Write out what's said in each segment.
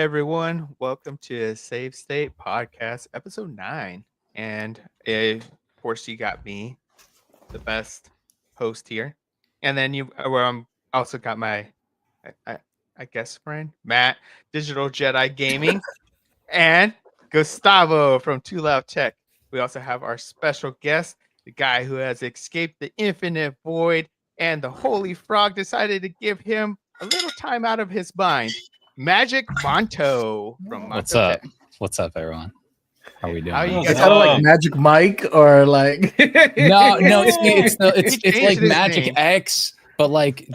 everyone. Welcome to SaveState Podcast, episode 9. And of course, you got me, the best host here. And then you also got my, I guess, friend, Matt, Digital Jedi Gaming, and Gustavo from Too Loud Tech. We also have our special guest, the guy who has escaped the infinite void, and the Holy Frog decided to give him a little time out of his mind. Magic Monto from What's Monto up? Tech. What's up, everyone? How are we doing? How you It's guys kind of like doing? Magic Mike or like No, it's He like changed his Magic name. X, but like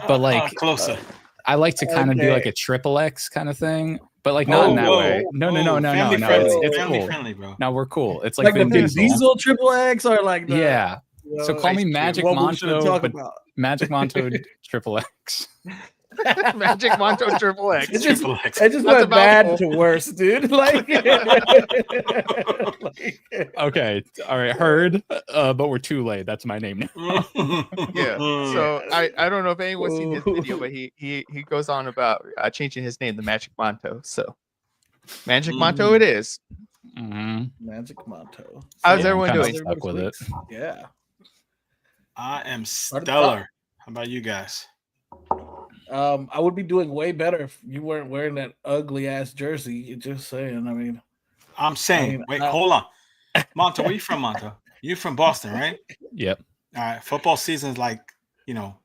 closer. I like to kind of do Okay. like a triple X kind of thing, but like not in that way. No. Family It's family cool. friendly, bro. No, we're cool. It's like like the Vin Vin Diesel Triple X or like the, Yeah. So call me Ice Magic what we should Monto, talk but about. Magic Monto Triple X. Magic Monto Triple X. It just, Triple X. it just That's went a bad mouthful. to worse, dude. Like, Okay, all right, heard. But we're too late. That's my name now. Yeah. So I don't know if anyone's seen his video, but he goes on about changing his name to Magic Monto. So Magic Monto it is. Mhm. Magic Monto. How's Yeah, I'm everyone kinda doing? stuck with it. Yeah. I am stellar. How about you guys? I would be doing way better if you weren't wearing that ugly ass jersey. Just saying. I mean, I'm saying, hold on. Monto, where you from, Monto? You from Boston, right? Yep. All right. Football season is like,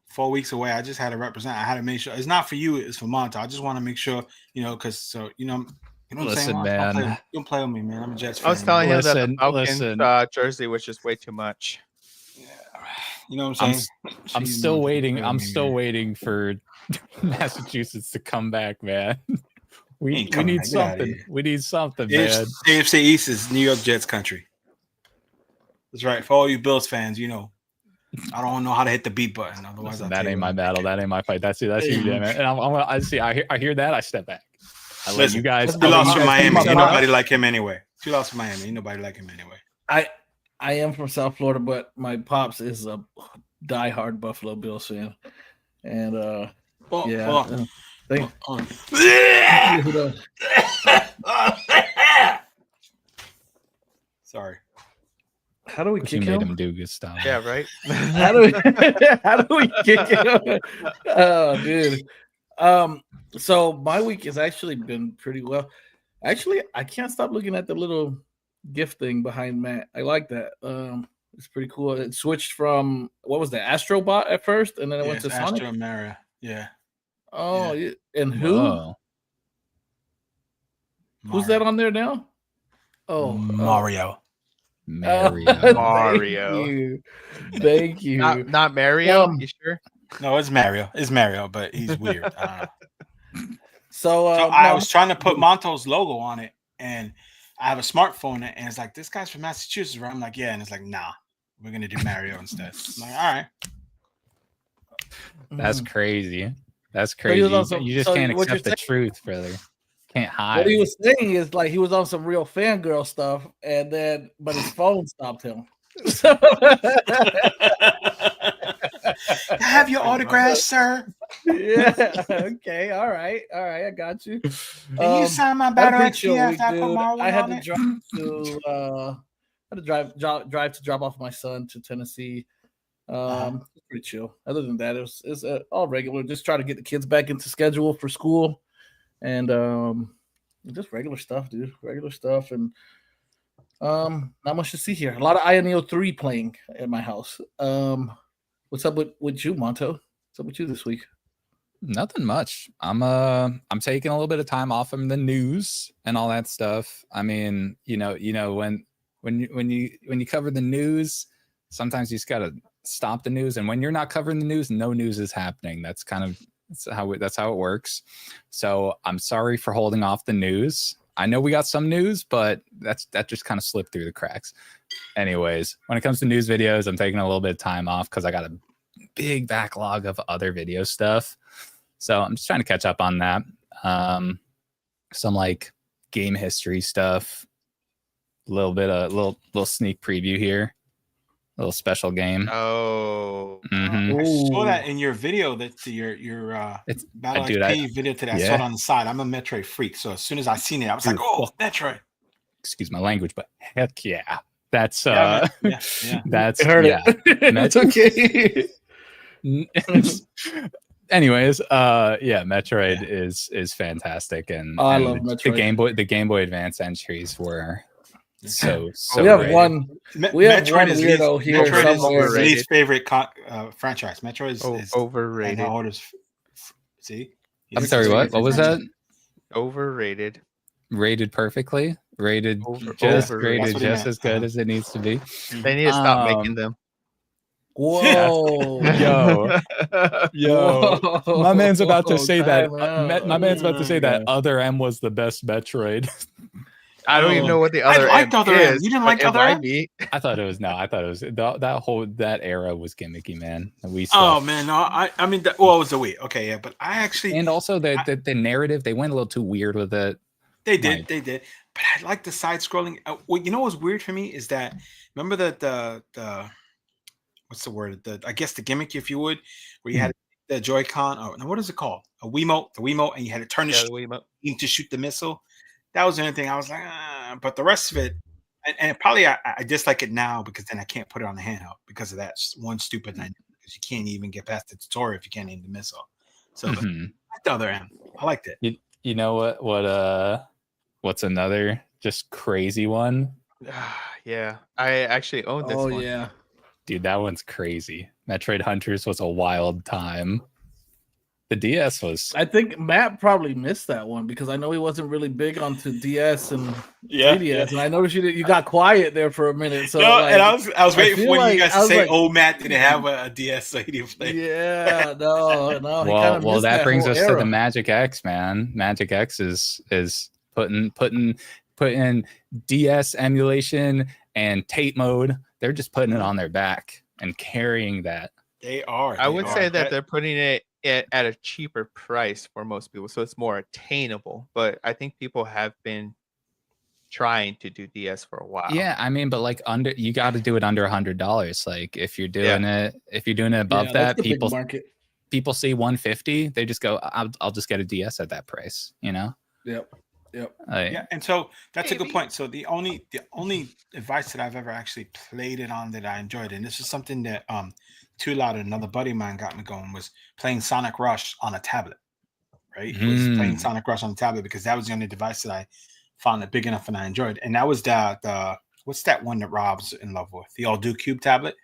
4 weeks away. I just had to represent. I had to make sure it's not for you, it's for Monto. I just want to make sure, because you know what I'm Listen, saying? man. Don't play with me, man. I'm a Jets fan. I was telling him that the Listen, Falcons listen. jersey was just way too much. You know what I'm saying? I'm Jeez, still Monto, waiting. don't play I'm with me, still man. waiting for Massachusetts to come back, man. We Ain't we coming need back. Get outta something. here. We need something, man. AFC East is New York Jets country. That's right. For all you Bills fans, I don't know how to hit the beat button. Otherwise, Listen, I'll that tell you ain't my what. battle. That ain't my fight. That's you, damn it. And I see. I hear that. I step back. I let Listen, you guys. Two lost you to guys Miami. think Ain't about nobody like him anyway. Two lost to Miami. Ain't nobody like him anyway. I am from South Florida, but my pops is a diehard Buffalo Bills fan, and yeah. Thank you. Sorry. How do we Wish you kick made him? him do good stuff. Yeah, right. How do we kick him? Oh, dude. So my week has actually been pretty well. Actually, I can't stop looking at the little gift thing behind Matt. I like that. It's pretty cool. It switched from what was the Astrobot at first, and then it went to Sonic. Astro Mara. Yeah. Oh, yeah. And who? Whoa. Who's that on there now? Oh, Mario. Mario. Mario. Thank you. Not Mario. Um, You sure? No, it's Mario. It's Mario, but he's weird. I don't know. So I was trying to put Monto's logo on it, and I have a smartphone, and it's like, this guy's from Massachusetts, right? I'm like, yeah, and it's like, nah, we're gonna do Mario instead. I'm like, all right. That's crazy. That's But he crazy. was also- You just so can't what you're accept the truth, brother. Can't hide. What he was saying is like he was on some real fangirl stuff, but his phone stopped him. So- Have your autograph, sir. yeah. Okay. All right. I got you. Can you sign my That's battery pretty chill after week, I put dude. Mario I had on to it? drive to drop off my son to Tennessee. It's pretty chill. Other than that, it's all regular. Just try to get the kids back into schedule for school, and just regular stuff, dude. Regular stuff, and not much to see here. A lot of INEO 3 playing at my house. What's up with you, Monto? What's up with you this week? Nothing much. I'm taking a little bit of time off from the news and all that stuff. I mean, when you cover the news, sometimes you just gotta stop the news, and when you're not covering the news, no news is happening. That's how it works. So I'm sorry for holding off the news. I know we got some news, but that just kind of slipped through the cracks. Anyways, when it comes to news videos, I'm taking a little bit of time off because I got a big backlog of other video stuff. So I'm just trying to catch up on that. Some like game history stuff. A little sneak preview here. little special game. Oh, Mhm. I saw Ooh. that in your video, that your It's Battle dude, XP video today. I saw it yeah. on the side. I'm a Metroid freak, so as soon as I seen it, I was like, Dude, "Oh, well, Metroid!" excuse my language, but heck yeah, that's Yeah, man. Yeah. that's I heard yeah. it. It's okay. Anyways, yeah, Metroid is fantastic, and I and love the Metroid. Game Boy Advance entries were so we have great. one. We have one is weirdo here Metroid is somewhere. his Overrated. least favorite franchise. Metroid is and overrated. orders. See, I'm sorry, what was that? Overrated. Rated perfectly, rated Overrated. That's what he just meant. as good as it needs to be. They need to stop making them. Whoa. Yo, my man's about to say that. Time out. My man's about to say that Yeah. Other M was the best Metroid. I don't even know what the I other liked M Other M. is. You didn't but like it Other might M? be. I thought it was that era was gimmicky, man. Oh man, no, I mean, it was the Wii. Okay, yeah, but I actually, and also the narrative, they went a little too weird with it. they did, but I like the side scrolling. Well, you know what's weird for me is that, remember the what's the word? I guess the gimmick, if you would, where you had the Joy-Con. Oh, now what is it called? The Wiimote, and you had to turn the Wiimote. to shoot the missile. That was the only thing I was like, but the rest of it, and probably I dislike it now because then I can't put it on the handheld because of that one stupid thing. Because you can't even get past the tutorial if you can't aim the missile. So but the Other end, I liked it. You know what's another just crazy one? Yeah, I actually own this one. Oh yeah. Dude, that one's crazy. Metroid Hunters was a wild time. The DS was. I think Matt probably missed that one because I know he wasn't really big onto DS and 3DS, and I noticed you got quiet there for a minute. So no, like, and I was waiting for like, you guys to say, "Oh, Matt didn't have a DS, so he didn't play." Yeah, no. Well, that brings us era. to the Magic X, man. Magic X is putting DS emulation and tape mode. They're just putting it on their back and carrying that. They are. I would say that they're putting it at a cheaper price for most people, so it's more attainable. But I think people have been trying to do DS for a while. Yeah, I mean, but like you got to do it under $100. Like if you're doing it above that, people see 150, they just go, I'll just get a DS at that price, you know? Yep. Yeah, and so that's a good point. So the only device that I've ever actually played it on that I enjoyed, and this is something that Too Loud, another buddy of mine, got me going, was playing Sonic Rush on a tablet. Right, was playing Sonic Rush on the tablet because that was the only device that I found it big enough and I enjoyed. And that was the what's that one that Rob's in love with? The All Do Cube tablet.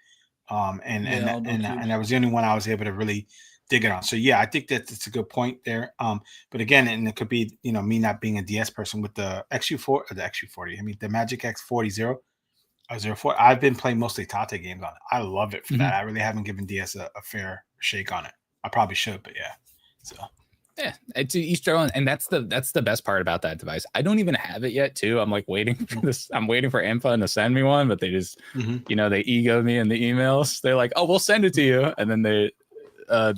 And that was the only one I was able to really dig it on. So yeah, I think that it's a good point there. But again, and it could be, me not being a DS person with the XU40. I mean, the Magic X40 04. I've been playing mostly Tate games on it. I love it for that. I really haven't given DS a fair shake on it. I probably should, but yeah. So yeah, it's each their own, and that's the best part about that device. I don't even have it yet, too. I'm like waiting for this. I'm waiting for Amphon to send me one, but they just, they ego me in the emails. They're like, "Oh, we'll send it to you," and then they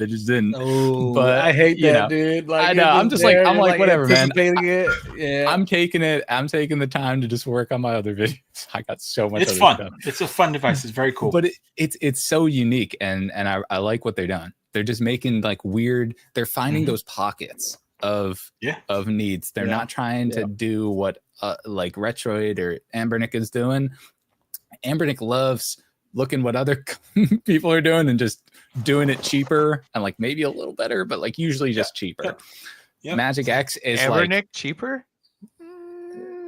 just didn't. Oh, but I hate that, dude. Like, I know. I'm like, whatever, man. Yeah, I'm taking it. I'm taking the time to just work on my other videos. I got so much. It's fun. Stuff. It's a fun device. It's very cool. But it's so unique, and I like what they're doing. They're just making like weird. They're finding those pockets of needs. They're not trying to do what like Retroid or Anbernic is doing. Anbernic loves looking what other people are doing and just doing it cheaper and like maybe a little better, but like usually just cheaper. Yep. Magic X is Anbernic like cheaper.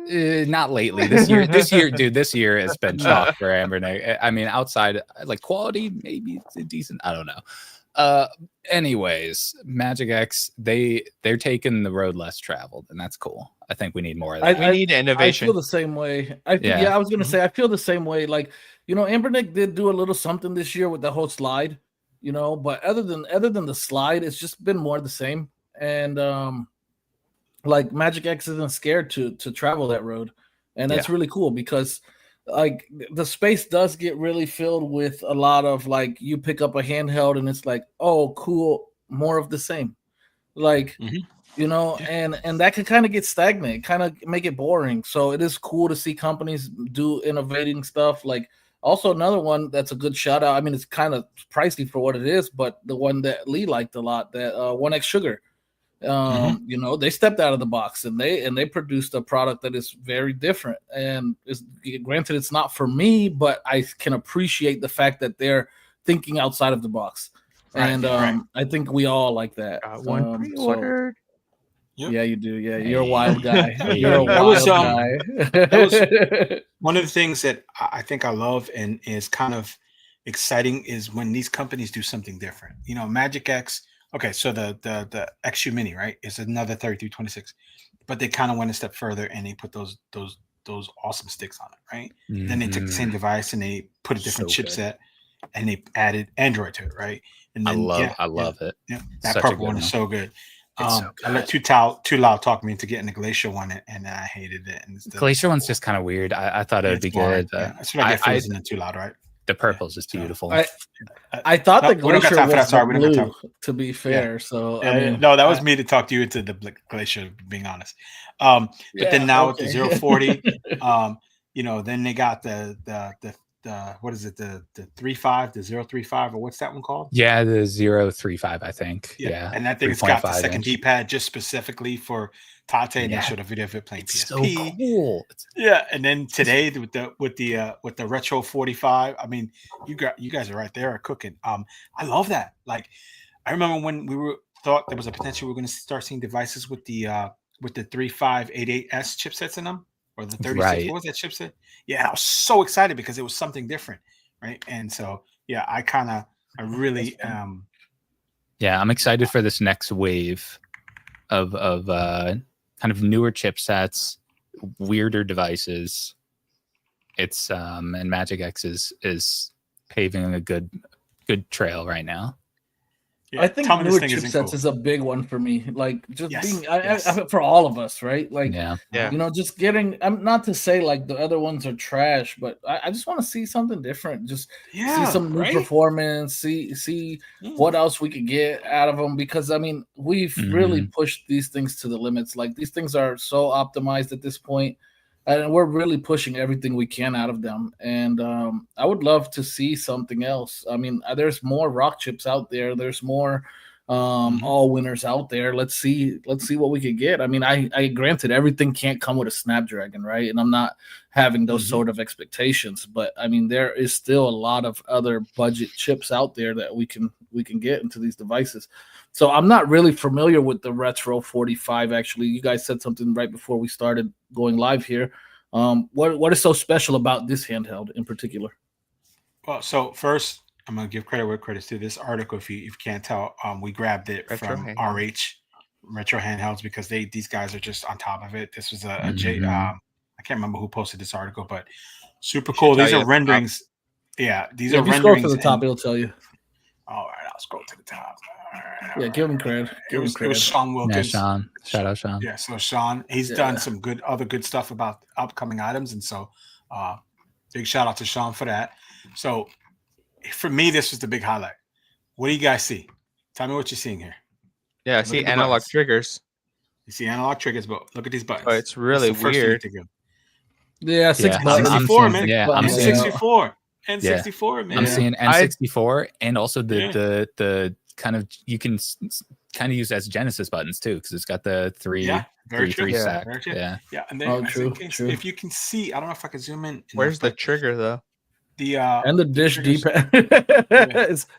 Not lately. This year, dude. This year has been chalk for Anbernic. I mean, outside like quality, maybe it's decent. I don't know. Anyways, Magic X, they're taking the road less traveled, and that's cool. I think we need more of that. We need innovation. I feel the same way. I was gonna say I feel the same way. Like, Anbernic did do a little something this year with the whole slide, but other than the slide, it's just been more the same. And like Magic X isn't scared to travel that road, and that's really cool because like the space does get really filled with a lot of like you pick up a handheld and it's like, oh cool, more of the same, like and that can kind of get stagnant, kind of make it boring. So it is cool to see companies do innovating stuff. Like Also, another one that's a good shout out. I mean, it's kind of pricey for what it is, but the one that Lee liked a lot, that 1X Sugar. You know, they stepped out of the box and they produced a product that is very different. And granted, it's not for me, but I can appreciate the fact that they're thinking outside of the box. Right, And I think we all like that. One pre-ordered. Yep. Yeah, you do. Yeah, you're a wild guy. Hey. You're a That wild was, guy. that was one of the things that I think I love and is kind of exciting is when these companies do something different. You know, Magic X. Okay, so the XU Mini, right, is another 3326, but they kind of went a step further and they put those awesome sticks on it, right? Mm-hmm. Then they took the same device and they put a different chipset and they added Android to it, right? And then, I love it. Yeah, that Such a purple good one is so good. So I let Too Loud talk me into getting the Glacier one, and I hated it. And Glacier one's just kind of weird. I thought it would be good. That's what I get for listening to Too Loud, right? The purple's just beautiful. I thought the Glacier was Sorry, blue, to be fair. So I mean, no, that was me to talk to you into the Glacier, being honest. But then now with the 040, you know, then they got the what is it, the 35, the 035, or what's that one called? Yeah, the 035, I think. Yeah. And that thing's got the second D-pad just specifically for Tate, and they showed a video of it playing PSP. So cool. Yeah, and then today with the retro 45, I mean, you guys are right there cooking. I love that. Like, I remember when we thought there was a potential we were going to start seeing devices with the 3588S chipsets in them, or the 36. Right. What was that chipset? Yeah, I was so excited because it was something different, right? And so yeah, I really yeah, I'm excited for this next wave of kind of newer chipsets, weirder devices. It's and Magic X is paving a good trail right now. Yeah, I think newer chipsets is a big one for me. Like, just being for all of us, right? Like, you know, just getting. I'm not to say like the other ones are trash, but I just want to see something different. Just see some new performance. See what else we could get out of them, because I mean, we've really pushed these things to the limits. Like, these things are so optimized at this point, and we're really pushing everything we can out of them. And I would love to see something else. I mean, there's more rock chips out there. There's more all winners out there. Let's see what we could get. I mean, I granted everything can't come with a Snapdragon, right? And I'm not having those sort of expectations, but I mean, there is still a lot of other budget chips out there that we can get into these devices. So I'm not really familiar with the Retro 45. Actually, you guys said something right before we started going live here. What is so special about this handheld in particular? Well, so first, I'm gonna give credit where credit's due. This article, if you can't tell, we grabbed it from RH Retro Handhelds, because these guys are just on top of it. This was I can't remember who posted this article, but super cool. These are renderings. Yeah, these are renderings. Scroll to the top, it'll tell you. All right, I'll scroll to the top. Yeah, give him credit. It was Sean Wilkins. Yeah, Sean. Shout out Sean. Yeah, so Sean, he's done some other good stuff about upcoming items, and so big shout out to Sean for that. So for me, this was the big highlight. What do you guys see? Tell me what you're seeing here. Yeah, I see analog triggers. You see analog triggers, but look at these buttons. Oh, it's really weird. Yeah, 6 buttons. N64, man. Yeah, I'm seeing N64. N64, man. I'm seeing N64 and also the kind of, you can kind of use as Genesis buttons too, because it's got the three stack. Yeah, and then if you can see, I don't know if I can zoom in. Where's the trigger though? And the dish D-pad.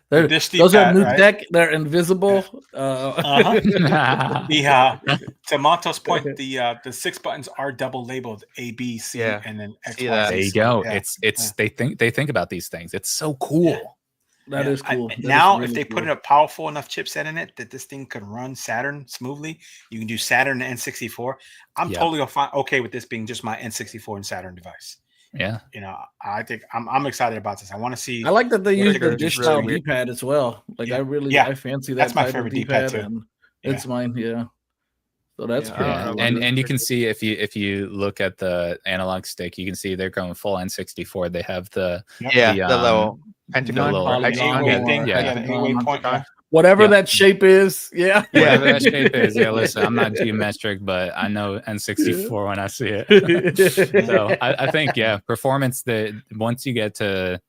Those are new tech. They're invisible. To Monto's point, the 6 buttons are double labeled A, B, C, and then X, Y, there you go. It's they think about these things. It's so cool. That is cool. Now, if they put in a powerful enough chipset in it that this thing could run Saturn smoothly, you can do Saturn and N64. I'm totally okay with this being just my N64 and Saturn device. Yeah, you know, I think I'm excited about this. I want to see. I like that they use the dish style D-pad as well. Like, I fancy that. That's my favorite D-pad too. And it's mine. Yeah. So that's cool. And you can see if you look at the analog stick, you can see they're going full N64. They have the little pentagon, the 8-way point. Whatever Yeah. that shape is, yeah. Whatever that shape is. Yeah, listen, I'm not geometric, but I know N64 when I see it. So I think, yeah, performance, that once you get to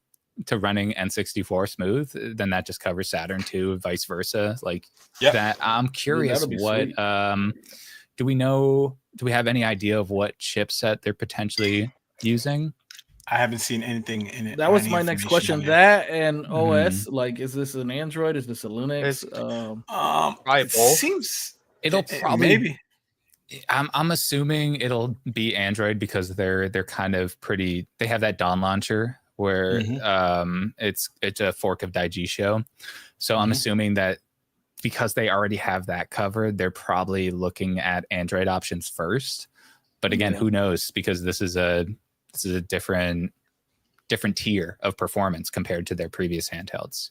running N64 smooth, then that just covers Saturn too, vice versa. Like that. I'm curious what do we have any idea of what chipset they're potentially using? I haven't seen anything in it. That was my next question. That and OS, like, is this an Android? Is this a Linux? It seems it'll probably maybe. I'm assuming it'll be Android because they're kind of pretty. They have that Dawn launcher where it's a fork of Daijisho. So I'm assuming that because they already have that covered, they're probably looking at Android options first. But again, who knows? Because this is a different tier of performance compared to their previous handhelds.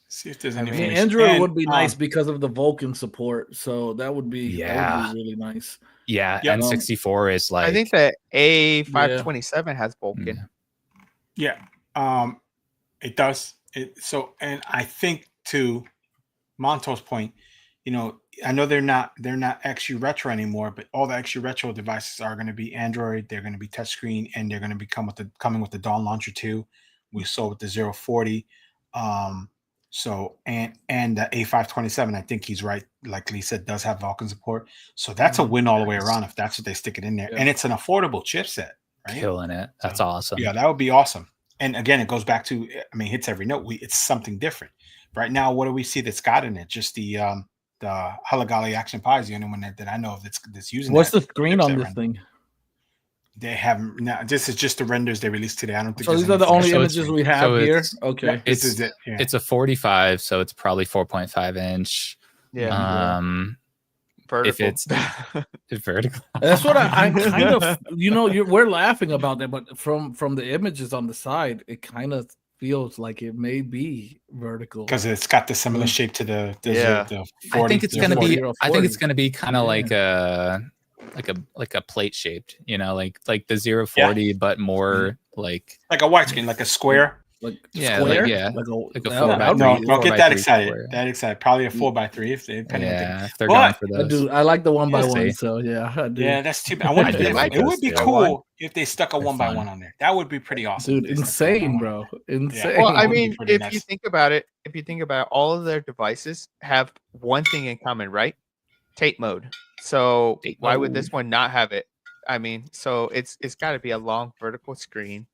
See if there's any. Android would be nice because of the Vulkan support. So that would be really nice. Yeah, N64 is like, I think the A527 has Vulkan. Yeah, it does. And I think to Monto's point, I know they're not XU Retro anymore, but all the XU Retro devices are going to be Android. They're going to be touchscreen, and they're going to be coming with the Dawn launcher too. We saw with the 040. So and the A527, I think he's right. Like Lee said, does have Vulkan support. So that's a win all the way around if that's what they stick it in there. Yeah. And it's an affordable chipset, right? Killing it. That's awesome. Yeah, that would be awesome. And again, it goes back to, hits every note. It's something different. Right now, what do we see that's got in it? Just the Halagali Action Pi is the only one that I know of that's using. What's the screen on this thing? They haven't. Now, this is just the renders they released today. I don't think. So these are the only images we have here. Okay, this is it. Yeah. It's a 45, so it's probably 4.5 inch. Yeah. Vertical. If it's vertical. That's what I kind of. We're laughing about that, but from the images on the side, it kind of feels like it may be vertical because it's got the similar shape to the 40. I think it's going to be. I think it's going to be kind of like a plate shaped, like the 040, but more like a widescreen, like a square. Like a 4x3. No, don't get that excited. Probably a 4x3 if they if they're going for those. I like the 1x1, so I do. Yeah, that's too bad. It would be cool if they stuck a 1x1 on there. That would be pretty awesome. Dude, insane, bro. Insane. Well, if you think about it, all of their devices have one thing in common, right? Tate mode. So why would this one not have it? So it's got to be a long vertical screen.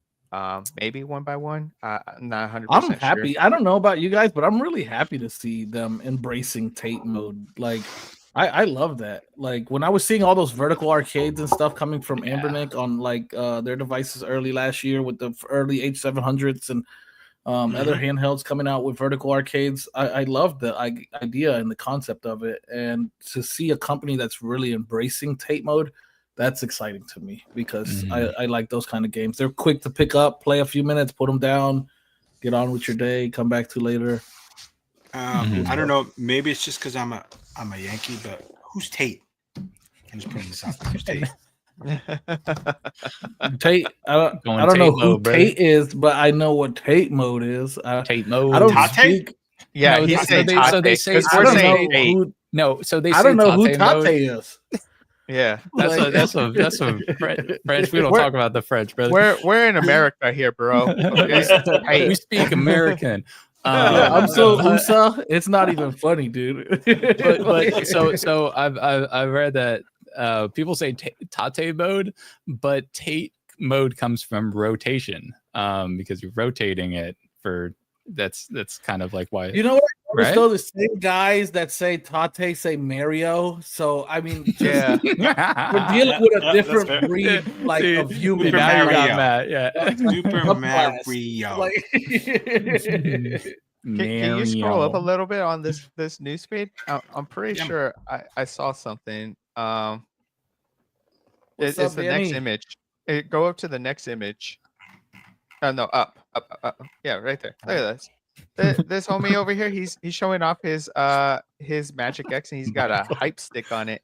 Maybe 1x1. I'm not 100%. I'm happy. Sure. I don't know about you guys, but I'm really happy to see them embracing Tate mode. Like, I love that. Like when I was seeing all those vertical arcades and stuff coming from Anbernic on like their devices early last year with the early H700s and other handhelds coming out with vertical arcades. I love the idea and the concept of it, and to see a company that's really embracing Tate mode. That's exciting to me because I like those kind of games. They're quick to pick up, play a few minutes, put them down, get on with your day, come back to later. I don't know. Maybe it's just because I'm a Yankee, but who's Tate? I'm just putting this out. Who's Tate? Tate. I don't know who Tate is, but I know what Tate mode is. Tate mode. I don't speak. Yeah, no, so they say. No, so they. I don't know who Tate is. Yeah, that's a French. We don't talk about the French, brother. We're in America here, bro. Okay? We speak American. I'm so USA. It's not even funny, dude. but so I've read that people say Tate mode, but Tate mode comes from rotation, because you're rotating it for. That's kind of like why. You know what? Right? Still the same guys that say Tate say Mario. So I mean, we're dealing with a different breed, of human. Super Mario. Yeah. Super Mario. Like, can you scroll up a little bit on this news feed? I'm pretty sure I saw something. It's the next image. Go up to the next image. No, up. Yeah, right there. Look at this. This homie over here, he's showing off his Magic X, and he's got a hype stick on it.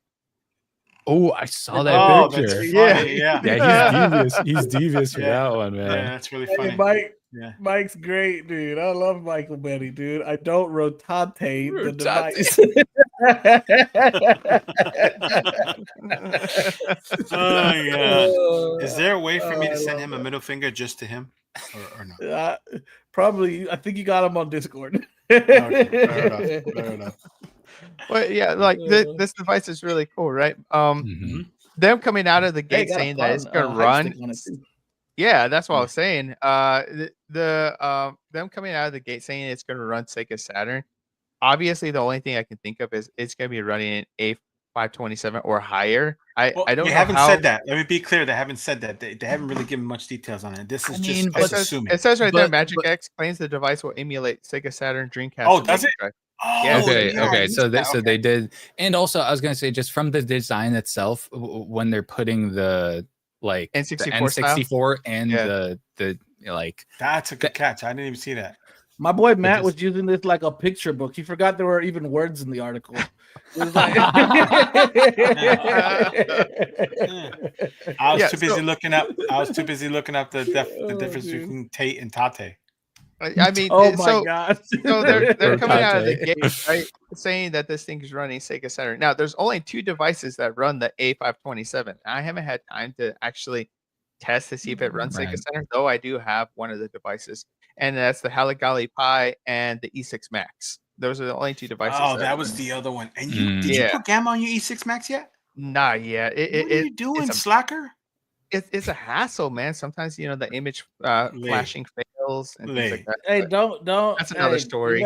Oh, I saw that picture. That's funny. Yeah, he's devious for that one, man. Yeah, that's really funny. Hey, Mike, Yeah. Mike's great, dude. I love Michael Benny, dude. I don't rotate the device. Oh yeah. Is there a way for me I to send love him a that. middle finger just to him, or no? Probably. I think you got him on Discord. Okay, fair enough. Well, yeah, like this device is really cool, right? Mhm. Them coming out of the Hey, gate got a saying that it's fun, gonna hype run. stick on it too. Yeah, that's what I was saying. Them coming out of the gate saying it's gonna run Sega Saturn. Obviously, the only thing I can think of is it's gonna be running an A527 or higher. I Well, don't they know haven't how. said that. Let me be clear. They haven't said that. They haven't really given much details on it. This is just It us says, assuming. it says right there, But- Magic but- X claims the device will emulate Sega Saturn, Dreamcast. Oh, and does Mega it? Drive. Oh, Yeah. Okay, yeah, I okay. missed So that. they did, and also I was gonna say just from the design itself, when they're putting the like the N64 style? N64 and Yeah. the like That's a good catch. I didn't even see that. My boy Matt just- was using this like a picture book. He forgot there were even words in the article. It was like I was Yeah, too busy so- looking up. I was too busy looking up the Oh, difference dude. between Tate and Tate. I mean, Oh my so god! so they're coming out of the Rotate. gate, right, saying that this thing is running Sega Saturn. Now, there's only 2 devices that run the A527. I haven't had time to actually test to see if it runs Sega Right. Saturn, though I do have one of the devices, and that's the Halligalli Pi and the E6 Max. Those are the only 2 devices. Oh, that was the other one. And you did you Yeah. put Gamma on your E6 Max yet? Nah, yeah. What are you doing, slacker? It's a hassle, man. Sometimes the image flashing fails and things like that. Hey, but don't. That's another hey, story.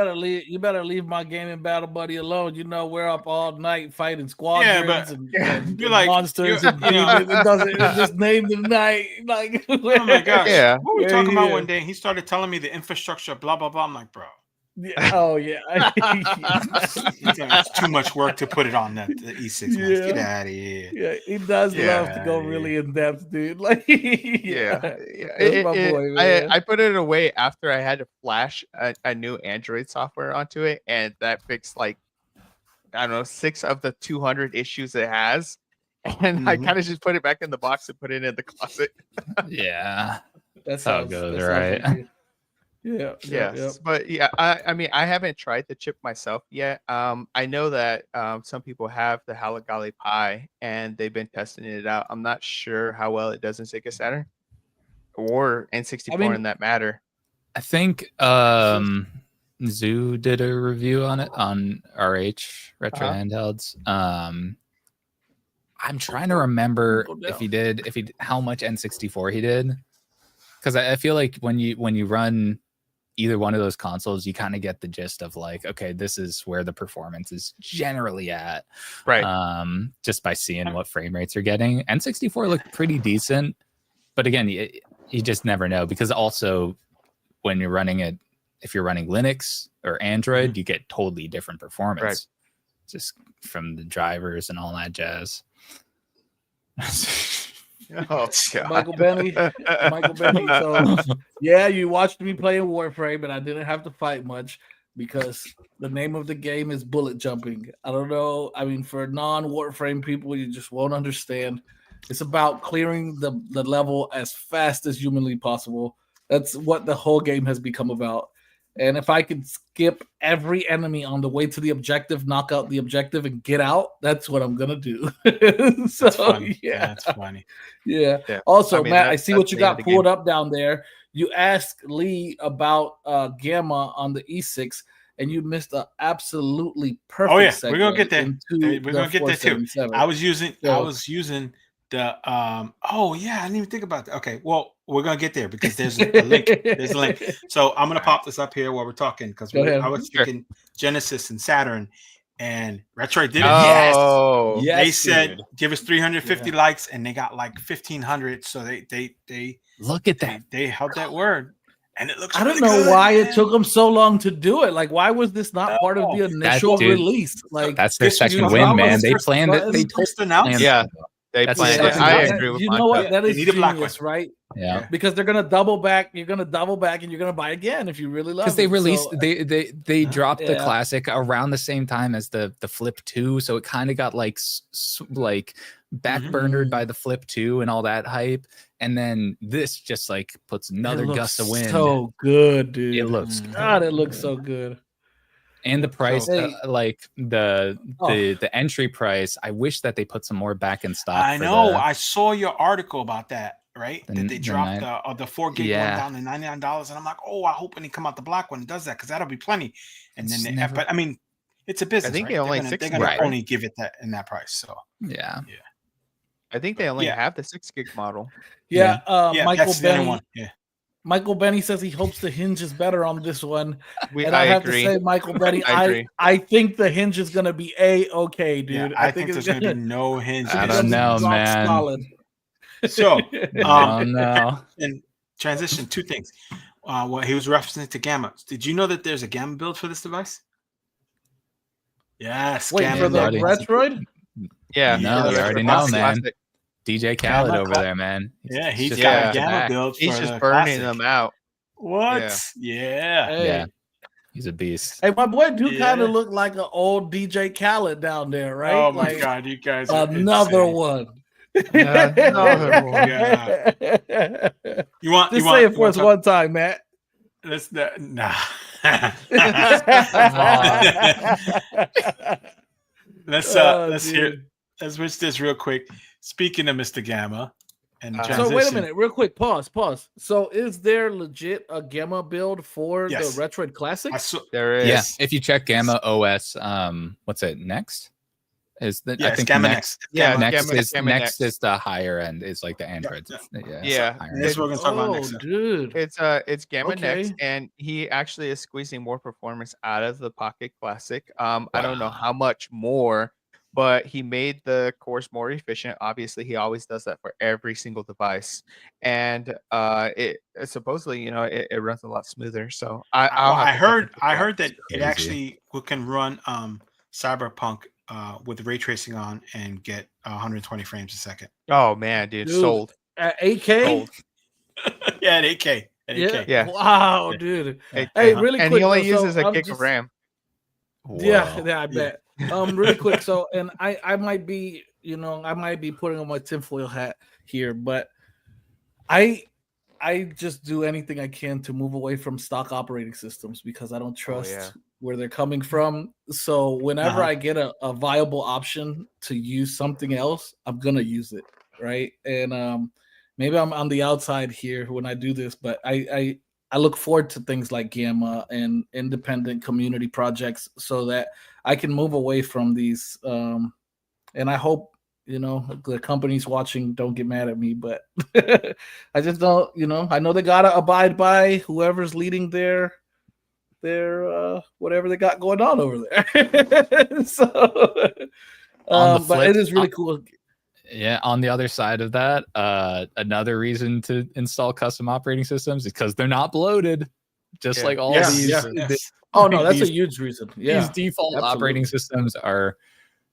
You better leave my gaming battle buddy alone. You know we're up all night fighting squadrons but- and You're like- monsters you're- and you know- demons. It doesn't. It just named the night. Like, Oh my gosh. Yeah. What were we talking about Yeah. one day? He started telling me the infrastructure, blah blah blah. I'm like, bro, Yeah, oh yeah. it's too much work to put it on the E6 Max. Yeah. Get out of here. Yeah, he does Yeah, love to go yeah. really in depth, dude. Like, Yeah. that's my boy, man. I put it away after I had to flash a new Android software onto it, and that fixed like I don't know 6 of the 200 issues it has, and I Mhm. kind of just put it back in the box and put it in the closet. yeah. That how it sounds goes, that sounds right? like you. Yeah. Yes, but yeah, I mean, I haven't tried the chip myself yet. I know that some people have the Halligalli Pi and they've been testing it out. I'm not sure how well it does in Sega Saturn or N64 I mean- in that matter. I think Zoo did a review on it on RH Retro Uh-huh. Handhelds. I'm trying to remember Go if down. he how much N64 he did, because I feel like when you run either one of those consoles, you kind of get the gist of like, okay, this is where the performance is generally at, Right. just by seeing what frame rates you're getting. N64 looked pretty decent, but again, you just never know, because also when you're running it, if you're running Linux or Android, you get totally different performance, Right. just from the drivers and all that jazz. Oh, God. Michael Benny. Michael Benny. So yeah, you watched me playing Warframe, and I didn't have to fight much because the name of the game is bullet jumping. I don't know. I mean, for non-Warframe people, you just won't understand. It's about clearing the level as fast as humanly possible. That's what the whole game has become about. And if I could skip every enemy on the way to the objective, knock out the objective, and get out, that's what I'm gonna do. So That's funny. yeah. That's funny. Yeah. Yeah. Also, I mean, Matt, I that's- see what that's you the end got of the pulled game. up down there. You asked Lee about Gamma on the E6, and you missed an absolutely perfect. Oh, yeah. We're gonna segue get there. into We're the gonna get there too. 477. I was using So- the oh yeah, I didn't even think about that. Okay, well, we're gonna get there because there's a link. There's a link. So I'm gonna pop this up here while we're talking, because Go ahead. I was Sure. thinking Genesis and Saturn, and Retro did it. Oh, Yes. They said dude. give us 350 likes, and they got like 1,500. So they Look at that. they held that word, and it looks. I don't really know good, why man. it took them so long to do it. Like, why was this not part of the initial dude, release? Like, That's their This second was win, not man. his They first planned it. button. They First totally announced. planned Yeah. it. they That's planned the it. second I one. agree with you Monta. know what? That They is need a black genius, one. right? Yeah. Because they're gonna double back. You're gonna double back, and you're gonna buy again if you really love it. Because they released So, they dropped the Yeah. classic around the same time as the Flip 2, so it kind of got like like backburnered by the Flip 2 and all that hype, and then this just like puts another gust of wind. So good, dude. It looks God, it looks so good. And the price, Hey. like the entry price, I wish that they put some more back in stock. I know. I saw your article about that, right? That they dropped the 4 gig one down to $99, and I'm like, oh, I hope when they come out the black one, it does that because that'll be plenty. And then, but I mean, it's a business. I think right? they're gonna only give it that in that price. So yeah. I think they only have the 6 gig model. Yeah, Michael that's Benny. the one. Yeah. Michael Benny says he hopes the hinge is better on this one. And I have agree. to say, Michael Benny, I I think the hinge is going to be okay, dude. Yeah, I think there's going to be no hinge. I don't know, man. Solid. So, no. And transition, 2 things. What he was referencing to Gamma. Did you know that there's a Gamma build for this device? Yes. Wait, Gamma for the buddy. Retroid? Yeah, No, you already know, man. DJ Khaled Gamma over there, man. Yeah, he's just got a back to Gamma back. build. He's for just the burning classic. them out. What? Yeah. Hey. Yeah, he's a beast. Hey, my boy do kind Yeah. of look like an old DJ Khaled down there, right? Oh my Like, God, you guys! Are another insane. one. Another one. Yeah. You want? Just you say want, it for us one time, Matt. Let's nah. Let's hear. Dude. Let's switch this real quick. Speaking of Mr. Gamma, and So transition. wait a minute, real quick, pause. So is there legit a Gamma build for Yes. the Retroid Classic? I saw, There is. Yeah, if you check Gamma OS, what's it? Next is the yes, I think Gamma next. next. Yeah, Gamma, Gamma Next is the higher end. Is like the Android. Yeah. higher And this is end. what we're gonna talk about Oh, next. dude. It's Gamma Next, Okay. and he actually is squeezing more performance out of the Pocket Classic. I don't know how much more, but he made the cores more efficient. Obviously, he always does that for every single device, and it supposedly, it runs a lot smoother. So I heard that it crazy. actually can run Cyberpunk with ray tracing on and get 120 frames a second. Oh man, dude, Dude. sold. At 8K? Sold. Yeah, at 8K. At 8K. Yeah. Wow, Yeah. dude. Hey, Hey, really and quick. he only though, uses a I'm gig just- of RAM. Yeah, Whoa. I bet. Really quick. So, and I might be, I might be putting on my tinfoil hat here, but I just do anything I can to move away from stock operating systems because I don't trust yeah. where they're coming from. So whenever Uh-huh. I get a viable option to use something else, I'm gonna use it, right? And maybe I'm on the outside here when I do this, but I look forward to things like Gamma and independent community projects so that I can move away from these. And I hope, the companies watching don't get mad at me, but I just don't, I know they gotta abide by whoever's leading their whatever they got going on over there. So, but flip- it is really cool. Yeah, on the other side of that, another reason to install custom operating systems is because they're not bloated, just Yeah. like all Yeah, these. yeah. Yes. Oh no, that's a these- huge reason. Yeah, These default absolutely. operating systems are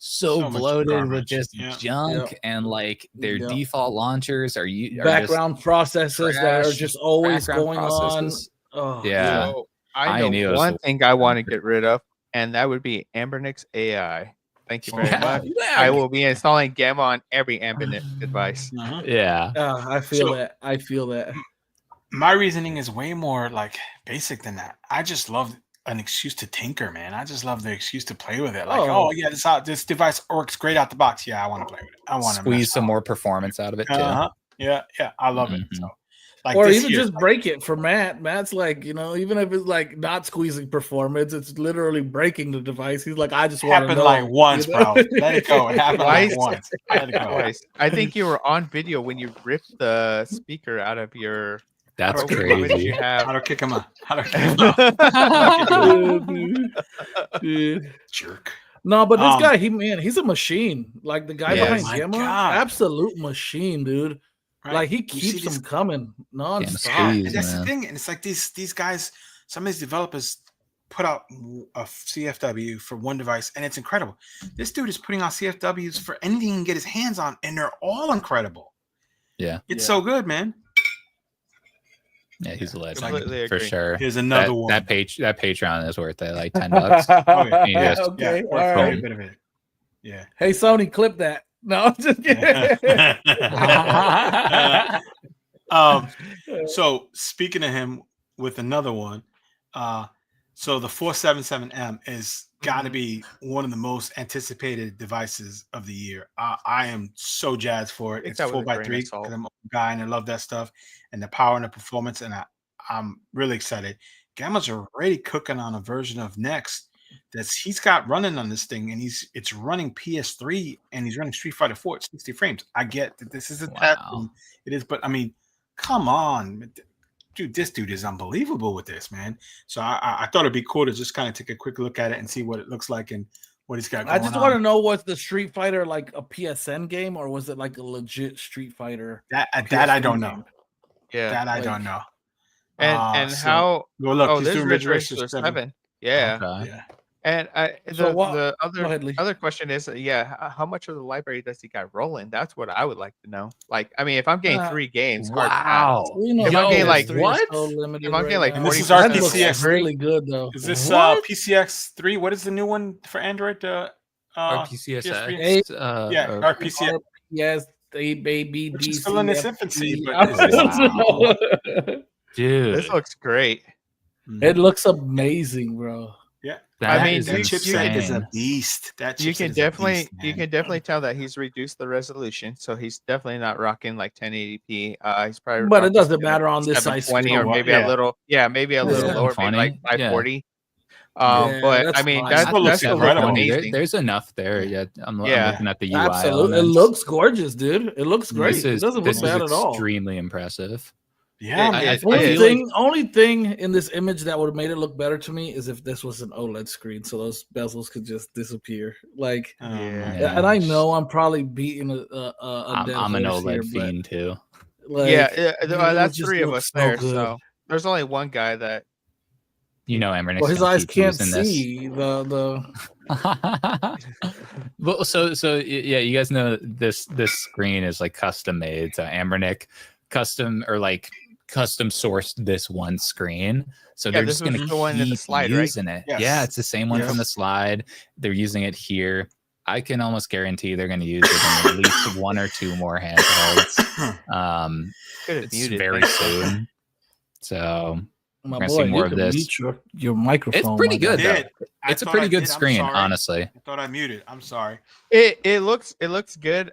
so So much bloated with garbage. just Yeah. junk, and like their Yeah. default launchers are background processes that are trash just always background going processes. on. Oh, Yeah. So I know Ineos one will- thing I want to get rid of, and that would be Anbernic's AI. Thank you very Yeah. much. I will be installing Gamma on every Anbernic device. Uh-huh. Yeah, I feel So- that. I feel that. My reasoning is way more like basic than that. I just love an excuse to tinker, man. I just love the excuse to play with it. Like, Oh. oh yeah, this device works great out the box. Yeah, I want to play with it. I want to squeeze some more performance out of it too. Yeah, I love it. Mhm. So, like Or this even here, just break it for Matt. Matt's like, even if it's like not squeezing performance, it's literally breaking the device. He's like, I just want to happened know. like once, you know? bro. Let it go. It happened like Twice. once. Let it go. Twice. I think you were on video when you ripped the speaker out of your. That's program that crazy. You How have. to kick him out? How to kick him out? Dude. Jerk. No, but this Um, guy, he's a machine. Like the guy Yes. behind My Gamma, God. absolute machine, dude. Right? Like he You see keeps these- them coming nonstop. squeeze. And that's man. the thing. And it's like these guys, some of these developers put out a CFW for one device, and it's incredible. This dude is putting out CFWs for anything he can get his hands on, and they're all incredible. Yeah. It's Yeah. so good, man. Yeah, he's a legend Completely for agree. sure. Here's another that, one. that Patreon is worth it, like $10. Oh, yeah. Yes. Okay, Yeah, all for every right. bit of it. Yeah. Hey, Sony, clip that. No, I'm just kidding. So speaking of him with another one, so the 477M is got to be one of the most anticipated devices of the year. I am so jazzed for it. Take It's that with a 4x3 grain of because salt. I'm a guy and I love that stuff and the power and the performance. And I'm really excited. Gamma's already cooking on a version of Next he's got running on this thing, and it's running PS3 and he's running Street Fighter 4 at 60 frames. I get that this is a test, and it is, but I mean, come on, dude, this dude is unbelievable with this, man. So I thought it'd be cool to just kind of take a quick look at it and see what it looks like and what he's got going on. I just want to know, was the Street Fighter like a PSN game or was it like a legit Street Fighter? That I don't know. Yeah, that I don't know. And so, how? Well, look, Oh, he's this doing Ridge Ridge Racer Racer 7. Yeah. Okay. Yeah. And So what- the Go ahead, Lee. other question is, how much of the library does he got rolling? That's what I would like to know. Like, I mean, if I'm getting 3 games, hard pass. We know If I'm getting, like, PS3 is what? so limited If I'm getting, like, now. And this is 40% That looks RPCX really good though. Is this What? PCX3? What is the new one for Android? Or PS3? PCSX. Yeah, or- RPCX. Yes, A baby Which D. is still in its infancy, but Wow. Dude, This looks great. It looks amazing, bro. Yeah, that I mean, is that chipset is a insane. beast. That You chipset can is a definitely beast, man. tell that he's reduced the resolution, so he's definitely not rocking like 1080p. He's probably But it rocking doesn't something like matter on this size 720 screen. or maybe a little, maybe a little Yeah. lower, maybe like 720, yeah. 540. Yeah, But I that's mean, fine. that Still looks still looks incredible. amazing. There's enough there. Yeah, I'm looking at the UI. Absolutely, it elements. looks gorgeous, dude. It looks great. This It is doesn't this look is bad at all. extremely impressive. Yeah, It- man. it- Only it- only thing in this image that would have made it look better to me is if this was an OLED screen, so those bezels could just disappear. Like, Yeah. and I know I'm probably beating a dead I'm an horse here, OLED but, fiend too. like, yeah, dude, that's it just 3 of looks us so there. good. So there's only one guy that You know, Embernic. Well, his eyes can't see the. Well, so yeah, you guys know this screen is like custom made. So Anbernic custom sourced this one screen. So Yeah, they're this just gonna was the one in the keep slide, right? using it. Yes. Yeah, it's the same one Yes. from the slide. They're using it here. I can almost guarantee they're going to use it in at least 1 or 2 more handhelds. could have It's muted very things. soon. So My We're gonna boy, see more you of can this. mute your microphone. it's pretty my good guy. though. Did. I It's a thought pretty I good did. I'm screen, sorry. honestly. I thought I muted. I'm sorry. It looks good.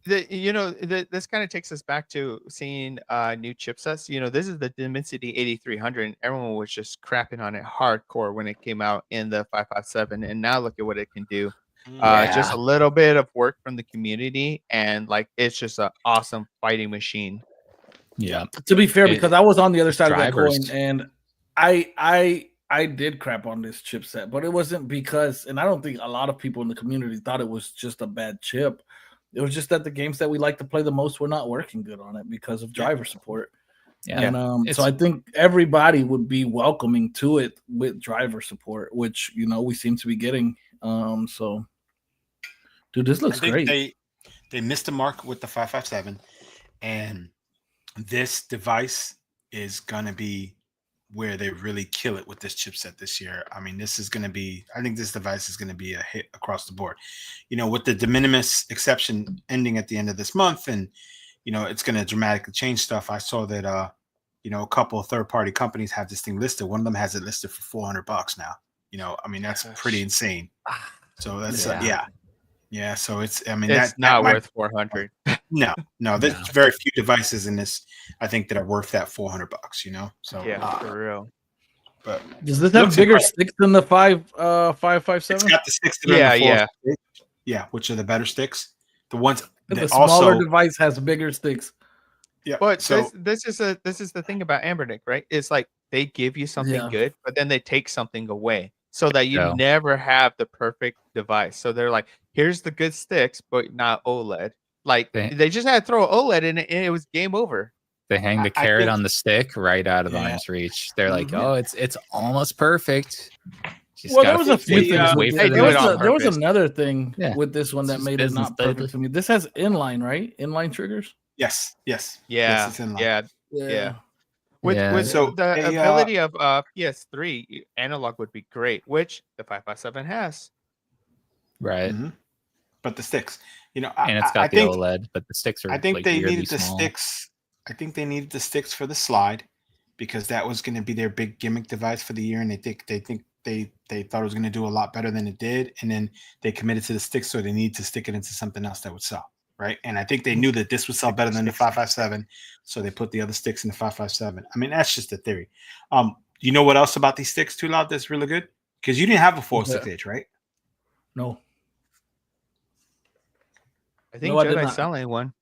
This kind of takes us back to seeing new chipsets. This is the Dimensity 8300, and everyone was just crapping on it hardcore when it came out in the 557, and now look at what it can do. Just a little bit of work from the community, and like it's just an awesome fighting machine. Yeah. To be fair, It- because I was on the other side of that drivers. coin, and I did crap on this chipset, but it wasn't because, and I don't think a lot of people in the community thought it was just a bad chip. It was just that the games that we like to play the most were not working good on it because of driver support. Yeah. And It's- so I think everybody would be welcoming to it with driver support, which we seem to be getting. So, dude, this looks I think great. they missed the mark with the 557, and this device is gonna be where they really kill it with this chipset this year. I mean, this is gonna be. I think this device is gonna be a hit across the board. With the de minimis exception ending at the end of this month, and it's gonna dramatically change stuff. I saw that a couple of third-party companies have this thing listed. One of them has it listed for $400 now. I mean, that's pretty insane. So that's yeah. So it's. I mean, It's not worth 400. No. There's very few devices in this, I think, that are worth that $400. So Yeah, for real. But Does this have looks bigger impressive. sticks than the It's 557? got the sticks that are in the Yeah. four sticks. Yeah, which are the better sticks. The ones The that smaller also device has bigger sticks. yeah. But So this is the thing about Anbernic, right? It's like they give you something Yeah. good, but then they take something away, so that you Yeah. never have the perfect device. So they're like, here's the good sticks, but not OLED. Like they just had to throw OLED in it, and it was game over. They hang the I carrot think- on the stick right out of Yeah. arm's reach. They're like, Mhm. oh, it's almost perfect. Just Well, there gotta was a few wait- things. wait with for this. the do it on There was purpose. another thing Yeah. with this one that It's made it business, not perfect baby. to me. This has inline, right? Inline triggers. yes. Yeah, it's in line. yeah. Yeah. With Yeah. So, the a, ability of analog would be great, which the 557 has. Right. Mhm. but the sticks. You know, And it's got I the think OLED, but the sticks are I think like they weirdly needed the small. sticks. I think they needed the sticks for the slide because that was going to be their big gimmick device for the year, and they thought it was going to do a lot better than it did, and then they committed to the sticks, so they need to stick it into something else that would sell, right? And I think they knew that this would sell better than the 557, so they put the other sticks in the 557. I mean, that's just a theory. You know what else about these sticks, Too Loud, that's really good? Because you didn't have a 406H, right? No. I think No, I did Jedi's not. selling one.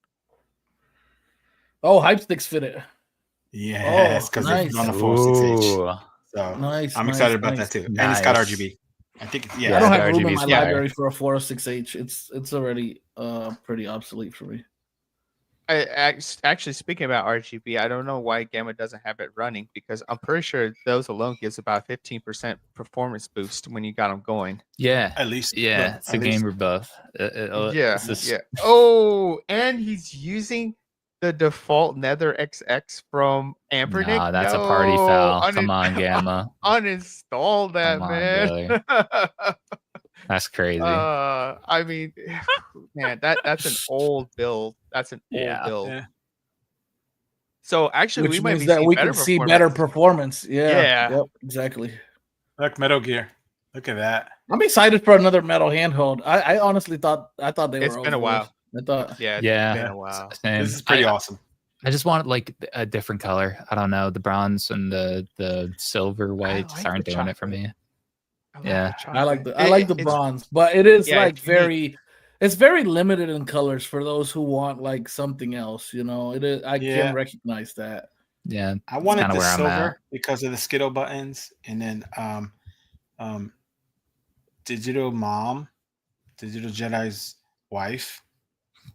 Oh, hype sticks fit it. Yes, because they put on the 406H. Ooh. So Nice. I'm nice, excited about nice. that too. And it's got Nice. RGB. I think, Yeah, I don't the have room in RGB my is fire. library for a 406H. It's already pretty obsolete for me. Actually, speaking about RGB, I don't know why Gamma doesn't have it running because I'm pretty sure those alone gives about 15% performance boost when you got them going. Yeah. at least. Yeah. look, It's at a least- gamer buff. Yeah, it's just- yeah. Oh, and he's using the default Nether XX from Anbernic. Nah, that's a party foul. Come on, Gamma. Uninstall that, Come on, man. That's crazy. I mean, man, that's an old build. That's an Yeah. old build. Yeah. So actually, Which we might means be that seeing we better can see better performance. Yeah. Yeah. Yep, exactly. Look, Metal Gear. Look at that. I'm excited for another metal handheld. I honestly thought they It's were been a while. I thought Yeah, it's Yeah. been a while. Same. This is pretty awesome. I just want like a different color. I don't know. The bronze and the silver whites like aren't the doing it for me. Yeah. I like the bronze, but it is Yeah, like it's unique. it's very limited in colors for those who want like something else. You know, it is. I Yeah. can recognize that. Yeah. I wanted kinda the where I'm at. silver because of the Skittle buttons, and then Digital Jedi's wife,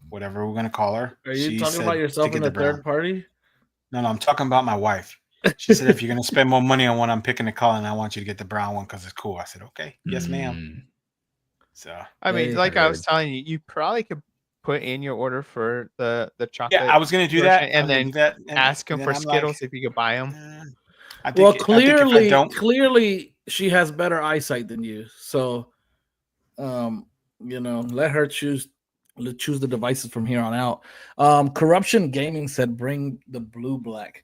whatever we're gonna call her. Are you she talking said about to yourself get in the the third brown. party? No, I'm talking about my wife. She said if you're gonna spend more money on one, I'm picking the color, and I want you to get the brown one because it's cool. I said okay, yes, ma'am. Mm. So I mean, Hey. like I was Heard. telling you, you probably could put in your order for the chocolate. yeah, I was gonna do that, version and then ask him and for then I'm like, Skittles if you could buy them. I think, Well, I think if I don't, clearly she has better eyesight than you. So, you know, let her choose the devices from here on out. Corruption Gaming said bring the blue back.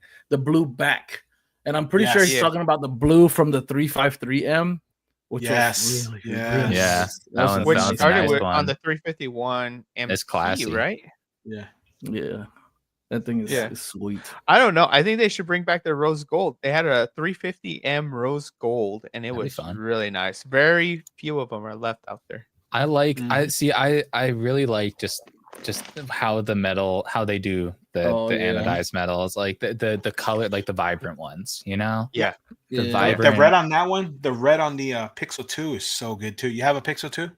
And I'm pretty sure Yes. he's Yeah. talking about the blue from the 353M, which Yes. was really, Yes. really Yeah. nice. That was one's- Which that one's a started nice with one. on the 351 MP, It's classy. right? yeah, yeah. That thing is, Yeah. is sweet. I don't know. I think they should bring back the rose gold. They had a 350M rose gold, and it That'd be was fun. really nice. Very few of them are left out there. I like Mhm. I really like just how they do the Oh, yeah. anodized metals, like the color, like the vibrant ones, you know? Yeah. The Yeah. vibrant- the red on that one, the red on the Pixel 2 is so good too. You have a Pixel 2?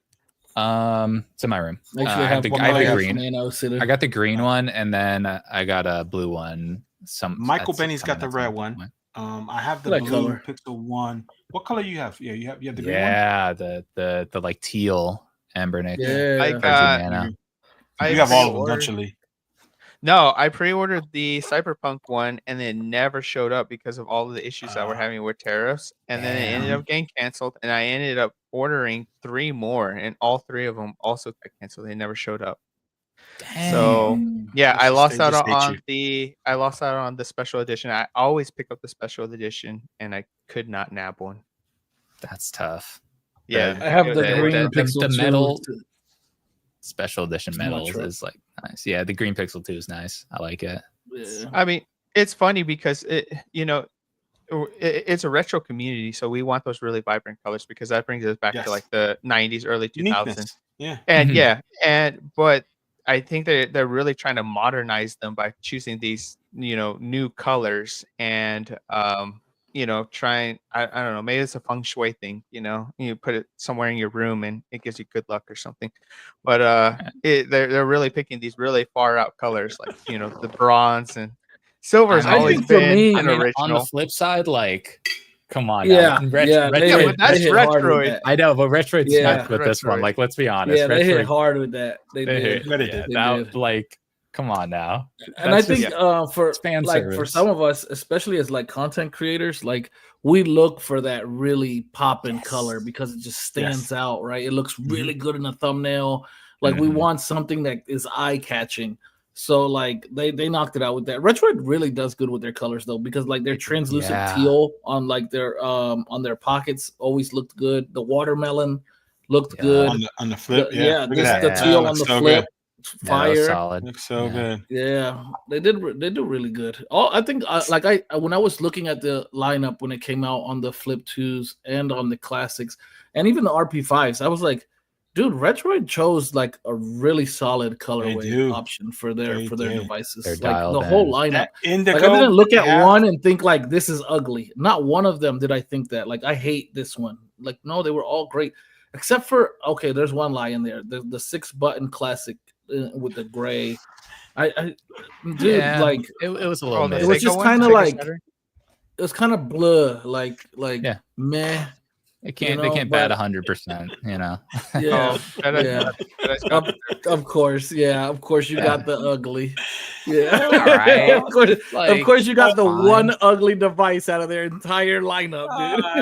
It's in my room. Actually, I have the one I have the color green. I got the green one, and then I got a blue one. Michael that's Benny's got the coming at red some one. point. I have the Like blue color. Pixel 1. What color you have? Yeah, you have the green one. Yeah, the like teal Anbernic. Yeah. I 13 got. mana. I You have all of them, pre-ordered- don't you, Lee? No, I pre-ordered the Cyberpunk one, and it never showed up because of all of the issues that we're Ah. having with tariffs. And then it ended Damn. up getting canceled, and I ended up ordering 3 more, and all 3 of them also got canceled. They never showed up. So yeah, It's I just- lost they out just hate on you. the special edition. I always pick up the special edition, and I could not nab one. That's tough. Yeah, I have the the- green the Pixel 2. metal- Special edition Too much metals work. is like nice. Yeah, the green Pixel 2 is nice. I like it. Yeah. I mean, it's funny because it's a retro community, so we want those really vibrant colors because that brings us back Yes. to like the 90s, early 2000s. Uniqueness. Yeah. And Mhm. but I think they're really trying to modernize them by choosing these, new colors and trying, I don't know, maybe it's a feng shui thing, you put it somewhere in your room and it gives you good luck or something. But they're really picking these really far out colors, like the bronze and silver's I always think for been me- I an mean, original. on the they Yeah, Now. yeah, they Yeah, hit- but that's they hit hard with Retroid. that. I know, but Retroid Yeah. snuck with this one. Retroid. Like, let's be honest. Yeah, they hit Retroid- hard with that. They they did. hit- Yeah, they yeah, did. They that, did. like, come on now. And I That's think just- for fan like for service. some of us, especially as like content creators, like we look for that really popping Yes. color because it just stands Yes. out, right? It looks really good in a thumbnail. Like we want something that is eye catching. So like they knocked it out with that. Retroid really does good with their colors though, because like their translucent teal on like their on their pockets always looked good. The watermelon looked good on the flip. The teal on the flip. Fire, yeah, solid. Looks so good. Yeah, they do really good. I think when I was looking at the lineup when it came out on the Flip 2s and on the classics and even the RP5s, I was like, dude, Retroid chose like a really solid colorway option for their devices. They're like the whole lineup. Indigo, like, I didn't look at one and think like this is ugly. Not one of them did I think that. Like I hate this one. Like no, they were all great except for there's one lie in there. The 6-button classic with the gray. Like it was a little. It was just kind of like it was kind of blur, like meh. They can't bat 100%, you know. Yeah, Of course, Of course, you got the ugly. Yeah, all right. of course, you got the one ugly device out of their entire lineup,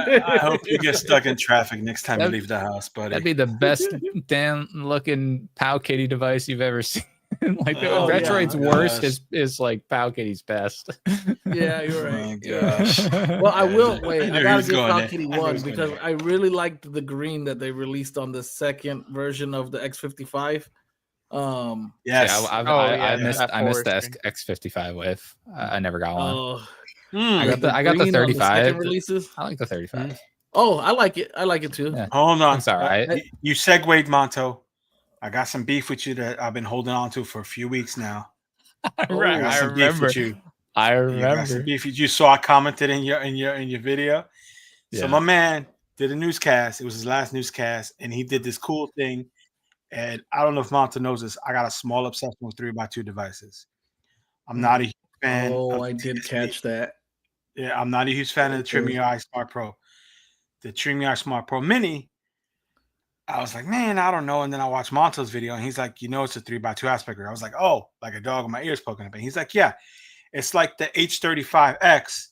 dude. I hope you get stuck in traffic next time you leave the house, buddy. That'd be the best damn looking Pow Kitty device you've ever seen. Like Retroid's worst is like Pow Kitty's best. Yeah, you're right. Oh my gosh. Well, I will wait. I gotta give Pow Kitty one because I really liked the green that they released on the second version of the X55. Yes. I missed the X55 wave. I never got one. I got the 35 releases. I like the 35. Oh, I like it. I like it too. Yeah. Hold on. It's all right. You segued, Monto. I got some beef with you that I've been holding on to for a few weeks now. I remember. I remember. You saw I commented in your video. Yeah. So my man did a newscast. It was his last newscast, and he did this cool thing. And I don't know if Monta knows this. I got a small obsession with 3x2 devices. I'm not a huge fan. Oh, I did catch that. Yeah, I'm not a huge fan of the Miyoo Smart Pro. The Miyoo Smart Pro Mini. I was like, man, I don't know. And then I watched Monto's video, and he's like, it's a 3x2 aspect ratio. I was like, oh, like a dog with my ears poking up. And he's like, yeah, it's like the H35X,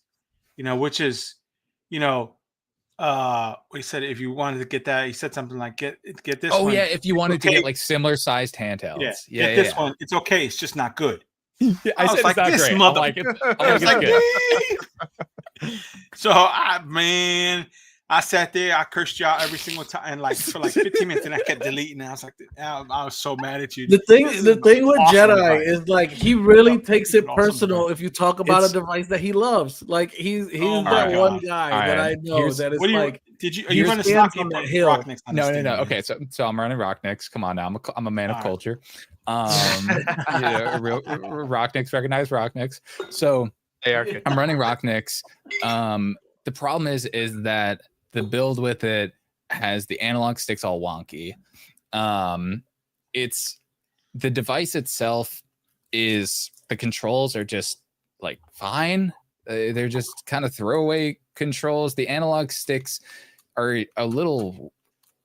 which is, he said if you wanted to get that, he said something like get this. Oh one. yeah, if you wanted to get like similar sized handhelds. Yeah, get this one. It's okay. It's just not good. I said like, it's not great. I like it. So I sat there, I cursed y'all every single time, and like for like 15 minutes, and I kept deleting. And I was like, I was so mad at you. The thing with awesome Jedi device. Is like he really takes it personal if you talk about a device that he loves. Like he's that one guy that I know that is like. Are you running stock on the hill? No. Okay, so I'm running Rocknix. Come on now, I'm a man of culture. Real Rocknix, recognized Rocknix. So I'm running Rocknix. The problem is that the build with it has the analog sticks all wonky. It's the device itself is the controls are just like fine. They're just kind of throwaway controls. The analog sticks are a little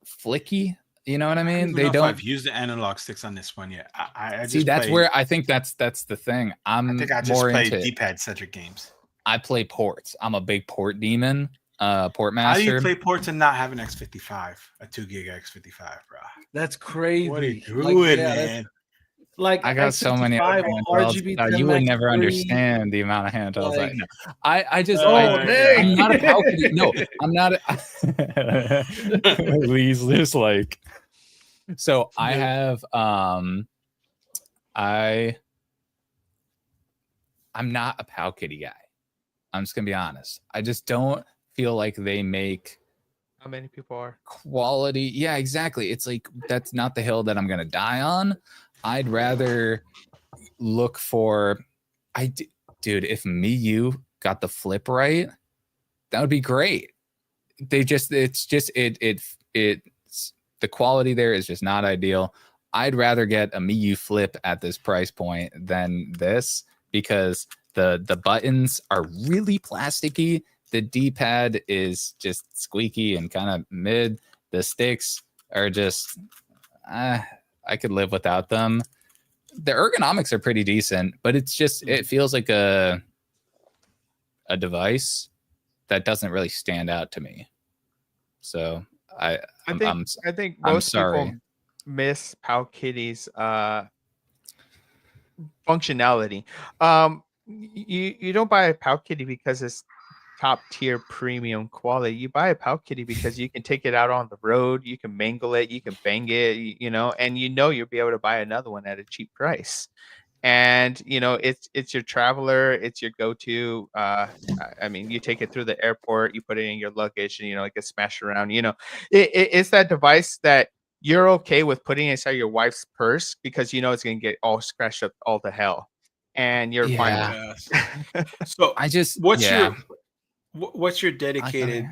flicky. You know what I mean? They don't. I've used the analog sticks on this one yet. I see. That's where I think that's the thing. I think I just play D-pad centric games. I play ports. I'm a big port demon. Port master. How do you play ports and not have an X55, a 2 gig X55, bro? That's crazy. What are you doing, man? Like I got so many handhelds. You would never understand the amount of handhelds. I'm not a Pow Kitty. No, I'm not. Lee's just like. So I have. I'm not a Pow Kitty guy. I'm just gonna be honest. I just don't feel like they make. How many people are quality? Yeah, exactly. It's like that's not the hill that I'm gonna die on. I'd rather look for, dude. If Miyoo got the flip right, that would be great. It's the quality there is just not ideal. I'd rather get a Miyoo flip at this price point than this because the buttons are really plasticky. The D-pad is just squeaky and kind of mid. The sticks are just. I could live without them. The ergonomics are pretty decent, but it feels like a device that doesn't really stand out to me. So I think most people miss Powkitty's functionality. You don't buy a Powkitty because it's top tier premium quality. You buy a Powkitty because you can take it out on the road, you can mangle it, you can bang it, and you'll be able to buy another one at a cheap price. And it's your traveler, it's your go-to. I mean, you take it through the airport, you put it in your luggage, and it gets smashed around. It's that device that you're okay with putting inside your wife's purse because it's going to get all scratched up all to hell, and you're fine with Yes. So what's your dedicated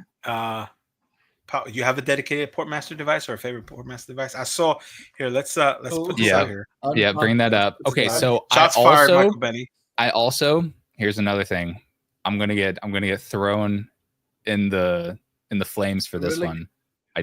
you have a dedicated Portmaster device or a favorite Portmaster device? I saw here. Let's put this out here. Yeah, bring that up. Okay, so shots fired, Michael Benny. I also here's another thing. I'm gonna get thrown in the flames for this one.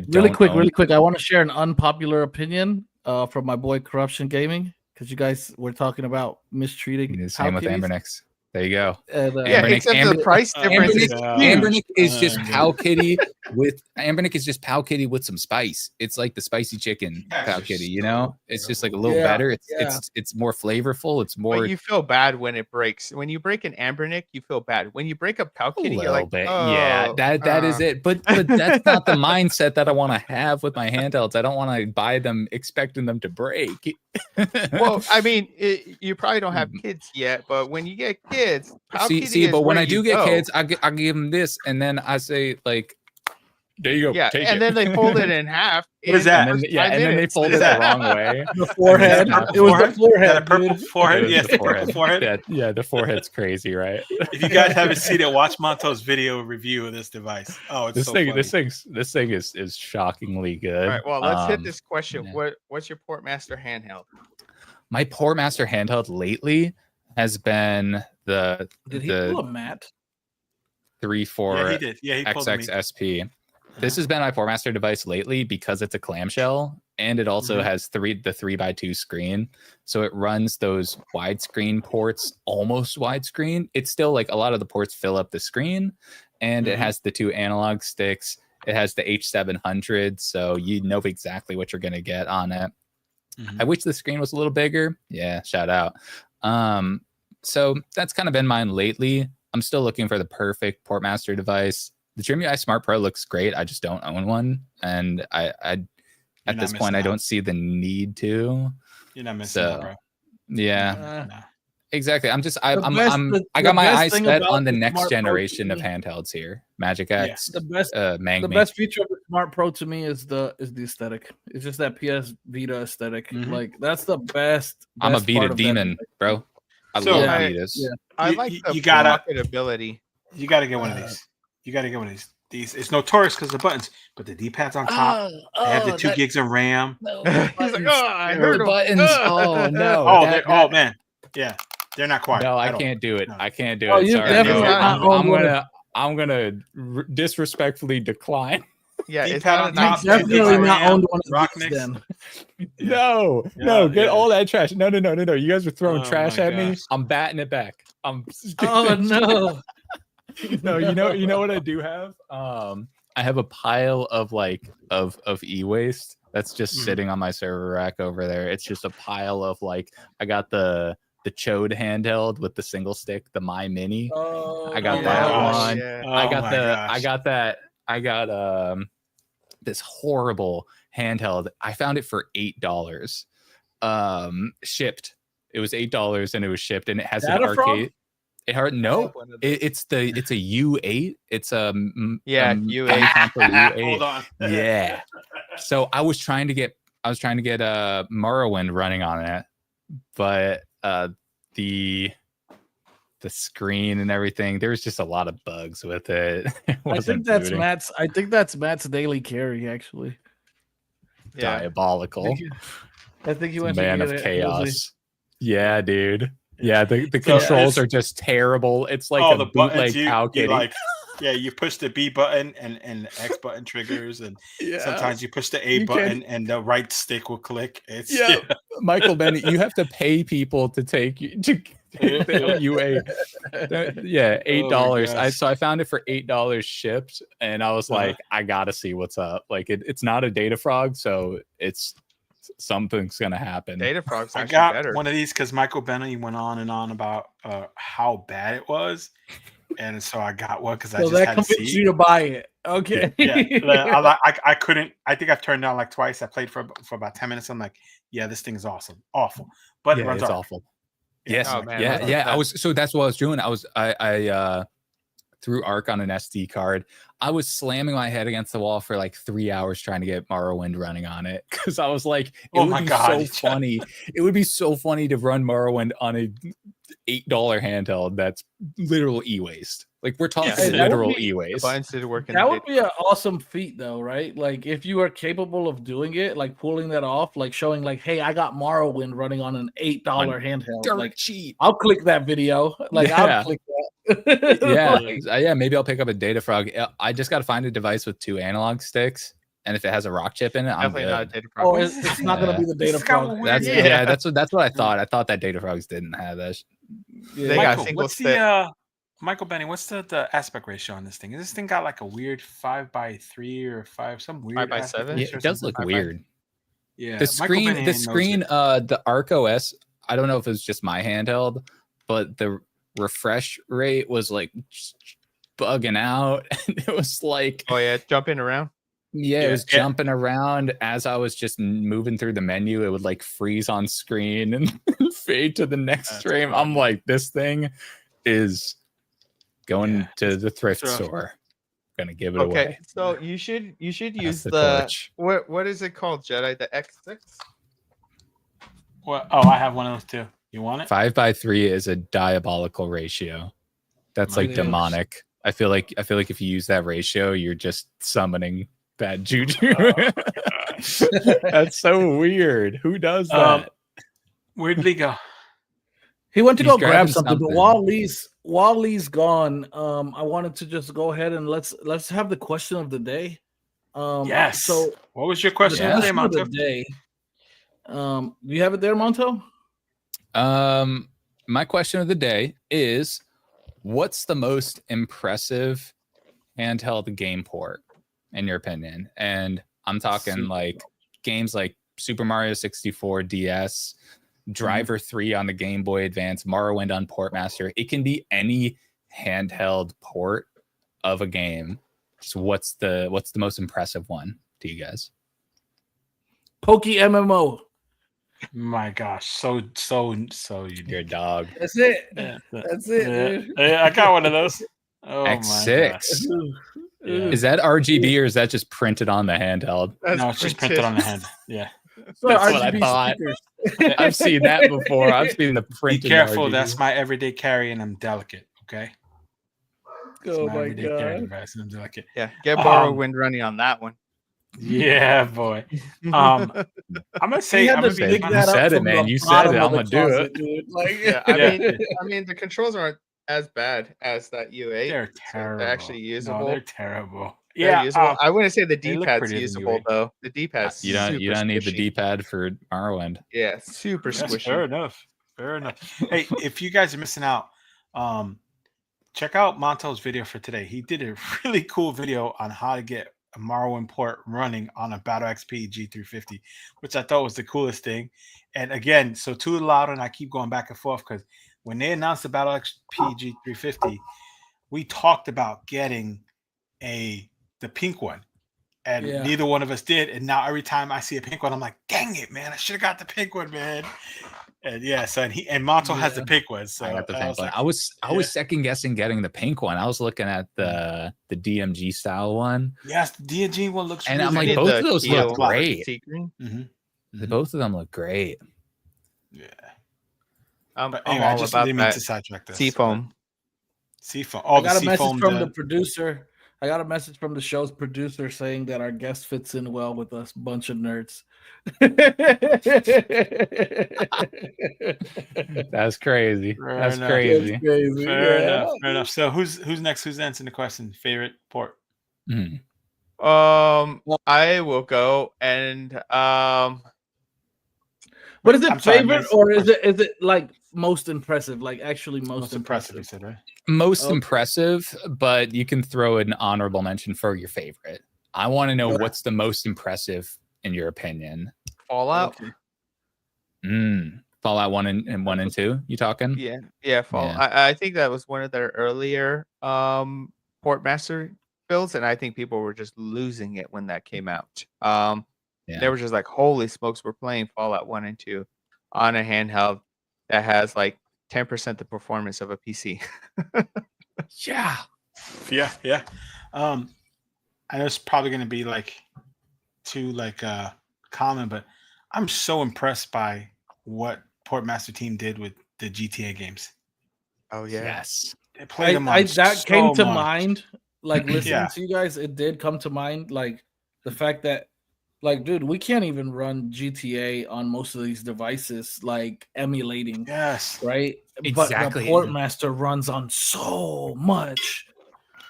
Really quick. I want to share an unpopular opinion from my boy Corruption Gaming, because you guys were talking about mistreating. Same with Anbernic. There you go. Except the price difference. Anbernic is just Powkitty with Powkitty with some spice. It's like the spicy chicken Powkitty. It's just like a little better. It's more flavorful. It's more. But you feel bad when it breaks. When you break an Anbernic, you feel bad. When you break a Powkitty, you're like, bit. That is it. But that's not the mindset that I want to have with my handhelds. I don't want to buy them expecting them to break. Well, I mean, you probably don't have kids yet, but when you get kids, but when I do get kids, I give them this, and then I say like, there you go. Yeah, and then they fold it in half. What is that? And then they fold it the wrong way. The forehead. It was the forehead. A purple forehead. Yes, the purple forehead. Yeah, the forehead's crazy, right? If you guys haven't seen it, watch Monto's video review of this device. Oh, it's this thing is shockingly good. All right, well, let's hit this question. Yeah. What's your Portmaster handheld? My Portmaster handheld lately has been the pull a Matt? 3.4 Yeah, he did. Yeah, he pulled XXSP. This has been my Portmaster device lately because it's a clamshell and it also has the 3x2 screen. So it runs those widescreen ports, almost widescreen. It's still like a lot of the ports fill up the screen, and it has the 2 analog sticks. It has the H700, so you know exactly what you're going to get on it. I wish the screen was a little bigger. Yeah, shout out. So that's kind of been mine lately. I'm still looking for the perfect Portmaster device. The Trim UI Smart Pro looks great. I just don't own one, and at this point I don't see the need to. You're not missing out, bro. Yeah, exactly. I got my eyes set on the next generation of handhelds here. Magic X. The best feature of the Smart Pro to me is the aesthetic. It's just that PS Vita aesthetic. Like that's the best. I'm a Vita demon, bro. I love Vitas. Yeah. I like the marketability. You gotta get one of these. You got to get one of these. It's notorious because the buttons, but the D-pad's on top. They have the 2 gigs of RAM. No, he's like, I heard the buttons. Oh no. Oh man. Yeah, they're not quiet. No, I can't do it. No. I can't do it. Sorry. I'm gonna disrespectfully decline. Yeah, it's definitely not owned one of these then. No, get all that trash. No. You guys are throwing trash at me. I'm batting it back. Oh no. No, you know what I do have? I have a pile of e-waste that's just sitting on my server rack over there. It's just a pile of I got the Chode handheld with the single stick, the My Mini. I got that one. Yeah. I got this horrible handheld. I found it for $8. Shipped. It was $8 and it was shipped, and it has an arcade. It's a U8. It's a U8. Hold on. Yeah. So I was trying to get Morrowind running on it, but the screen and everything, there was just a lot of bugs with it. I think that's Matt's daily carry, actually. Diabolical. I think he went man of chaos. Yeah, dude. Yeah, the controls are just terrible. It's like a bootleg Powkitty. You push the B button and the X button triggers, and sometimes you push the A button and the right stick will click. Michael Bennett, you have to pay people to take you to UA. $8. So I found it for $8 shipped, and I was like, I gotta see what's up. Like it's not a data frog, so it's something's gonna happen. Data Frog's I actually got better. one of these because Michael Benny went on and on about how bad it was, and so I got one because I So just that had to convinced see. you to buy it. Okay. Yeah, I couldn't. I think I've turned down like twice. I played for about 10 minutes. I'm like, yeah, this thing is awesome, awful, but it Yeah, runs it's Arc. awful. Yeah, Yes, Oh, man, yeah, that's- yeah. I that- was so that's what I was doing. I threw Arc on an SD card. I was slamming my head against the wall for like 3 hours trying to get Morrowind running on it because I was like, it Oh would my be God. so funny. It would be so funny to run Morrowind on a $8 handheld that's literal e-waste. Like we're talking Yeah, that would literal be- The e-waste. buttons did work in That the would Data be an awesome feat, though, right? Like if you are capable of doing it, like pulling that off, like showing, like, "Hey, I got Morrowind running on an $8 handheld." Dirt Like, cheap. I'll click that video. Like, Yeah. I'll click that. Yeah, yeah. Maybe I'll pick up a Data Frog. I just got to find a device with 2 analog sticks, and if it has a rock chip in it, I'm Definitely good. not a Data Frog. Oh, it's not gonna be the Data It's got Frog. weird- That's Yeah. yeah. That's what I thought. I thought that Data Frogs didn't have that. They got Michael, single what's stick. the Michael Benny? What's the aspect ratio on this thing? Is this thing got like a weird 5:3 or 5, some weird 5:7? aspect Yeah, ratio or it does something? look 5:5. weird. Yeah, The Michael screen, Benny the knows screen, it. the Arc OS. I don't know if it was just my handheld, but the refresh rate was like bugging out. It was like, Oh yeah, jumping around. yeah, it Yeah, was yeah. jumping around as I was just moving through the menu. It would like freeze on screen and fade to the next That's frame. rough. I'm like, this thing is going Yeah, to the thrift rough. store. Gonna give it Okay, away. so you should Pass use the the torch. what is it called, Jedi? The X6? Well, oh, I have one of those too. You want it? 5:3 is a diabolical ratio. That's like It is. demonic. I feel like if you use that ratio, you're just summoning bad juju. That's so weird. Who does that? Where'd Lee go? He went to He's go grab grabbing something, but something. while Lee's gone, I wanted to just go ahead and let's have the question of the day. Yes. So What was your the question Yeah. today, question of the Monto? day. Do you have it there, Monto? My question of the day is, what's the most impressive handheld game port in your opinion? And I'm talking like games like Super Mario 64 DS, Driver 3 on the Game Boy Advance, Morrowind on Portmaster. It can be any handheld port of a game. Just what's the most impressive one to you guys? Pokey MMO. My gosh, so you Your dog. That's it. Yeah, That's it, dude. yeah, I got one of those. Oh X6. my gosh. Yeah. Is that RGB or is that just printed on the handheld? That's No, it's just printed on the hand. Yeah. So That's what I RGB thought. speakers. I've seen that before. I've seen the Be printed. careful. RGB. That's my everyday carry, and I'm delicate. Okay. That's Oh my my everyday carry god. device, and I'm delicate. Yeah, get Um, Morrowind running on that one. Yeah, boy. I'm gonna say He I'm had gonna to be dig You that up said it, from man. the You said bottom it. of the I'ma do closet, it. dude. Like, Yeah, Yeah. I mean, the controls aren't as bad as that U8. they're so terrible. they're actually usable. No, they're terrible. They're Yeah. usable. I wouldn't say the they look D-pad's prettier than usable U8. though. The D-pad's You don't need the squishy. D-pad for Morrowind. Yeah, super Yes, squishy. fair enough. Fair enough. Hey, if you guys are missing out, check out Monto's video for today. He did a really cool video on how to get a Morrowind port running on a Battle XP G350, which I thought was the coolest thing. And again, so too loud, and I keep going back and forth because when they announced the Battle XP G350, we talked about getting the pink one. And Yeah. neither one of us did. And now every time I see a pink one, I'm like, dang it, man, I should have got the pink one, man. And yeah, so and Monto has the pink one. So I got the I pink was one. like, I was second guessing getting the pink one. I was looking at the DMG style one, yes, the DNG one looks and really I'm like, good. both The of those Keel look great. sea green. Mhm. Both of them look great. Yeah. I'm But anyway, I all just about didn't mean that to sidetrack this. seafoam. Seafoam. I Oh, the got a message seafoam. from the producer. I got a message from the show's producer saying that our guest fits in well with us, bunch of nerds. That's crazy. Fair That's enough. crazy. That's crazy. Fair yeah. enough. Fair enough. So who's next? Who's answering the question? Favorite port? Mhm. I will go and But is it I'm sorry, I favorite missed or the is it like most impressive? Like actually most Most impressive, impressive. you said, right? Most Okay. impressive, but you can throw an honorable mention for your favorite. I want to know Okay. what's the most impressive in your opinion. Fallout. Fallout 1 and 1 and 2. You talking? Yeah, Fallout. Yeah. I think that was one of their earlier Portmaster builds, and I think people were just losing it when that came out. They were just like, holy smokes, we're playing Fallout 1 and 2 on a handheld that has like 10% the performance of a PC. Yeah. I know it's probably going to be like too common, but I'm so impressed by what Portmaster team did with the GTA games. Oh yeah. Yes. They played them on that so came to much. mind. Like listening Yeah. to you guys, it did come to mind. Like the fact that, like, dude, we can't even run GTA on most of these devices, like emulating. Yes. Right. Exactly. But the Portmaster runs on so much.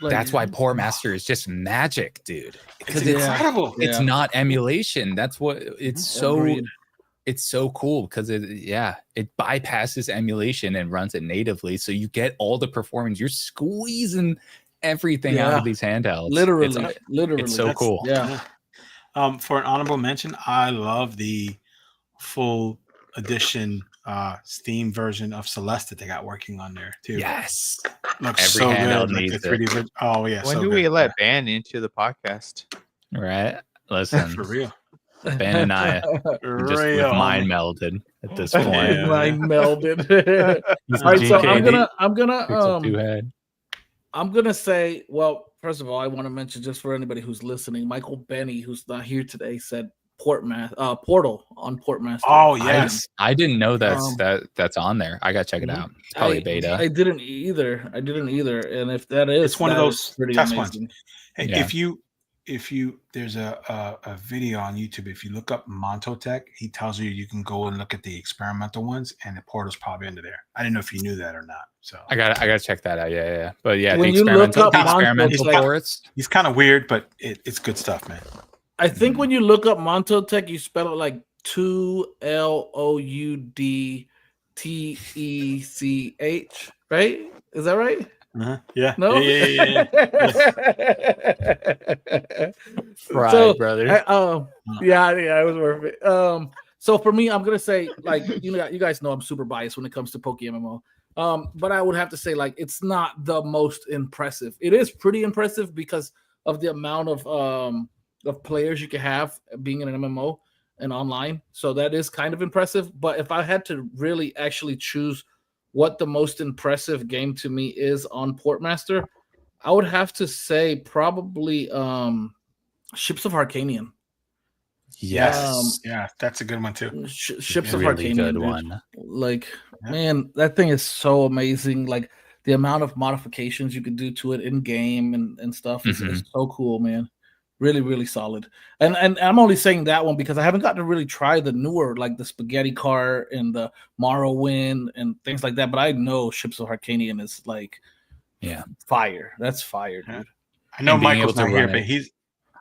Like, That's why Portmaster is just magic, dude. It's incredible. It's not emulation. That's what it's so. Agreed. It's so cool because it bypasses emulation and runs it natively, so you get all the performance. You're squeezing everything out of these handhelds. Literally, it's so cool. Yeah. For an honorable mention, I love the full edition Steam version of Celeste that they got working on there too. Yes, looks every so handheld good. needs Like the 3D Oh yeah. When so do good. we let Ben into the podcast? Right. Listen, For real? Ben and I just Real, mind homie. melded at this point. Yeah. Mind melded. He's All right, so GKD, I'm gonna Pixel 2 head. I'm gonna say, well, first of all, I want to mention, just for anybody who's listening, Michael Benny, who's not here today, said Portal on Portmaster. Oh yes. I didn't know that's on there. I gotta check it out. It's probably beta. I didn't either. And if that is, It's one of those pretty test amazing. ones. Hey, if you there's a video on YouTube. If you look up Montotech, he tells you can go and look at the experimental ones, and the Portal's probably under there. I didn't know if you knew that or not. So I gotta check that out. Yeah. But yeah, When the you look experimental, up Montotech, ports. he's kind of weird, but it's good stuff, man. I think when you look up Montotech, you spell it like 2LOUDTECH, right? Is that right? Yeah. No. Yeah. Right, brother. It was worth it. So for me, I'm gonna say, like, you guys know I'm super biased when it comes to Pokemon MMO. But I would have to say, like, it's not the most impressive. It is pretty impressive because of the amount of players you can have being in an MMO and online. So that is kind of impressive. But if I had to really actually choose what the most impressive game to me is on Portmaster, I would have to say probably Ships of Arcanian. Yes. Yeah, that's a good one too. Ships of Really Arcanian, good dude. one. Like, man, that thing is so amazing. Like the amount of modifications you could do to it in game and stuff is so cool, man. Really, really solid. And I'm only saying that one because I haven't gotten to really try the newer, like the Spaghetti Cart and the Morrowind and things like that. But I know Ships of Arcanian is like, fire. That's fire, dude. I know Michael's not here, but he's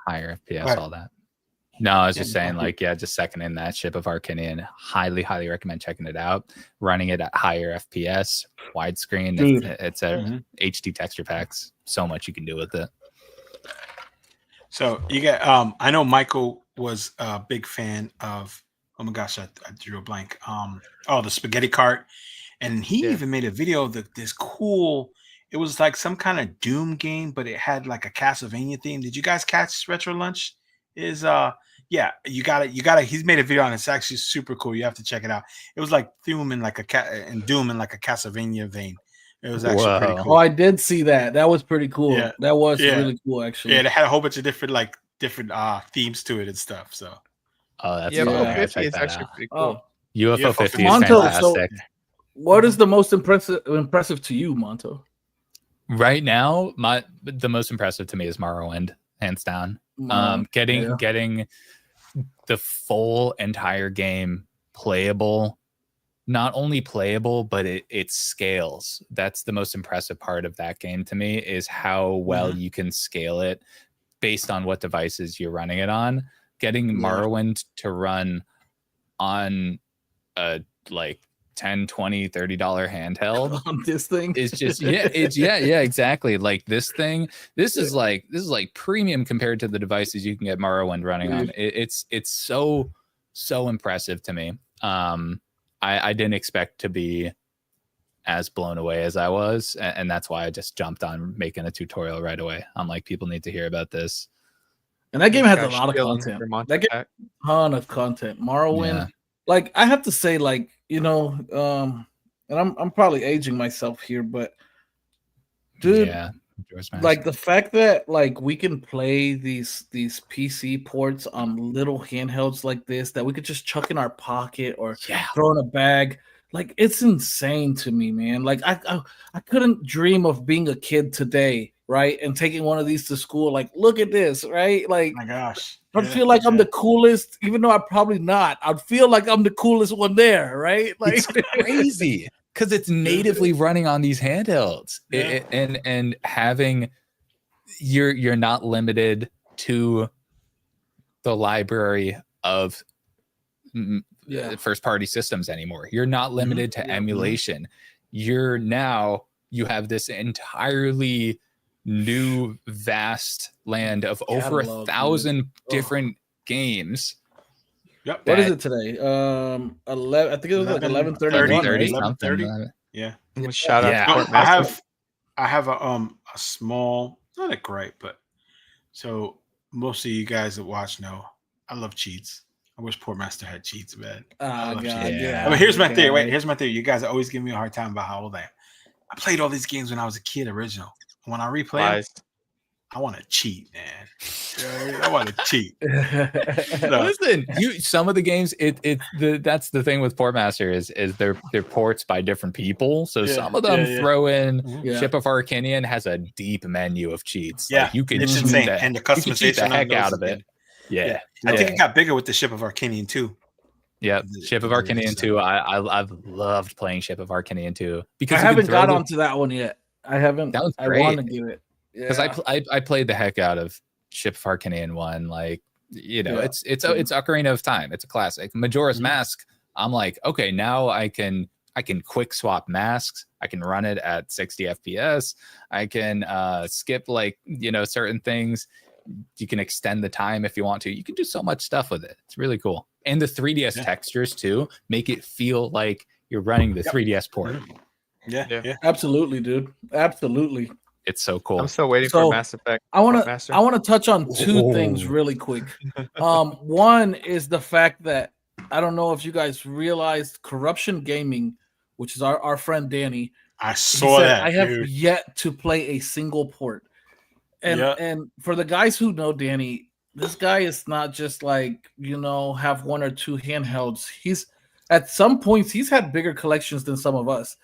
higher FPS, all that. No, I was just saying, like, just seconding that. Ship of Arcanian, highly recommend checking it out. Running it at higher FPS, widescreen. It's a HD texture packs. So much you can do with it. So you get I know Michael was a big fan of, oh my gosh, I drew a blank. The Spaghetti Cart. And he even made a video of this cool, it was like some kind of Doom game, but it had like a Castlevania theme. Did you guys catch Retro Lunch? You got it. He's made a video on it. It's actually super cool. You have to check it out. It was like Doom in like a Castlevania vein. It was actually pretty cool. Oh, I did see that. That was pretty cool. Yeah. That was really cool, actually. Yeah, it had a whole bunch of different themes to it and stuff. So that's UFO 50 is actually pretty cool. UFO 50 is Monto, fantastic. So what is the most impressive to you, Monto? Right now, the most impressive to me is Morrowind, hands down. Getting the full entire game playable, not only playable, but it scales. That's the most impressive part of that game to me, is how well you can scale it based on what devices you're running it on. Getting Morrowind to run on a like $10, $20, $30 handheld on this thing is just exactly. Like this is like premium compared to the devices you can get Morrowind running on. It's so so impressive to me. I didn't expect to be as blown away as I was, and that's why I just jumped on making a tutorial right away. I'm like, people need to hear about this. And that game has a Gosh, lot of chilling content. Vermont That game attack. has a ton of content. Morrowind, Yeah. like I have to say, like, you know, and I'm probably aging myself here, but dude, Yeah. like the fact that like we can play these PC ports on little handhelds like this that we could just chuck in our pocket or throw in a bag, like it's insane to me, man. Like I couldn't dream of being a kid today, right, and taking one of these to school. Like, look at this, right? Like, Oh my gosh, I'd feel like I'm the coolest, even though I'm probably not. I'd feel like I'm the coolest one there, right? Like, it's crazy because it's natively running on these handhelds, and having you're not limited to the library of first party systems anymore. You're not limited to emulation. You have this entirely new vast land of over 1,000 different games. Yep. What is it today? 11. I think it was like 11:31. 11:30. Yeah. Shout out to No, Portmaster. I have a small, not a gripe, but so most of you guys that watch know I love cheats. I wish Portmaster had cheats, man. I love cheats. Yeah. I mean, here's my theory. Wait, here's my theory. You guys always give me a hard time about how old I am. I played all these games when I was a kid, original. When I replay them, I want to cheat, man. I want to cheat. Listen, some of the games, that's the thing with Portmaster is they're ports by different people. So some of them throw in Ship of Arcanian has a deep menu of cheats. Yeah, like you can it's insane, and the customization the heck out of it. Yeah. I think it got bigger with the Ship of Arcanian too. Yeah, Ship of Arcanian 2. I've loved playing Ship of Arcanian 2 because I haven't got onto that one yet. I haven't. That was I great. want to do it because I played the heck out of Ship of Arcanian 1. Like, you know, it's Ocarina of Time. It's a classic. Majora's Mask. I'm like, okay, now I can quick swap masks. I can run it at 60 FPS. I can skip like, you know, certain things. You can extend the time if you want to. You can do so much stuff with it. It's really cool. And the 3DS textures too make it feel like you're running the 3DS port. Yeah. Absolutely, dude. Absolutely. It's so cool. I'm still waiting for Mass Effect. I want to touch on two things really quick. One is the fact that I don't know if you guys realized Corruption Gaming, which is our friend Danny. I saw that. I have yet to play a single port. And for the guys who know Danny, this guy is not just like, you know, have one or two handhelds. He's at some points he's had bigger collections than some of us.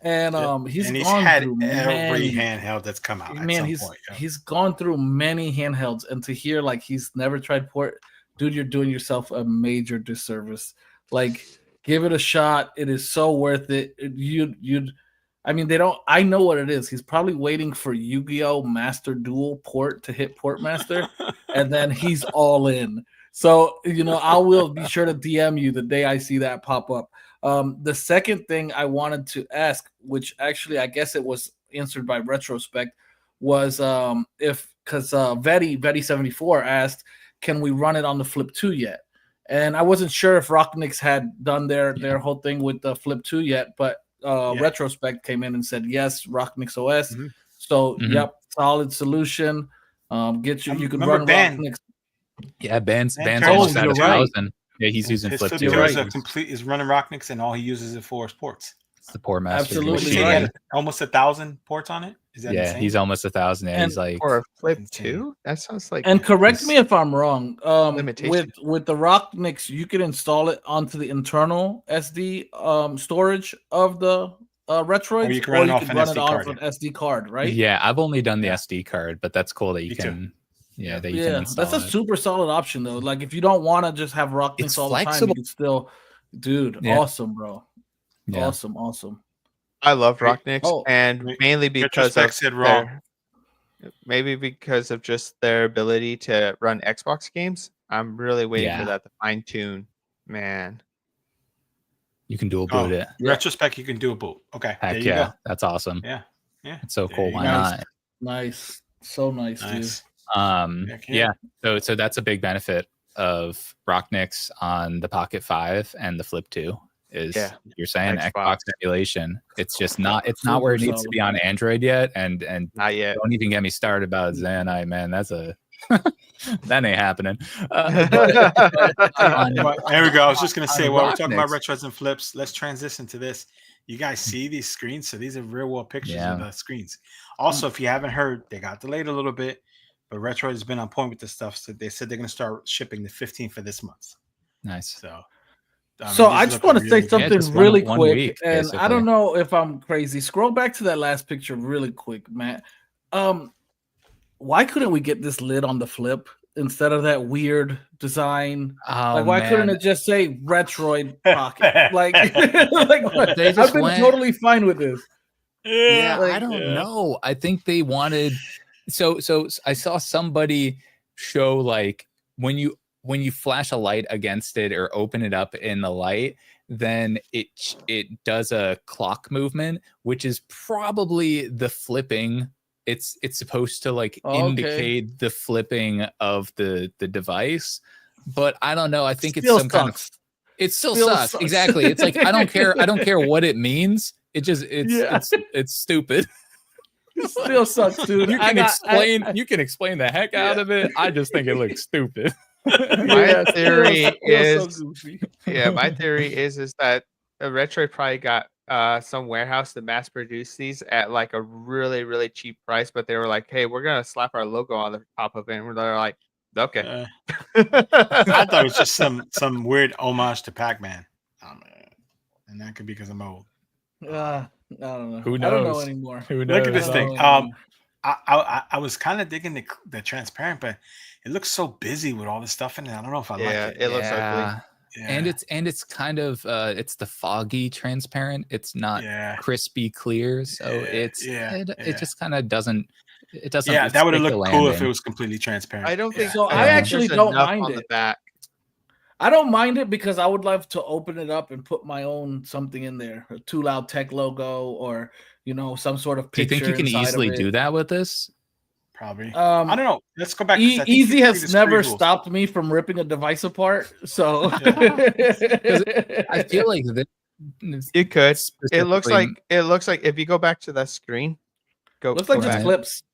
And he's had through every handheld that's come out. Man, he's gone through many handhelds, and to hear like he's never tried port, dude, you're doing yourself a major disservice. Like, give it a shot. It is so worth it. I mean, I know what it is. He's probably waiting for Yu-Gi-Oh! Master Duel port to hit Portmaster, and then he's all in. So, you know, I will be sure to DM you the day I see that pop up. The second thing I wanted to ask, which actually I guess it was answered by Retrospect, was because Vetty74 asked, can we run it on the Flip 2 yet? And I wasn't sure if Rocknix had done their whole thing with the Flip 2 yet, but Retrospect came in and said yes, Rocknix OS. So yep, solid solution. You can run Rocknix. Yeah, Ben's almost at 1,000. Yeah, he's using Flip 2. He's running Rocknix, and all he uses it for is ports. It's the Portmaster. Absolutely right. Almost 1,000 ports on it. Is that insane? He's almost 1,000. And he's like for a Flip 2. That sounds like. And correct me if I'm wrong. With the Rocknix, you can install it onto the internal SD storage of the Retroids, or you can run it off an SD card, right? Yeah, I've only done the SD card, but that's cool that you can. Yeah, that you can install. That's a super solid option though. Like if you don't want to just have Rocknix all the time, you can still, dude. Awesome, bro. Yeah. Awesome. I love Rocknix, and mainly because maybe because of just their ability to run Xbox games. I'm really waiting for that to fine tune, man. You can dual boot it. Retrospect, you can dual boot. Okay, heck there you go. That's awesome. Yeah, it's so cool. Why not? Nice, so nice, dude. So that's a big benefit of Rockniks on the Pocket 5 and the Flip 2 is you're saying Xbox emulation. It's just not where it needs to be on Android yet, and not yet. Don't even get me started about Xanite, man. That's a that ain't happening. There we go. I was just gonna say, while we're talking about retros and flips, let's transition to this. You guys see these screens? So these are real world pictures of the screens. Also, if you haven't heard, they got delayed a little bit, but Retro has been on point with this stuff. So they said they're gonna start shipping the 15th for this month. Nice. So I just want to say something really quick, week, and I don't know if I'm crazy. Scroll back to that last picture really quick, Matt. Why couldn't we get this lid on the Flip instead of that weird design? Why couldn't it just say Retroid Pocket? I've been totally fine with this. Yeah, I don't know. I think they wanted. So I saw somebody show like when you flash a light against it or open it up in the light, then it does a clock movement, which is probably the flipping. It's supposed to indicate the flipping of the device, but I don't know. I think it's some kind of. It still sucks. Exactly. It's like I don't care what it means. It's stupid. It still sucks, dude. You can explain the heck out of it. I just think it looks stupid. My theory is that Retroid probably got some warehouse to mass produce these at like a really, really cheap price, but they were like, hey, we're gonna slap our logo on the top of it, and they're like, okay. I thought it was just some weird homage to Pac-Man. And that could be because I'm old. I don't know. Who knows? I don't know anymore. Who knows? Look at this thing. I was kind of digging the transparent, but it looks so busy with all this stuff in it. I don't know if I like it. It looks ugly. Yeah. And it's kind of it's the foggy transparent. It's not crispy clear, so it just kind of doesn't. It doesn't. Yeah, that would have looked cool if it was completely transparent. I don't think so. I actually don't mind on it. The back. I don't mind it because I would love to open it up and put my own something in there, a Too Loud Tech logo, or some sort of picture. Do you think you can easily do that with this? Probably. I don't know. Let's go back. Easy has never stopped me from ripping a device apart. So I feel like you could. It looks like if you go back to that screen, looks like just clips.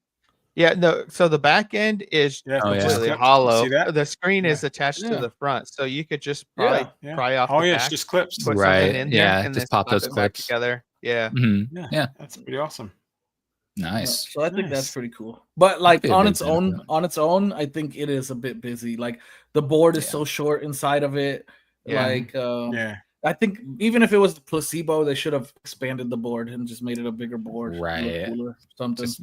Yeah, no. So the back end is completely hollow. The screen is attached to the front, so you could just pry off. Oh, it's just clips. Put something in there and just then pop those clips together. Yeah. Mm-hmm. Yeah, that's pretty awesome. Nice. So I think that's pretty cool. But on its own, I think it is a bit busy. Like the board is so short inside of it. I think even if it was the placebo, they should have expanded the board and just made it a bigger board. Right. Cooler, something. Just,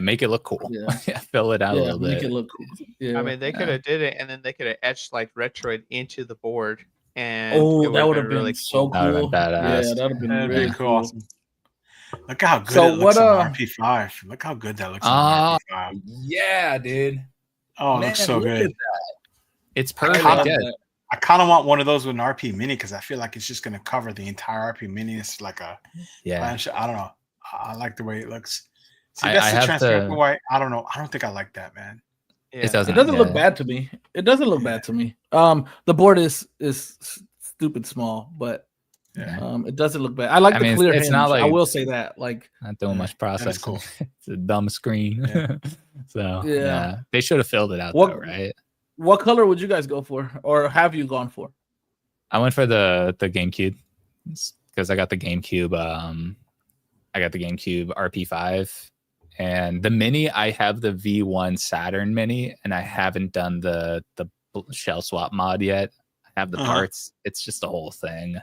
make it look cool. Yeah. Fill it out a little bit. Make it look cool. Yeah. I mean, they could have did it, and then they could have etched like Retroid into the board. And that would have been really so cool. That would have been badass. Yeah, that would have been really cool. Awesome. Look how good it looks on RP5. Look how good that looks on RP5. Yeah, dude. Oh, it looks so good. It's perfect. I kind of want one of those with an RP Mini because I feel like it's just going to cover the entire RP Mini. It's like a I don't know. I like the way it looks. See, that's the transparent white. I don't know. I don't think I like that, man. Yeah. It doesn't look bad to me. It doesn't look bad to me. The board is stupid small, but it doesn't look bad. I like the clear hinge. Not like, I will say that. Like not doing much processing. Cool. It's a dumb screen. So they should have filled it out though, right? What color would you guys go for, or have you gone for? I went for the GameCube because I got the GameCube. I got the GameCube RP5 and the Mini. I have the V1 Saturn Mini, and I haven't done the shell swap mod yet. I have the parts. It's just the whole thing.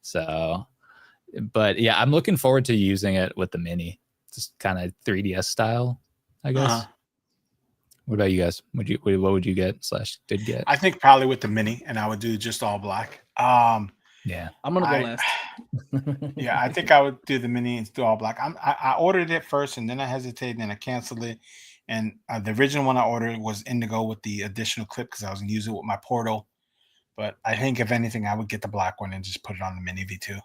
So, but yeah, I'm looking forward to using it with the Mini, just kind of 3DS style, I guess. What about you guys? What would you get / did get? I think probably with the Mini, and I would do just all black. I'm gonna go last. I think I would do the Mini and do all black. I ordered it first, and then I hesitated, and then I canceled it. And the original one I ordered was indigo with the additional clip because I was gonna use it with my Portal. But I think if anything, I would get the black one and just put it on the Mini V2.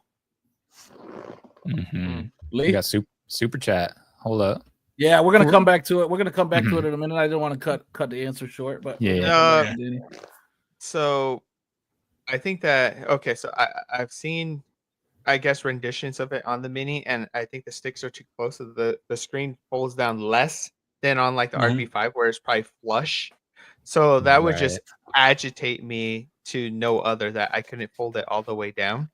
Mm-hmm. We got super chat. Hold up. Yeah, we're gonna come back to it. We're gonna come back to it in a minute. I don't want to cut the answer short, but So I think that so I've seen, I guess, renditions of it on the mini, and I think the sticks are too close, so the screen folds down less than on like the Mhm. RP5, where it's probably flush. So that would just Right. agitate me to no other that I couldn't fold it all the way down.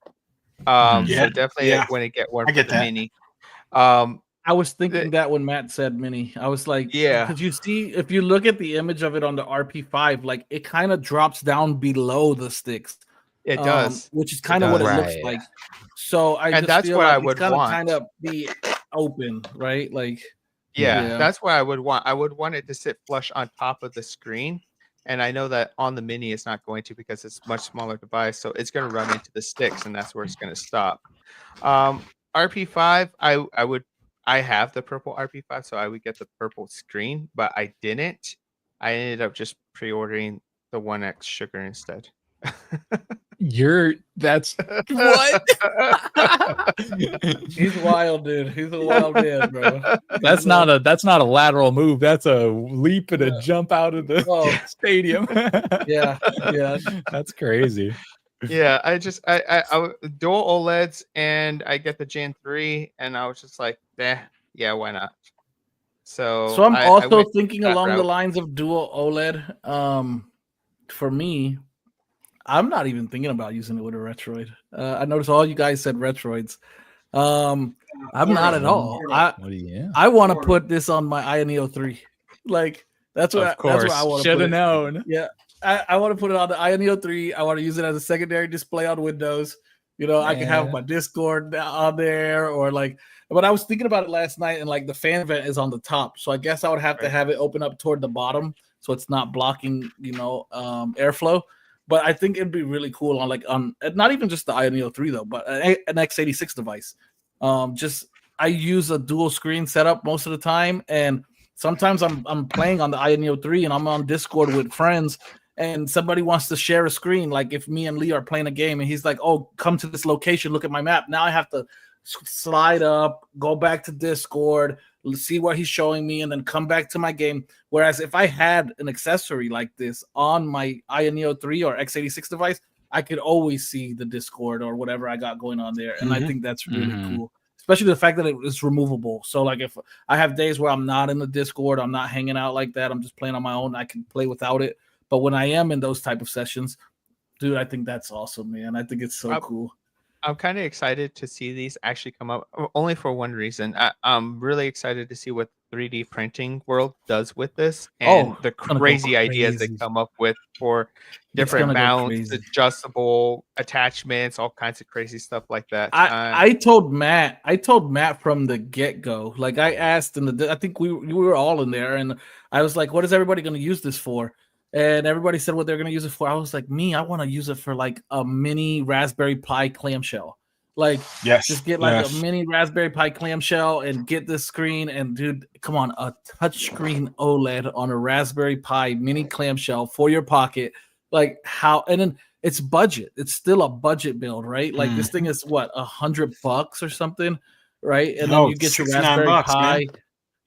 Mhm. So Yeah, definitely yeah, when I get one I for get the that. mini. Um, I was the- thinking that when Matt said mini, I was like, Yeah. because you see, if you look at the image of it on the RP5, like it kind of drops down below the sticks, it does. which is It kind of what it does. looks Right. like. So I And just that's feel what I like it's would gotta want. kind of be open, right? Like, Yeah, Yeah. that's what I would want. I would want it to sit flush on top of the screen. And I know that on the mini it's not going to, because it's a much smaller device. So it's going to run into the sticks, and that's where it's going to stop. RP5, I have the purple RP5, so I would get the purple screen, but I didn't. I ended up just pre-ordering the 1X sugar instead. That's what? he's wild, dude. He's a wild man, bro. That's not a lateral move. That's a leap and a Yeah. jump out of the Oh. stadium. Yeah. That's crazy. Yeah, dual OLEDs, and I get the Gen 3, and I was just like, yeah, why not? So I'm I also went thinking that along the route. lines of dual OLED. For me, I'm not even thinking about using it with a Retroid. I noticed all you guys said Retroids. I'm not at all. I want to put this on my Ioneo 3. Like that's what Of course. that's where I want to Should put have it. known. Yeah, I want to put it on the Ioneo 3. I want to use it as a secondary display on Windows. You know, I can have Yeah. my Discord on there, or like. But I was thinking about it last night, and like the fan vent is on the top, so I guess I would have to Right. have it open up toward the bottom, so it's not blocking, airflow. But I think it'd be really cool on not even just the Ioneo 3 though, but an x86 device. Just I use a dual screen setup most of the time, and sometimes I'm playing on the Ioneo 3 and I'm on Discord with friends, and somebody wants to share a screen. Like if me and Lee are playing a game, and he's like, "Oh, come to this location, look at my map." Now I have to slide up, go back to Discord, see what he's showing me, and then come back to my game. Whereas if I had an accessory like this on my Ioneo 3 or x86 device, I could always see the Discord or whatever I got going on there. And I think that's really cool, especially the fact that it's removable. So like if I have days where I'm not in the Discord, I'm not hanging out like that, I'm just playing on my own, I can play without it. But when I am in those type of sessions, dude, I think that's awesome, man. I think it's so cool. I'm kind of excited to see these actually come up, only for one reason. I'm really excited to see what 3D printing world does with this, and the crazy ideas they come up with for different mounts, adjustable attachments, all kinds of crazy stuff like that. I told Matt from the get-go, like I asked I think we were all in there, and I was like, what is everybody going to use this for? And everybody said what they're going to use it for. I was like, I want to use it for like a mini Raspberry Pi clamshell. Like, just get like a mini Raspberry Pi clamshell and get this screen. And dude, come on, a touchscreen OLED on a Raspberry Pi mini clamshell for your pocket. Like how? And then it's budget. It's still a budget build, right? Like this thing is what, $100 or something, right? And then you get your Raspberry Pi. Man.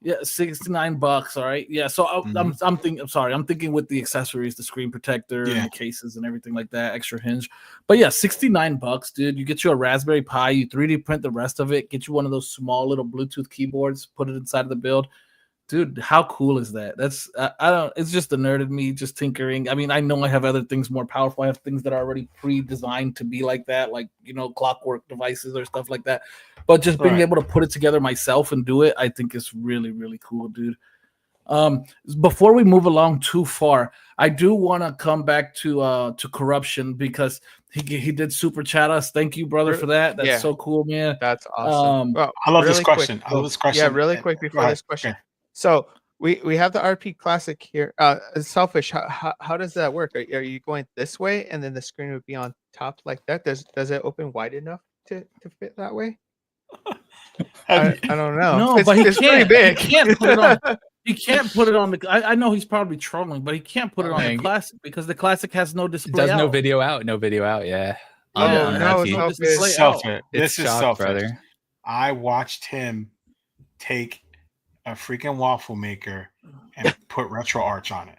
Yeah, $69. All right. Yeah. So I'm thinking with the accessories, the screen protector, and the cases and everything like that, extra hinge. But yeah, $69, dude. You get you a Raspberry Pi, you 3D print the rest of it, get you one of those small little Bluetooth keyboards, put it inside of the build. Dude, how cool is that? That's it's just the nerd in me just tinkering. I mean, I know I have other things more powerful. I have things that are already pre-designed to be like that, like clockwork devices or stuff like that. But just being able to put it together myself and do it, I think is really, really cool, dude. Before we move along too far, I do want to come back to corruption, because he did super chat us. Thank you, brother, for that. That's so cool, man. That's awesome. Well, I love this question. Yeah, really quick before this question. Okay. So we have the RP Classic here. Selfish, how does that work? Are you going this way, and then the screen would be on top like that? Does it open wide enough to fit that way? I don't know. No, but it's pretty big. He can't put it on. He can't put it on the. I know he's probably trolling, but he can't put it on the Classic because the Classic has no display. It does no video out. No video out. Yeah. No, this is selfish. This is selfish, brother. I watched him take a freaking waffle maker and put retro arch on it.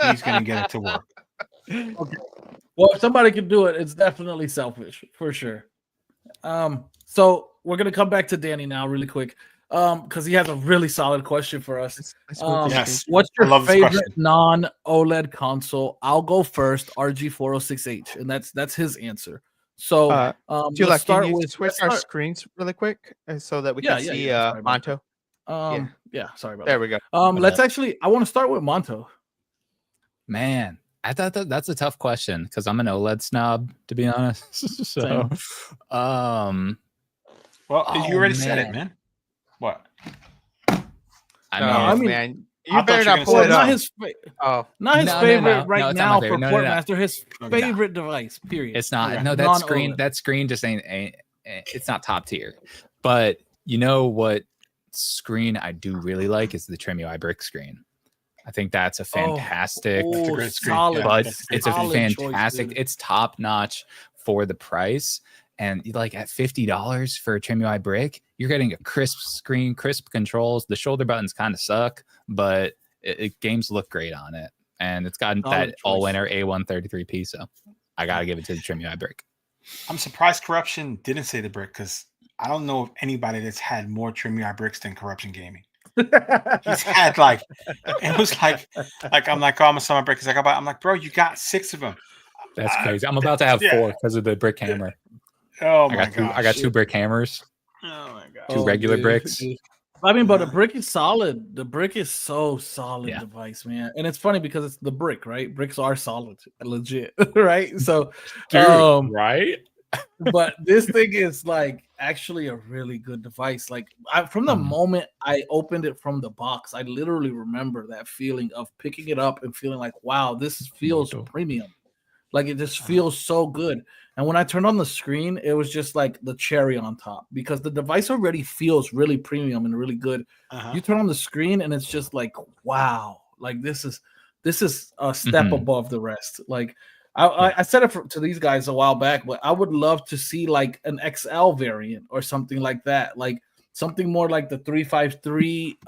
He's gonna get it to work. Okay. Well, if somebody can do it, it's definitely selfish for sure. So we're gonna come back to Danny now, really quick, because he has a really solid question for us. Yes. What's I your love this favorite question. non-OLED console? I'll go first. RG406H, and that's his answer. So, let's Can start you with switch our screens really quick so that we can see Sorry about Monto? sorry about There that. we go. Let's actually. I want to start with Monto. Man, I thought that's a tough question because I'm an OLED snob, to be honest. So, well, you already said it, man. What? I mean, man, you better not pull well, it not up. his No, favorite right it's not now my for favorite. Port Master. His favorite device. Period. It's not. Okay. No, that screen just ain't. It's not top tier. But you know what screen I do really like is the Miyoo brick screen. I think that's a fantastic, that's a great screen. but Yeah, it's a fantastic. Choice, it's top notch for the price. And like at $50 for a Miyoo brick, you're getting a crisp screen, crisp controls. The shoulder buttons kind of suck, but games look great on it. And it's got that all-winner A133P. So I got to give it to the Miyoo brick. I'm surprised Corruption didn't say the brick because I don't know of anybody that's had more Miyoo bricks than Corruption Gaming. He's had like, it was like I'm like, oh, I'm a summer brick. He's like, I'm like, bro, you got 6 of them. That's crazy. I'm about to have 4 because of the brick hammer. Oh my god! I got 2 brick hammers. Oh my god! 2 regular bricks. I mean, but the brick is solid. The brick is so solid device, man. And it's funny because it's the brick, right? Bricks are solid, legit, right? So, right? But this thing is like actually a really good device. Like from the moment I opened it from the box, I literally remember that feeling of picking it up and feeling like, wow, this feels premium. Like it just feels so good. And when I turned on the screen, it was just like the cherry on top because the device already feels really premium and really good. You turn on the screen and it's just like, wow, like this is a step above the rest. Like I said it to these guys a while back, but I would love to see like an XL variant or something like that, like something more like the 353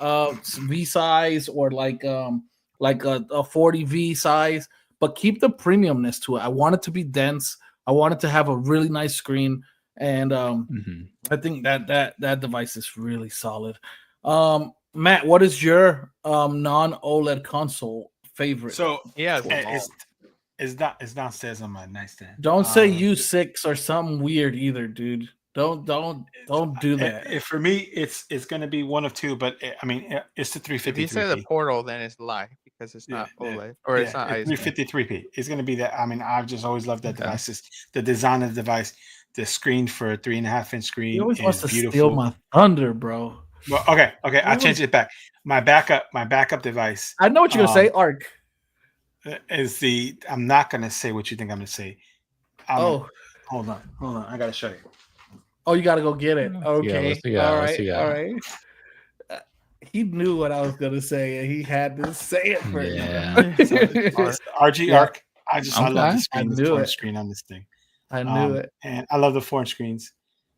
V size or like a 40 V size, but keep the premiumness to it. I want it to be dense. I want it to have a really nice screen, and I think that device is really solid. Matt, what is your non-OLED console favorite? So it's downstairs on my nightstand. Don't say U6 or something weird either, dude. Don't do that. For me, it's going to be one of 2, but I mean, it's the 353P. If you say the Portal, then it's a lie because it's not OLED or it's not 353P. It's going to be that. I mean, I've just always loved that device. It's the design of the device, the screen for a 3.5-inch screen. He always is wants to beautiful. steal my thunder, bro. Well, okay. I changed it back. My backup device. I know what you're gonna say. Arc is the. I'm not gonna say what you think I'm gonna say. Hold on. I gotta show you. Oh, you gotta go get it. Okay. All right. He knew what I was gonna say, and he had to say it for you. RG Arc. I love the screen. The 4-inch screen on this thing. I knew it, and I love the 4-inch screens.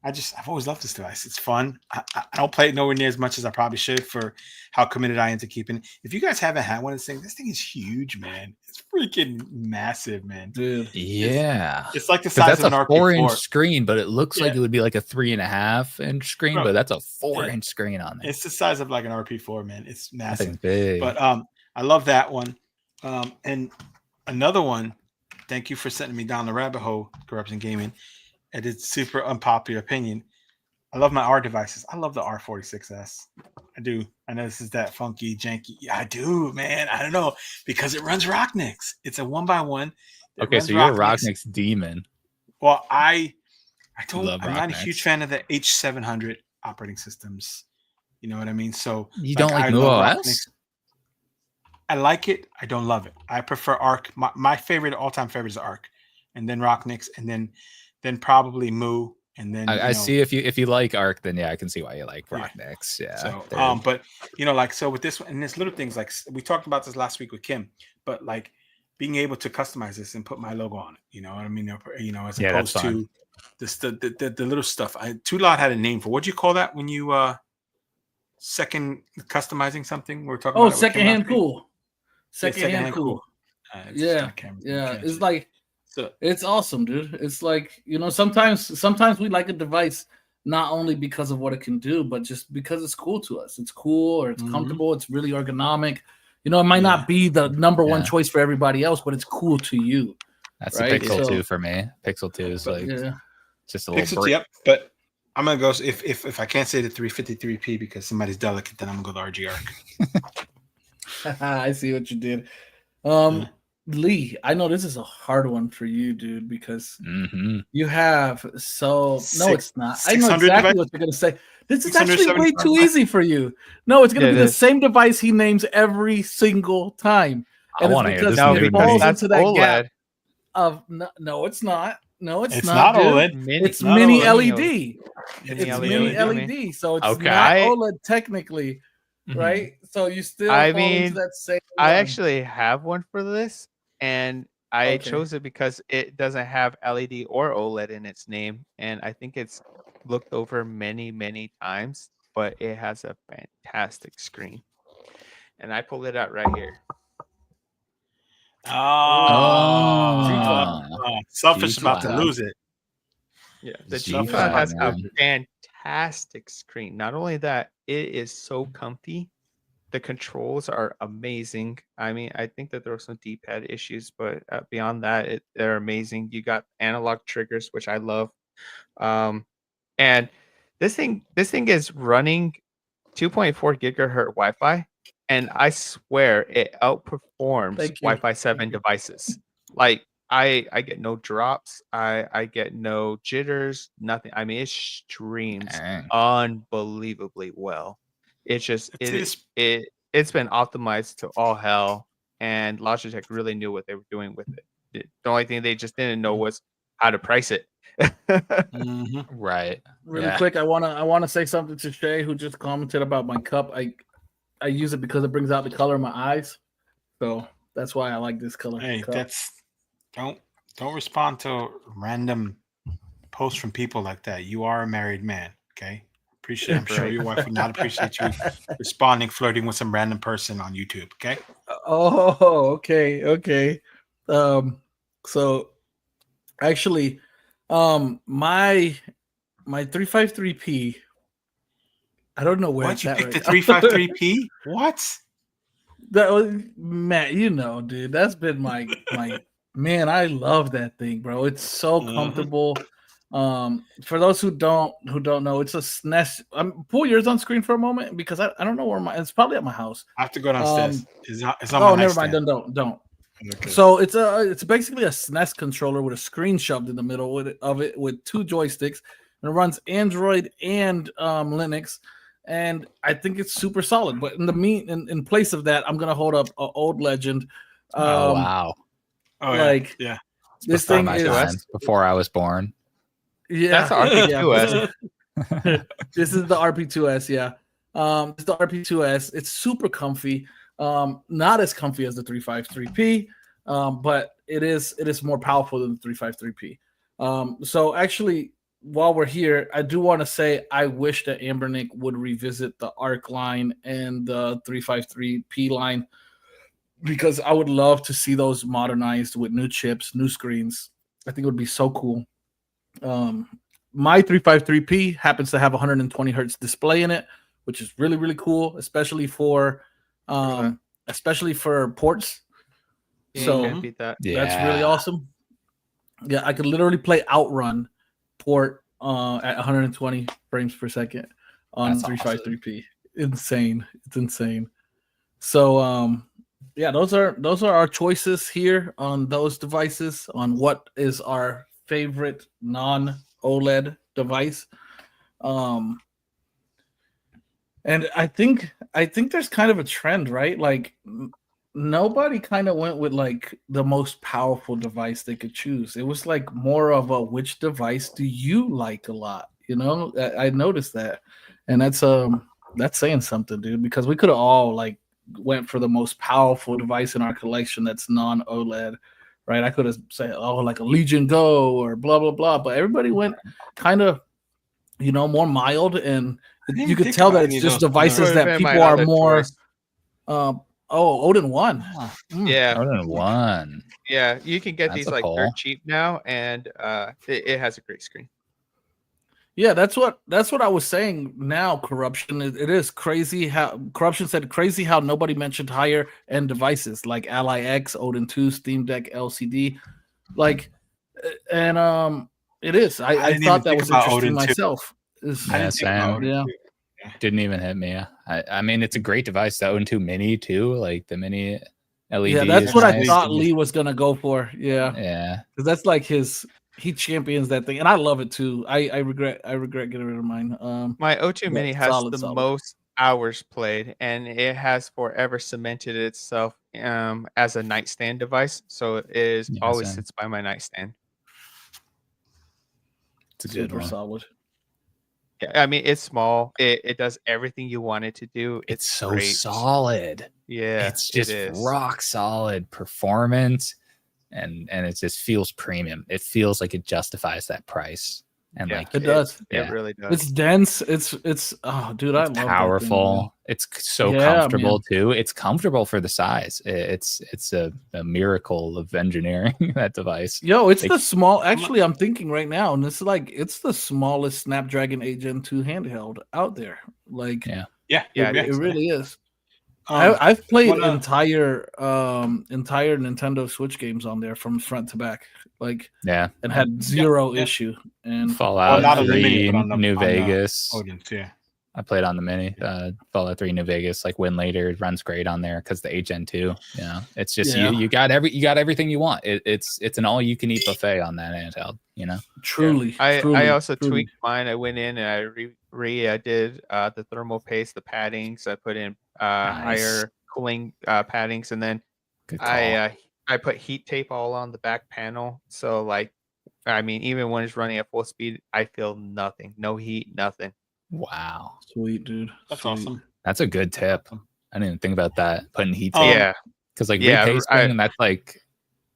I've always loved this device. It's fun. I don't play it nowhere near as much as I probably should for how committed I am to keeping it. If you guys haven't had one of these things, this thing is huge, man. It's freaking massive, man. Dude. Yeah. It's like the size of an RP4. 4-inch screen, but it looks like it would be like a 3.5-inch screen, but that's a 4-inch screen on there. It's the size of like an RP4, man. It's massive. Big. But I love that one. And another one, thank you for sending me down the rabbit hole, Corruption Gaming. And it's super unpopular opinion. I love my R devices. I love the R46S. I do. I know this is that funky, janky. Yeah, I do, man. I don't know because it runs Rocknix. It's a 1x1. Okay, so you're a Rocknix demon. Well, I'm not a huge fan of the H700 operating systems. You know what I mean? So you don't like Miyoo OS? I like it. I don't love it. I prefer Arc. My favorite, all-time favorite is Arc, and then Rocknix, and then probably Miyoo, and then I see if you like Arc, then I can see why you like Rocknix. Yeah. So but so with this one and there's little things like we talked about this last week with Kim, but like being able to customize this and put my logo on it, you know what I mean? As opposed to the little stuff. Tulad had a name for what do you call that when you second customizing something? We're talking about secondhand cool. Secondhand cool. Yeah. It's like so it's awesome, dude. It's like, sometimes we like a device not only because of what it can do, but just because it's cool to us. It's cool or it's comfortable. It's really ergonomic. It might not be the number one choice for everybody else, but it's cool to you. That's right? the Pixel 2 for me. Pixel 2 is like just a little Pixel. Yep, but I'm gonna go if I can't say the 353p because somebody's delicate, then I'm gonna go the RG Arc. I see what you did. Lee, I know this is a hard one for you, dude, because you have it's not. I know exactly what you're gonna say. This is actually way too easy for you. No, it's gonna be the same device he names every single time. And I want to hear this. Falls into that gap of no, it's not. No, it's not OLED. It's mini LED. It's mini LED, so it's not OLED technically, right? So you still fall into that same I actually have one for this, and I chose it because it doesn't have LED or OLED in its name, and I think it's looked over many, many times, but it has a fantastic screen. And I pulled it out right here. Selfish about to lose it. Yeah, the G5 has a fantastic screen. Not only that, it is so comfy. The controls are amazing. I mean, I think that there were some D-pad issues, but beyond that, they're amazing. You got analog triggers, which I love. And this thing is running 2.4 gigahertz Wi-Fi, and I swear it outperforms Wi-Fi 7 devices. Like I get no drops, I get no jitters, nothing. I mean, it streams unbelievably well. It's just it's been optimized to all hell, and Logitech really knew what they were doing with it. The only thing they just didn't know was how to price it. Right. Really quick, I wanna say something to Shay, who just commented about my cup. I use it because it brings out the color of my eyes, so that's why I like this color. Hey, don't respond to random posts from people like that. You are a married man, okay? I'm sure your wife would not appreciate you responding, flirting with some random person on YouTube, okay? Oh, okay. So actually, my 353p, I don't know where Why'd you pick right the 353p? What? That was Matt, dude. That's been my man. I love that thing, bro. It's so comfortable. For those who don't know, it's a SNES. Pull yours on screen for a moment because I don't know where it's probably at my house. I have to go downstairs. It's on my never mind. Don't. Okay. So it's basically a SNES controller with a screen shoved in the middle of it with two joysticks, and it runs Android and Linux. And I think it's super solid. But in place of that, I'm gonna hold up an old legend. Wow! This thing is before I was born. Yeah, that's RP2S. This is the RP2S. Yeah, it's the RP2S. It's super comfy. Not as comfy as the 353p, but it is more powerful than the 353p. So actually, while we're here, I do want to say I wish that Anbernic would revisit the Arc line and the 353p line, because I would love to see those modernized with new chips, new screens. I think it would be so cool. My 353p happens to have 120 hertz display in it, which is really, really cool, especially for ports. So that's really awesome. Yeah, I could literally play Outrun port at 120 frames per second on 353p. Insane. It's insane. So those are our choices here on those devices, on what is our favorite non-OLED device. And I think there's kind of a trend, right? Like nobody kind of went with like the most powerful device they could choose. It was like more of a, which device do you like a lot? I noticed that. And that's saying something, dude, because we could have all like went for the most powerful device in our collection that's non-OLED, right? I could have said, like a Legion Go or blah, blah, blah. But everybody went kind of, more mild. And you could tell that it's just devices that people are more Oh, Odin 1. Yeah, Odin 1. yeah. You can get That's these a like pull. dirt cheap now, and it has a great screen. Yeah, that's what I was saying. Now, corruption. It is crazy how corruption said crazy how nobody mentioned higher end devices like Ally X, Odin 2, Steam Deck LCD, like, and it is. I didn't even thought that think was about interesting Odin 2. myself. I Yeah, didn't think about same. Odin Yeah. 2. Didn't even hit me. I mean, it's a great device. The Odin 2 Mini too, like the mini LED. Yeah, that's is what I nice. thought Lee was gonna go for. Yeah, Yeah, because that's like he champions that thing, and I love it too. I regret getting rid of mine. My O2 yeah, Mini has solid. the most hours played, and it has forever cemented itself as a nightstand device. So it is Yeah, always same. sits by my nightstand. it's a good Super one. solid. Yeah, I mean it's small. It does everything you want it to do. It's so great. solid. Yeah, It's just it is. rock solid performance, and it just feels premium. It feels like it justifies that price, and Yeah, like It does. It really does. It's dense. It's oh, dude, I love powerful. That thing, It's so Yeah, comfortable man. too. It's comfortable for the size. It's a miracle of engineering that device. Yo, it's Like- the small. Actually, I'm thinking right now, and it's the smallest Snapdragon 8 Gen 2 handheld out there. Like, Yeah. Yeah, Yeah, it really is. Um, I've played wanna- entire Nintendo Switch games on there from front to back, like, Yeah, and had zero issue. And Fallout not on the 3, Mini, but on the- New on the Vegas. Odin, yeah. I played on the Mini. Fallout 3, New Vegas, like Win Later runs great on there because the 8 Gen 2. You know, it's just Yeah. you got everything you want. It's an all you can eat buffet on that handheld. You know. truly, I truly, also truly. tweaked mine. I went in and I did the thermal paste, the paddings. I put in higher cooling paddings, and then Good call. I put heat tape all on the back panel. So like, I mean, even when it's running at full speed, I feel nothing, no heat, nothing. Wow, Sweet, dude. That's Sweet. awesome. that's a good tip. I didn't even think about that. Putting heat Oh, tape. Yeah, Because like yeah, repasting, that's like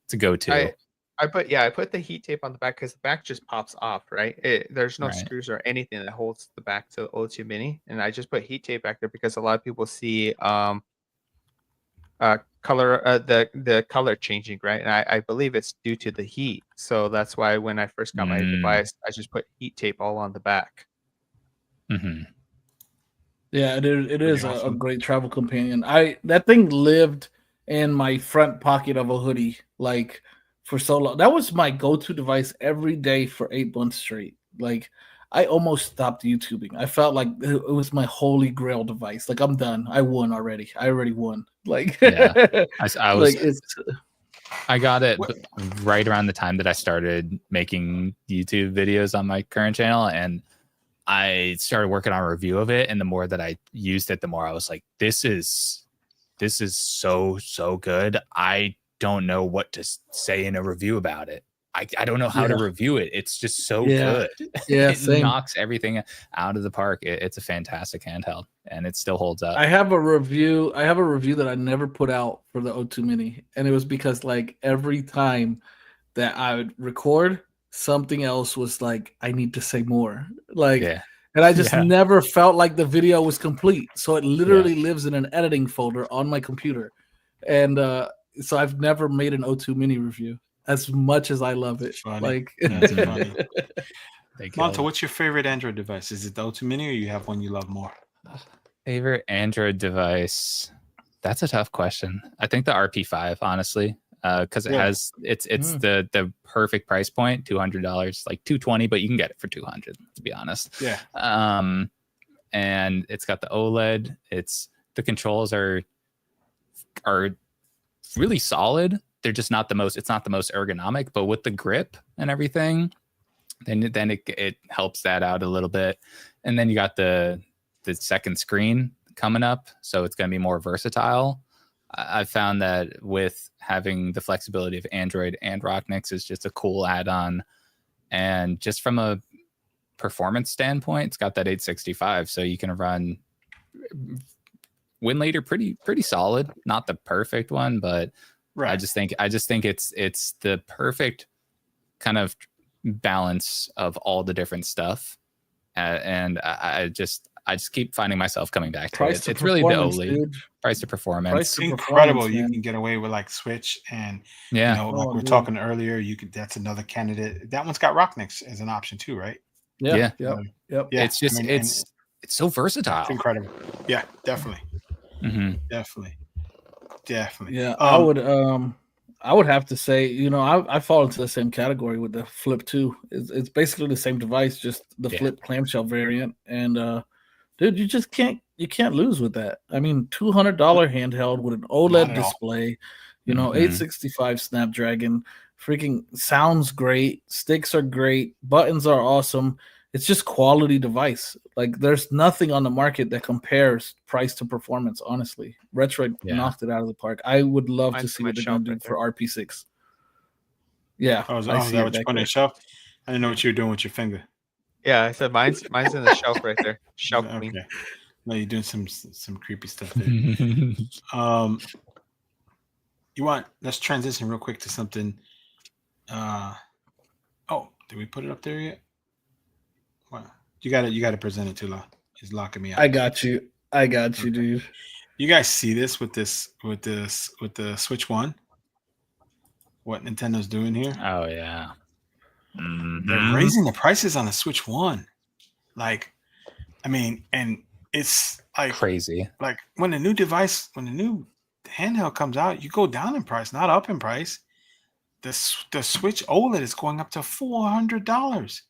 it's a go-to. I put the heat tape on the back because the back just pops off, right? There's no Right. screws or anything that holds the back to the O2 Mini, and I just put heat tape back there because a lot of people see color the color changing, right? And I believe it's due to the heat. So that's why when I first got my device, I just put heat tape all on the back. Mm-hmm. Yeah, it is a awesome. great travel companion. That thing lived in my front pocket of a hoodie like for so long. That was my go-to device every day for 8 months straight. Like, I almost stopped YouTubing. I felt like it was my holy grail device. Like, I'm done. I won already. I already won. Like, Yeah. I was like, it's I got it right around the time that I started making YouTube videos on my current channel, and I started working on a review of it. And the more that I used it, the more I was like, this is so good. I don't know what to say in a review about it. I don't know how to review it. It's just so good. Yeah, It same. knocks everything out of the park. It's a fantastic handheld, and it still holds up. I have a review that I never put out for the O2 Mini, and it was because like every time that I would record, something else was like, I need to say more. Like, Yeah. and I just Yeah. never felt like the video was complete. So it literally lives in an editing folder on my computer. And so I've never made an O2 Mini review as much as I love it. Funny. Like, That's funny. They kill Monta, it. what's your favorite Android device? Is it the O2 Mini, or you have one you love more? Favorite Android device? That's a tough question. I think the RP5, honestly, because it has it's the perfect price point, $200, like $220, but you can get it for $200. To be honest, Yeah. And it's got the OLED. The controls are really solid. They're just not the most. It's not the most ergonomic, but with the grip and everything, then it helps that out a little bit. And then you got the second screen coming up, so it's going to be more versatile. I found that with having the flexibility of Android and Rocknix is just a cool add-on. And just from a performance standpoint, it's got that 865, so you can run WinLater pretty solid. Not the perfect one, but Right. I just think it's the perfect kind of balance of all the different stuff. And I I just keep finding myself coming back to Price it. to It's really the performance, OLED. dude. Price to performance. Price It's to incredible. performance, You man. can get away with like Switch, and Yeah. you know, like Oh, we were dude. talking earlier, you could. That's another candidate. That one's got Rocknix as an option too, right? Yeah. Yep. Yeah, It's just I mean, and it's so versatile. it's incredible. Yeah, definitely, Mhm. definitely. Yeah, I would have to say, you know, I fall into the same category with the Flip 2. It's basically the same device, just the Yeah. Flip clamshell variant. And dude, you just can't lose with that. I mean, $200 handheld with an Not OLED at all. display, you know, Mhm. 865 Snapdragon, freaking sounds great, sticks are great, buttons are awesome. It's just quality device. Like there's nothing on the market that compares price to performance, honestly. Retroid Yeah. knocked it out of the park. I would love to Mine's see on my what they're shelf going to do right for RP6. Yeah, Oh, is I that see what it you back put on there. the shelf? I didn't know what you were doing with your finger. Yeah, I said mine's in the shelf right there. Shelf Okay. queen. No, you're doing some creepy stuff there. Let's transition real quick to something. Oh, did we put it up there yet? Wow. You got to present it to La. He's locking me out. I got you, dude. You guys see this with the Switch 1? What Nintendo's doing here? Oh yeah. They're Mhm. raising the prices on the Switch 1. Like, I mean, and it's like Crazy. like when the new handheld comes out, you go down in price, not up in price. The Switch OLED is going up to $400.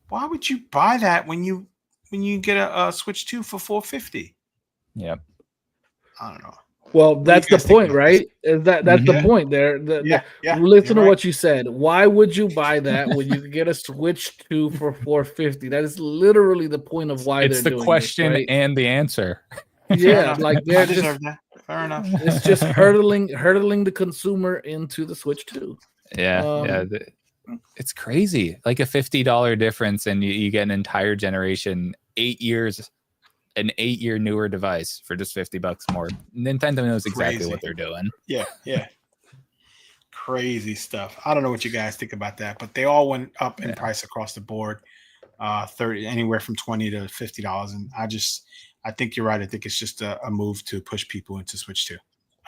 Why would you buy that when you get a Switch 2 for $450? Yep. I don't know. Well, do you that's the guys think point, about right? That's the Mhm. point there. Yeah, Listen to you're right. what you said. Why would you buy that when you could get a Switch 2 for $450? That is literally the point of why It's they're the doing question this, right? and the answer. Fair Yeah, enough. like I they're deserve just that. Fair enough. it's just hurdling the consumer into the Switch 2. Yeah. It's crazy. Like a $50 difference, and you get an entire generation, 8 years, an 8-year newer device for just $50 more. Nintendo knows exactly Crazy. what they're doing. Yeah. Crazy stuff. I don't know what you guys think about that, but they all went up in price across the board. 30, anywhere from $20 to $50. And I think you're right. I think it's just a move to push people into Switch 2.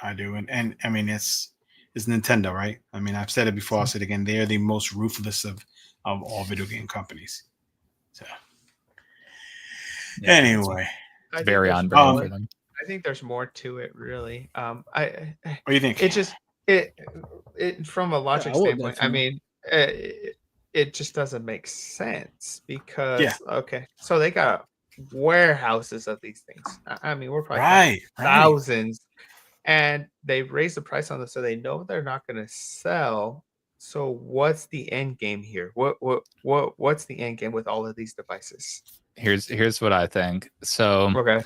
I do. And I mean, it's Nintendo, right? I mean, I've said it before. I'll say it again. They are the most ruthless of all video game companies. So Yeah, anyway, I think very there's on brand more- for them. I think there's more to it, really. what do you think? It just it from a logic I would standpoint. I mean, it just doesn't make sense because okay, so they got warehouses of these things. I mean, we're probably talking Right. thousands, and they raise the price on this, so they know they're not going to sell. So what's the end game here? What's the end game with all of these devices? Here's what I think. So Okay,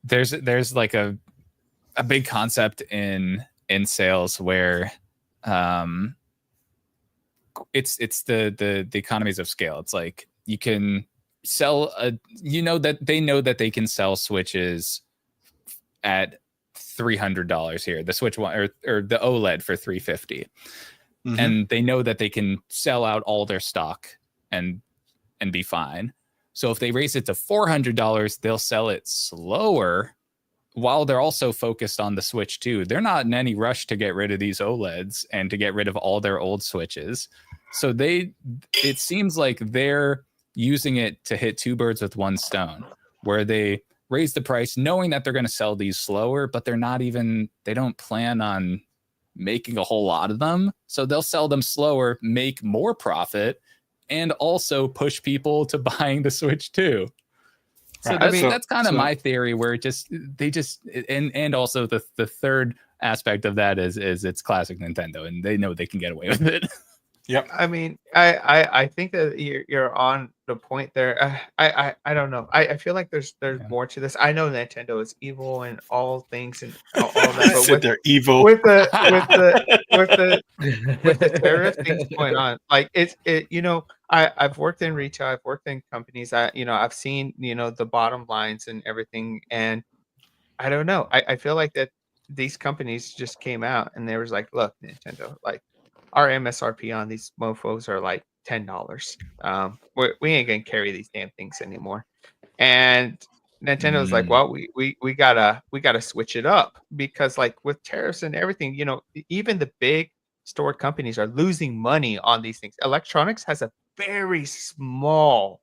there's like a big concept in sales where it's the economies of scale. It's like you can sell that they know that they can sell Switches at $300 here, the Switch one or the OLED for $350. Mhm. And they know that they can sell out all their stock and be fine. So if they raise it to $400, they'll sell it slower while they're also focused on the Switch 2. They're not in any rush to get rid of these OLEDs and to get rid of all their old Switches. So it seems like they're using it to hit two birds with one stone, where they raise the price knowing that they're going to sell these slower, but they don't plan on making a whole lot of them. So they'll sell them slower, make more profit, and also push people to buying the Switch 2. So that's kind of my theory, where and also the third aspect of that is it's classic Nintendo, and they know they can get away with it. Yep. I mean, I think that you're on the point there. I don't know. I feel like there's more to this. I know Nintendo is evil and all things and all that, but they're evil with the tariff things going on, like I've worked in retail, I've worked in companies. I've seen the bottom lines and everything, and I don't know. I feel like that these companies just came out and they was like, look, Nintendo, like our MSRP on these mofos are like $10. We ain't gonna carry these damn things anymore. And Nintendo's like, well, we gotta switch it up because like with tariffs and everything, even the big store companies are losing money on these things. Electronics has a very small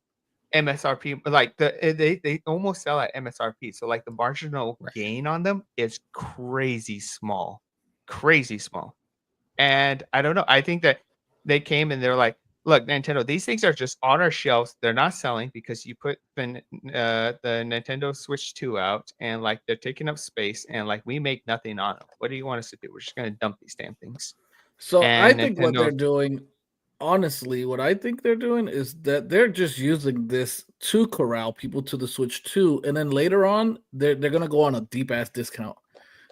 MSRP, like they almost sell at MSRP. So like the marginal gain on them is crazy small. And I don't know. I think that they came and they're like, look, Nintendo, these things are just on our shelves. They're not selling because you put the Nintendo Switch 2 out and like they're taking up space and like we make nothing on them. What do you want us to do? We're just going to dump these damn things. So I And think what Nintendo- they're doing, honestly, what I think they're doing is that they're just using this to corral people to the Switch 2, and then later on they're gonna go on a deep ass discount.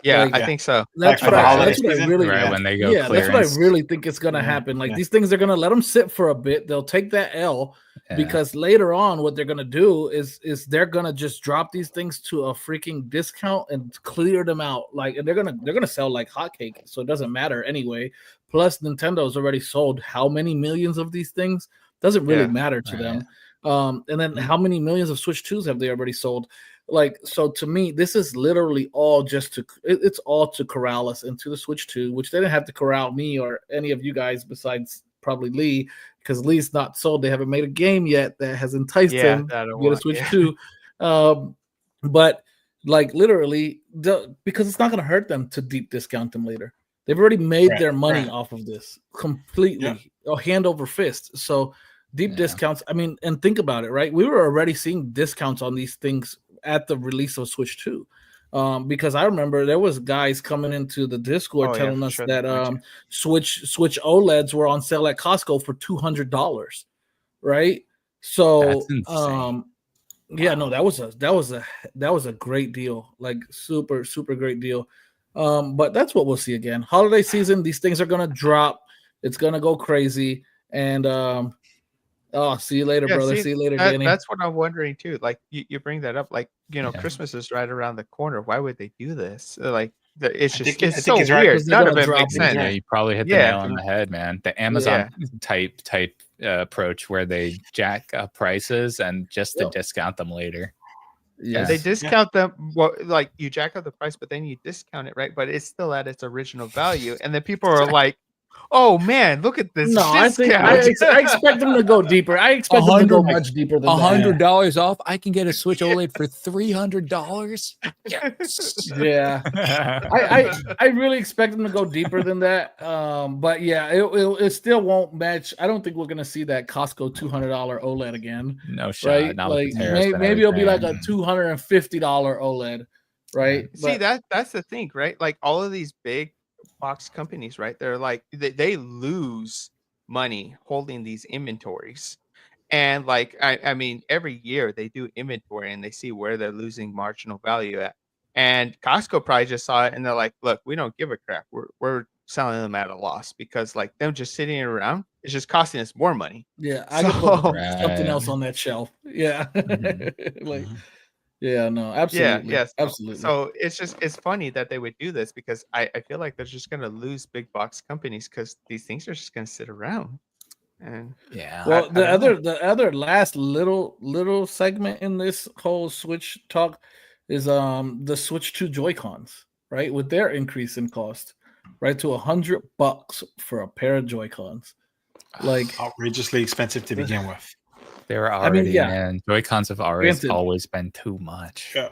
Yeah, Like, I think so. That's Like what for the I holiday that's what I season? really Right, when they go that's what I clearance. really think is gonna Yeah, happen. Like yeah. these things are gonna let them sit for a bit. They'll take that L Yeah. because later on what they're gonna do is they're gonna just drop these things to a freaking discount and clear them out. Like, and they're gonna sell like hotcakes, so it doesn't matter anyway. Plus, Nintendo's already sold how many millions of these things? Doesn't really Yeah. matter to Right. them. And then how many millions of Switch 2s have they already sold? Like, so to me, this is literally all just it's all to corral us into the Switch 2, which they didn't have to corral me or any of you guys besides probably Lee, because Lee's not sold. They haven't made a game yet that has enticed him that'll to get a work, Switch yeah. 2. But like literally, because it's not going to hurt them to deep discount them later. They've already made their money off of this completely, hand over fist. So deep discounts. I mean, and think about it, right? We were already seeing discounts on these things at the release of Switch 2. Because I remember there was guys coming into the Discord telling us that Switch OLEDs were on sale at Costco for $200, right? So That's insane. yeah, no, that was a great deal, like super great deal. But that's what we'll see again. Holiday season, these things are gonna drop. It's gonna go crazy, and see you later, brother. See you later, Danny. That's what I'm wondering too. Like you bring that up, like Christmas is right around the corner. Why would they do this? Like it's just it's so it's right, weird. 'cause they're None of gonna it drop makes it. sense. Yeah, you probably hit the nail on the head, man. The Amazon type approach where they jack up prices and just to discount them later. Yeah, They discount them. Well, like you jack up the price, but then you discount it, right? But it's still at its original value, and then people are like, "Oh man, look at this No, I think discount!" I expect them to go deeper. I expect them to go much deeper than that. $100 off. I can get a Switch OLED for $300. Yes. Yeah, I really expect them to go deeper than that. But yeah, it still won't match. I don't think we're gonna see that Costco $200 OLED again. No shot. Right? Not Like with the tariffs and maybe it'll be like everything. a $250 OLED, right? See, But that's the thing, right? Like all of these big box companies, right? They're like they lose money holding these inventories. And like I mean, every year they do inventory and they see where they're losing marginal value at. And Costco probably just saw it and they're like, look, we don't give a crap. We're selling them at a loss because like them just sitting around, it's just costing us more money. yeah, I could put something else on that shelf. Yeah. Like yeah, no, absolutely. Yeah. Absolutely. So it's funny that they would do this because I feel like they're just gonna lose big box companies because these things are just gonna sit around. And well, the other last little segment in this whole Switch talk is the Switch 2 Joy-Cons, right? With their increase in cost, right, to $100 for a pair of Joy-Cons. Like outrageously expensive to begin with. They were already, yeah. man. Joy-Cons have always been too much. Yeah.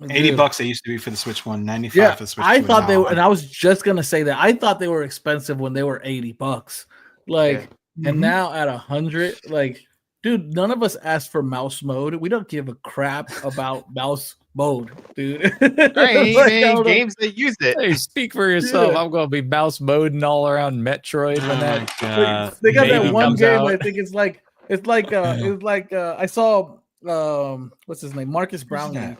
$80 they used to be for the Switch 1, 95 yeah, for the Switch 2. I thought they were, and I was just gonna say that I thought they were expensive when they were $80. Like, and now at 100, like, dude, none of us asked for mouse mode. We don't give a crap about mouse mode, dude. there ain't even games that use it. Hey, speak for yourself. I'm gonna be mouse moding all around Metroid when that. They got that one game. Out. I think it's like I saw what's his name, Marcus Brownlee,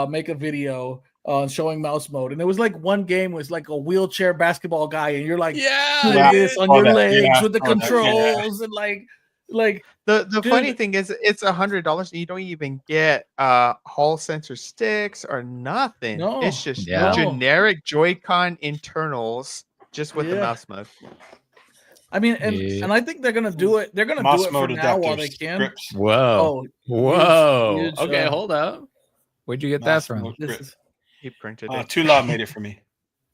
make a video on showing mouse mode, and it was like one game was like a wheelchair basketball guy, and you're like doing this on your legs with the controls and like the funny thing is it's $100 and you don't even get hall sensor sticks or nothing. No, it's just generic Joy-Con internals just with the mouse mode. I mean, and I think they're gonna do it. They're gonna do it for now while they can. Grips. Whoa. Oh, Whoa. huge, Okay, hold up. Where'd you get that from? Massimo grip. He printed it. Too Loud made it for me.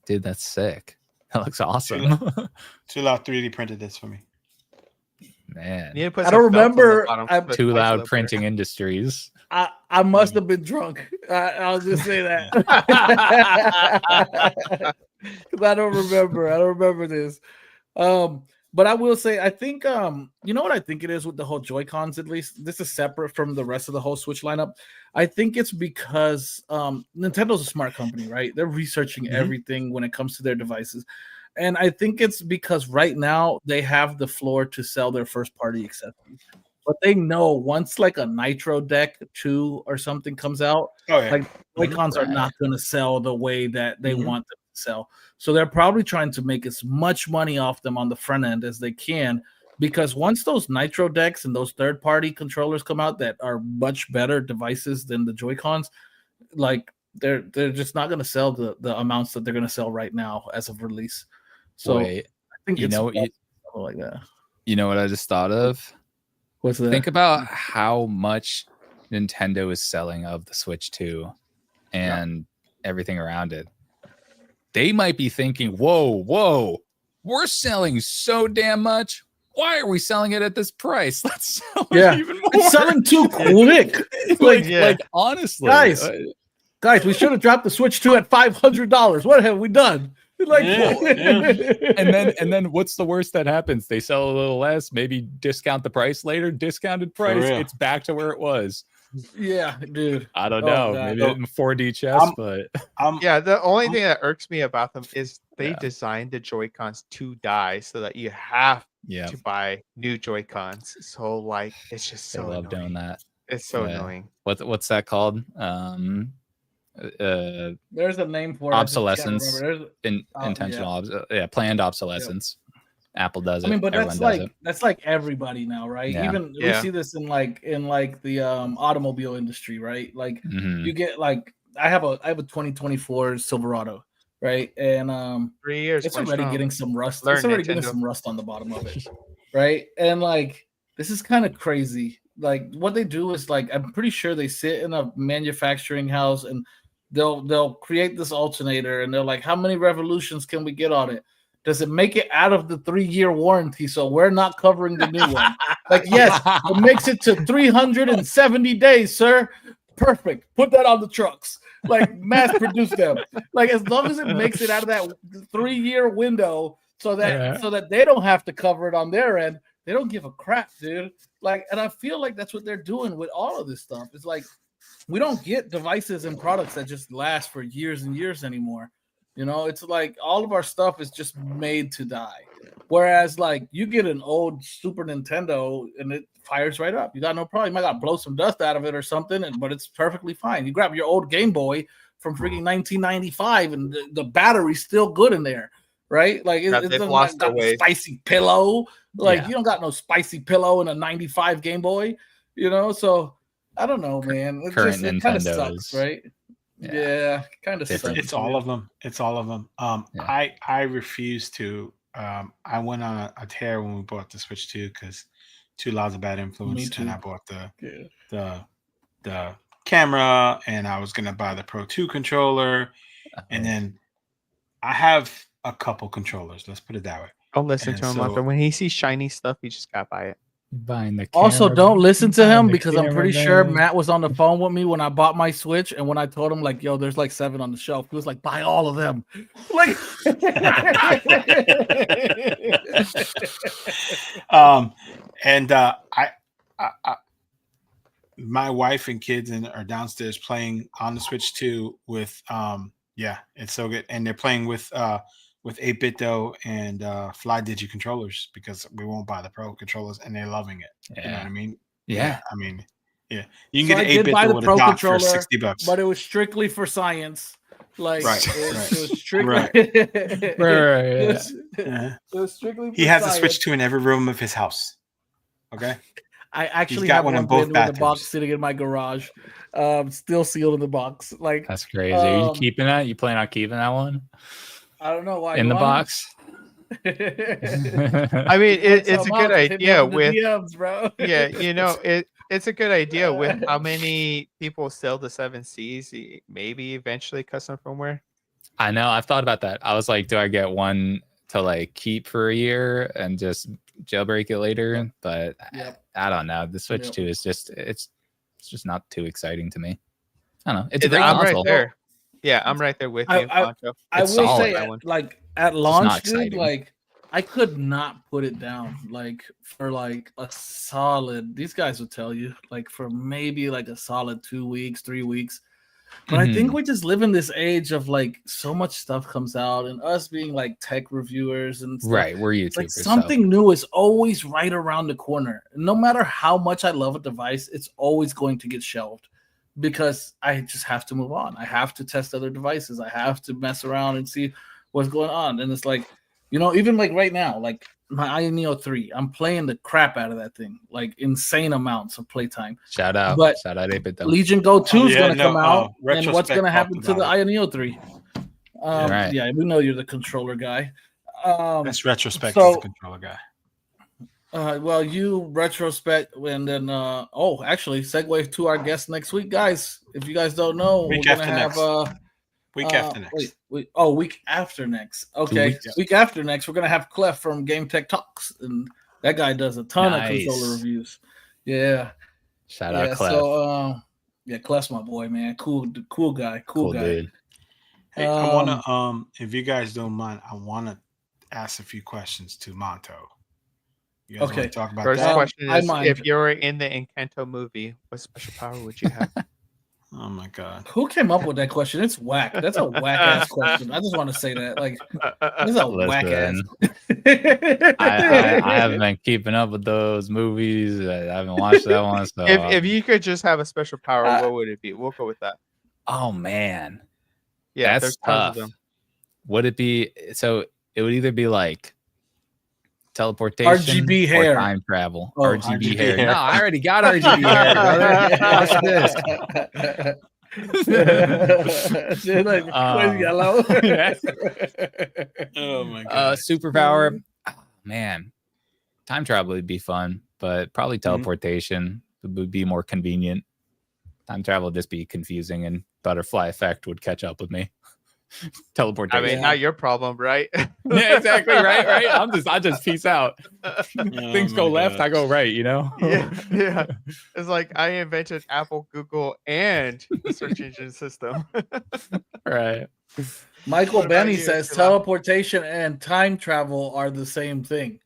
Dude, that's sick. That looks awesome. Too Loud 3D printed this for me. Man. You need to put I some don't felt on the remember. bottom I'm so it Too slides a Loud little Printing better. Industries. I must have been drunk. I'll just say that. Because I don't remember this. But I will say, I think you know what I think it is with the whole Joy-Cons, at least this is separate from the rest of the whole Switch lineup. I think it's because Nintendo's a smart company, right? They're researching everything when it comes to their devices. And I think it's because right now they have the floor to sell their first party accessories. But they know once like a Nitro Deck 2 or something comes out, like Joy-Cons are not going to sell the way that they want them to sell. So they're probably trying to make as much money off them on the front end as they can, because once those Nitro Decks and those third-party controllers come out that are much better devices than the Joy-Cons, like they're just not going to sell the amounts that they're going to sell right now as of release. So wait, I think you know what like that. You know what I just thought of? What's that? Think about how much Nintendo is selling of the Switch 2 and everything around it. They might be thinking, whoa, we're selling so damn much. Why are we selling it at this price? Let's sell it even more. It's selling too quick. like honestly. Guys, we should have dropped the Switch 2 at $500. What have we done? Like, and then what's the worst that happens? They sell a little less, maybe discount the price later, discounted price. It's back to where it was. Yeah, dude. I don't know. God. Maybe in 4D chess, but yeah, the only thing that irks me about them is they designed the Joy-Cons to die so that you have to buy new Joy-Cons. So like it's just so I love annoying. doing that. It's so annoying. What's that called? There's a name for obsolescence. Intentional planned obsolescence. Apple does it. I mean, but that's like everybody now, right? Even we see this in the automobile industry, right? Like you get like I have a 2024 Silverado, right? And 3 years it's already getting some rust. It's already getting some rust on the bottom of it, right? And like this is kind of crazy. Like what they do is like I'm pretty sure they sit in a manufacturing house and they'll create this alternator and they're like, how many revolutions can we get on it? Does it make it out of the 3-year warranty? So we're not covering the new one. Like, yes, it makes it to 370 days, sir. Perfect. Put that on the trucks. Like, mass produce them. Like, as long as it makes it out of that 3-year window, so that they don't have to cover it on their end, they don't give a crap, dude. Like, and I feel like that's what they're doing with all of this stuff. It's like we don't get devices and products that just last for years and years anymore. You know, it's like all of our stuff is just made to die. Whereas, like, you get an old Super Nintendo and it fires right up. You got no problem. You might got to blow some dust out of it or something, but it's perfectly fine. You grab your old Game Boy from freaking 1995 and the battery's still good in there, right? Like, it doesn't got a spicy pillow. Like, you don't got no spicy pillow in a 95 Game Boy, you know? So, I don't know, man. It kind of sucks, right? Yeah, kind of sucks. It's all of them. It's all of them. I refuse to. I went on a tear when we bought the Switch 2 because Too Loud's a bad influence, and I bought the camera, and I was gonna buy the Pro 2 controller, and then I have a couple controllers. Let's put it that way. Don't listen to him, Martha. When he sees shiny stuff, he just gotta buy it. Buying the also, don't listen to him because I'm pretty sure Matt was on the phone with me when I bought my Switch, and when I told him like, "Yo, there's like 7 on the shelf," he was like, "Buy all of them." Like, my wife and kids are downstairs playing on the Switch 2 with it's so good, and they're playing with 8-bit though and Fly Digi controllers because we won't buy the Pro controllers and they're loving it. You know what I mean? Yeah. I mean, yeah. You can get an 8-bit with a dock for $60, but it was strictly for science. Like it was strictly it was strictly. He has a Switch 2 in every room of his house. Okay. I actually have one in both bathrooms. The box sitting in my garage, still sealed in the box. Like that's crazy. Are you keeping that? You plan on keeping that one? I don't know why. In the box? I mean, it's a good idea with DMs, bro. yeah, it's a good idea with how many people sell the 7Cs. Maybe eventually custom firmware. I know. I've thought about that. I was like, do I get one to like keep for a year and just jailbreak it later? But I don't know. The Switch 2 is just it's just not too exciting to me. I don't know. It's a great console. Right there. Yeah, I'm right there with you, Poncho. I will say, like at launch, dude, like I could not put it down. Like for like a solid, these guys would tell you, like for maybe like a solid 2 weeks, 3 weeks. But I think we just live in this age of like so much stuff comes out, and us being like tech reviewers and stuff, right, we're YouTubers. Like something new is always right around the corner. No matter how much I love a device, it's always going to get shelved because I just have to move on. I have to test other devices. I have to mess around and see what's going on. And it's like, even like right now, like my Neo 3, I'm playing the crap out of that thing, like insane amounts of playtime. Shout out 8-bit. Legion Go 2 is going to come out, and what's going to happen to the Neo 3? Right. Yeah, we know you're the controller guy. That's retrospect is the controller guy. Well, you retrospect, and then actually, segue to our guest next week, guys. If you guys don't know, we're gonna have week after next. Week after next. Okay, week after next, we're gonna have Clef from Game Tech Talks, and that guy does a ton of controller reviews. Yeah, shout out Clef. So, Clef's my boy, man. Cool guy. Cool guy. Dude. Hey, I wanna if you guys don't mind, I wanna ask a few questions to Monto. You guys want to talk about First that? question is, if you were in the Encanto movie, what special power would you have? Oh my god! Who came up with that question? It's whack. That's a whack ass question. I just want to say that. Like, this is a whack ass. I haven't been keeping up with those movies. I haven't watched that one. So if you could just have a special power, what would it be? We'll go with that. Oh man, yeah, that's tough. Would it be? So it would either be like teleportation, RGB hair, or time travel. RGB hair. No, I already got RGB hair, brother. Watch this. Like yellow. Oh my god. Superpower. Oh, man, time travel would be fun, but probably teleportation would be more convenient. Time travel would just be confusing, and butterfly effect would catch up with me. Teleportation. I mean, not your problem, right? Yeah, exactly. Right. I just peace out. Things go left, I go right. Yeah. It's like I invented Apple, Google, and the search engine system. Right. Michael Benny says teleportation and time travel are the same thing.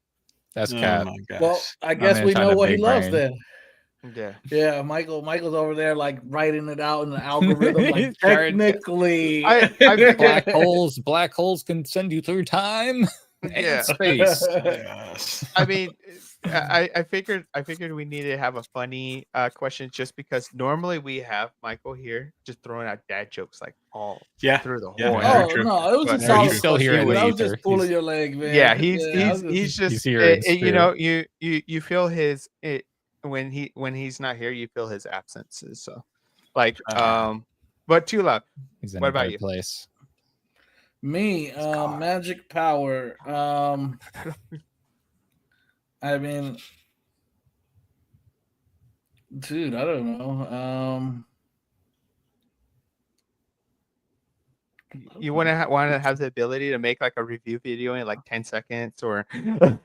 That's cap. Well, I guess we know what he loves then. Yeah. Michael's over there like writing it out in the algorithm. Like technically, black holes can send you through time and space. Yes. I mean, I figured we needed to have a funny question just because normally we have Michael here just throwing out dad jokes like all through the whole. Oh no, it was a solid. He's still here. I was just pulling your leg, man. Yeah, he's just here. You feel his when he's not here, you feel his absences. So, like, but too loud. What about you? Place. Me, magic power. I mean, dude, I don't know. You want to have the ability to make like a review video in like 10 seconds or I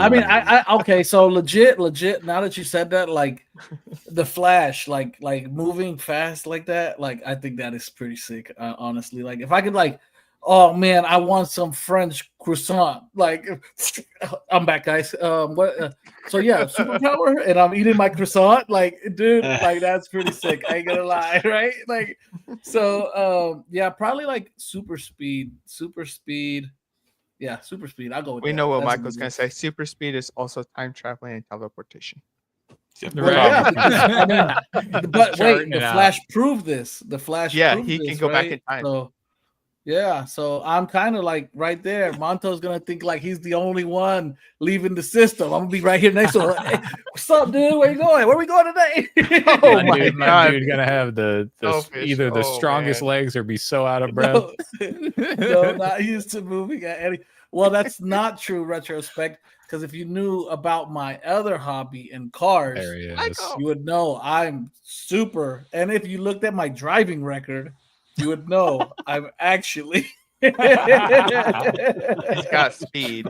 mean, I okay, so legit now that you said that, like the Flash, like moving fast like that, like I think that is pretty sick, honestly. Like if I could like, oh man, I want some French croissant. Like, I'm back, guys. So yeah, superpower, and I'm eating my croissant. Like, dude, like that's pretty sick. I ain't gonna lie, right? Like, so yeah, probably like super speed. Yeah, super speed. I'll go with. We that. know what Michael's gonna say. Super speed is also time traveling and teleportation. Well, yeah, I mean, but wait, the Flash proved this. The Flash, he can go back in time. So, Yeah, so I'm kind of like right there. Monto's gonna think like he's the only one leaving the system. I'm gonna be right here next to him. Like, hey, what's up, dude? Where you going? Where we going today? Oh my my my God. dude gonna have the Selfish. either the Oh, strongest man. legs or be so out of breath. No, not used to moving at any. Well, that's not true retrospect. Because if you knew about my other hobby in cars, There he is. Michael. you would know I'm super. And if you looked at my driving record, you would know I'm actually He's got speed.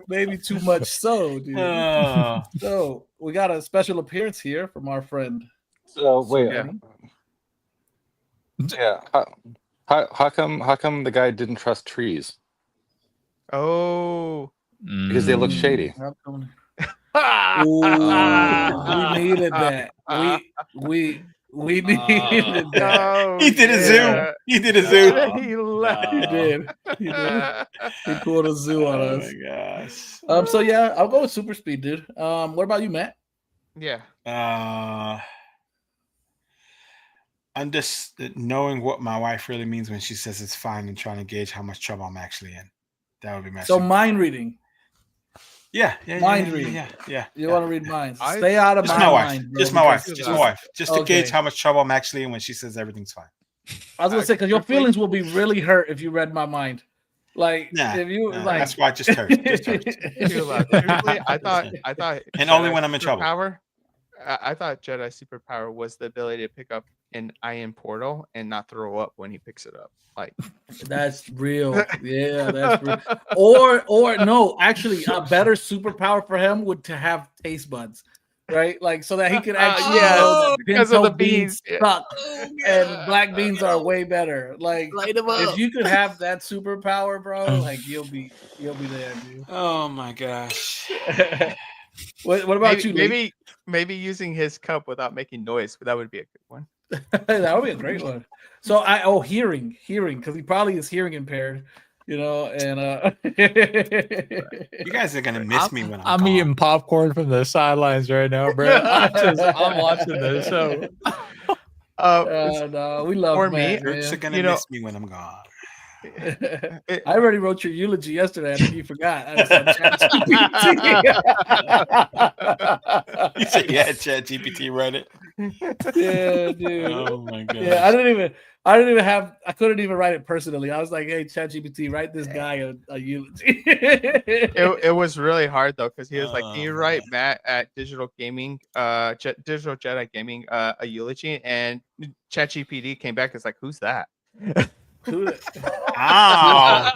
maybe too much so, dude. Oh. So we got a special appearance here from our friend. So wait, Yeah. yeah. How come the guy didn't trust trees? Oh. Because they look shady. Ooh, we needed that. We needed that. Oh, He did a yeah. zoom. He did a zoom. He left. He did. He did. He pulled a zoo on Oh us. my gosh. So yeah, I'll go with super speed, dude. What about you, Matt? Yeah. Knowing what my wife really means when she says it's fine and trying to gauge how much trouble I'm actually in. That would be my So super- mind reading. Yeah. mind reading. Yeah. You want to read minds? I- Stay out of Just my my wife. mind. Bro, Just my wife. because- Just my wife. Just to gauge Okay. how much trouble I'm actually in when she says everything's fine. I was gonna say because your Quickly- feelings will be really hurt if you read my mind. Like Nah, if you Nah, like. that's why I just hurt. Just hurt. Too loud. Truthfully, I thought And only Jedi when I'm in trouble. superpower- I thought Jedi superpower was the ability to pick up an iron portal and not throw up when he picks it up. Like That's real. Yeah, that's real. Or no, actually, a better superpower for him would to have taste buds, right? Like so that he could actually yeah, know that because of pinto the beans. Yeah. suck and black beans are way better. Like if you could have that superpower, bro, like you'll be there, dude. Oh my gosh. What about you, Lee? Maybe using his cup without making noise, but that would be a good one. That would be a great one. So hearing, because he probably is hearing impaired, you know, and You guys are gonna miss me when I'm gone. eating popcorn from the sidelines right now, bro. I'm watching this. So no, we love For Matt, me, Jerks are man. gonna miss me when I'm gone. It- I already wrote your eulogy yesterday. I think you forgot. I just ChatGPT. You said yeah, ChatGPT read it. Yeah, dude. Oh my god. Yeah, I couldn't even write it personally. I was like, hey, ChatGPT, write this guy a eulogy. it was really hard though because he was like, "Can you Oh, write Matt at Digital Gaming, Digital Jedi Gaming, a eulogy?" And ChatGPT came back. It's like, "Who's that?" Who- Ouch.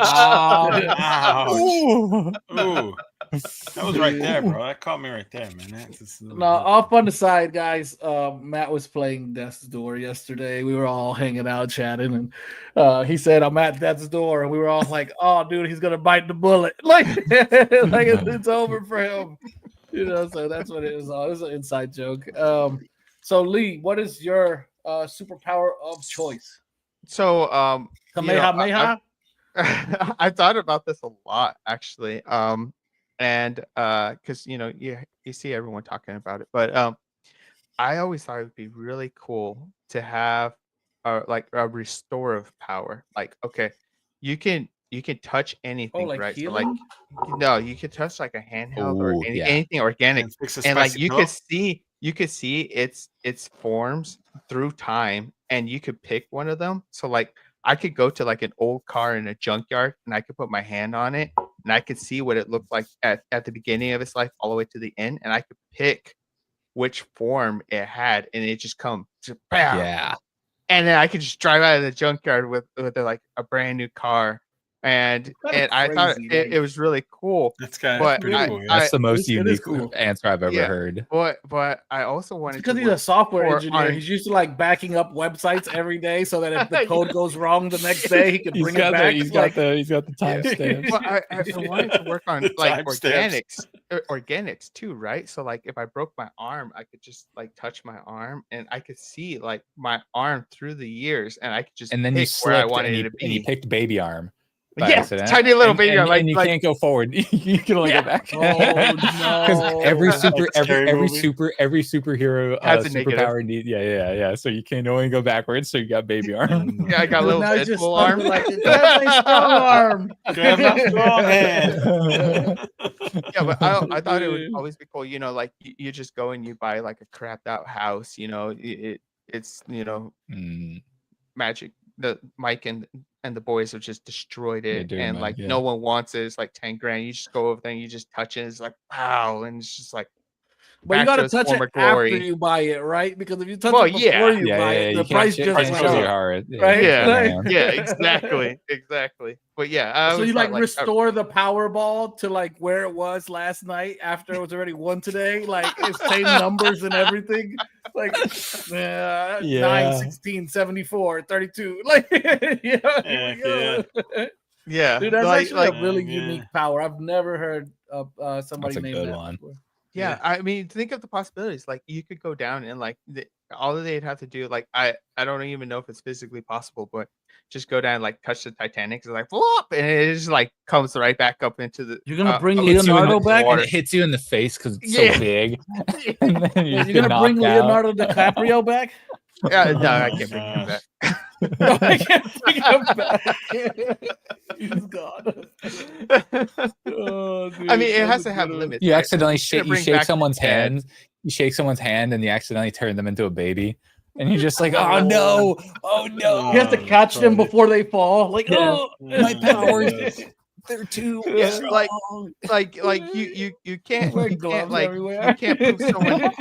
Ouch. Ooh. Ooh. That was right there, bro. That caught me right there, man. That's just No, off on the side, guys. Matt was playing Death's Door yesterday. We were all hanging out, chatting, and he said, "I'm at Death's Door," and we were all like, "Oh, dude, he's gonna bite the bullet!" Like, it's over for him, you know. So that's what it was. It was an inside joke. So Lee, what is your superpower of choice? So, Kamehameha. I thought about this a lot actually. And because you see everyone talking about it, but I always thought it would be really cool to have like a restorative power. Like, okay, you can touch anything, like right? So healing? like, no, you can touch like a handheld or Ooh, yeah. anything organic, And fix a and like spicy you pillow? could see its forms through time, and you could pick one of them. So like I could go to like an old car in a junkyard and I could put my hand on it and I could see what it looked like at the beginning of its life all the way to the end, and I could pick which form it had, and it just come bam, Yeah. and then I could just drive out of the junkyard with like a brand new car. And That's I thought crazy, it was really cool. That's kind But of pretty I- cool. Yeah. That's the most it is unique cool. answer I've ever Yeah. heard. But I also wanted Because to he's a work software for engineer, on- he's used to like backing up websites every day, so that if the code goes wrong the next day, he can bring it back. He's Like, got the timestamps. Well, I wanted to work on like Timestamps. organics too, right? So like if I broke my arm, I could just like touch my arm and I could see like my arm through the years, and I could just And then you pick where I slipped wanted and it you, to and you be. picked baby arm. by Yeah, accident. tiny little and, baby, and, like- and you like- can't go forward. You can only Yeah. go back. Oh, no. every super Like a scary movie. every superhero Has a negative. superpower need. Yeah. So you can only go backwards. So you got baby arm. Yeah, I got a little now he's just Deadpool stuck arm. with, like, grab my strong arm. Grab my strong hand. Yeah, but I thought it would Dude. always be cool. You know, like you just go and you buy like a crapped out house. You know, it's Mm, magic. The Mike and the boys have just destroyed Yeah, it, dude, and Mike, like yeah. no one wants it. It's like 10 grand. You just go over there, and you just touch it. It's like wow, and it's just like But you back to gotta its touch it former after glory. you buy it, right? Because if you touch Well, it before yeah. you buy it, you the can't price show- just can't went show up. your heart. right? Yeah, Like- yeah, exactly. But yeah, I So always you thought, like like, restore the Powerball to like where it was last night after it was already won today, like it's same numbers and everything. Like 9, Yeah. 16, 74, 32. Like yeah, here Heck we go. yeah, Dude, that's like, actually like a really Yeah. unique power. I've never heard of somebody That's a name good that one. before. yeah. I mean, think of the possibilities. Like you could go down and like all they'd have to do, like I don't even know if it's physically possible, but just go down and like touch the Titanic. It's like whoop, and it just like comes right back up into the. You're gonna bring up Hits you in Leonardo the- back? and it hits you in the face because it's Yeah. so big. And then you You're get gonna bring knocked out. Leonardo DiCaprio back? Yeah, no, I Oh, can't bring him gosh. back. No, I can't bring him back. He's gone. Oh, dude, I mean, it that's has a to have good one. limits. You right? accidentally Gonna shake. You bring shake back the someone's dead. hand. You shake someone's hand, and you accidentally turn them into a baby. And you're just like, oh no, oh no. You have to catch them before they fall. Like, Yeah. oh, My powers. They're too Yeah, strong. like you can't Wear you gloves can't like everywhere. you can't prove someone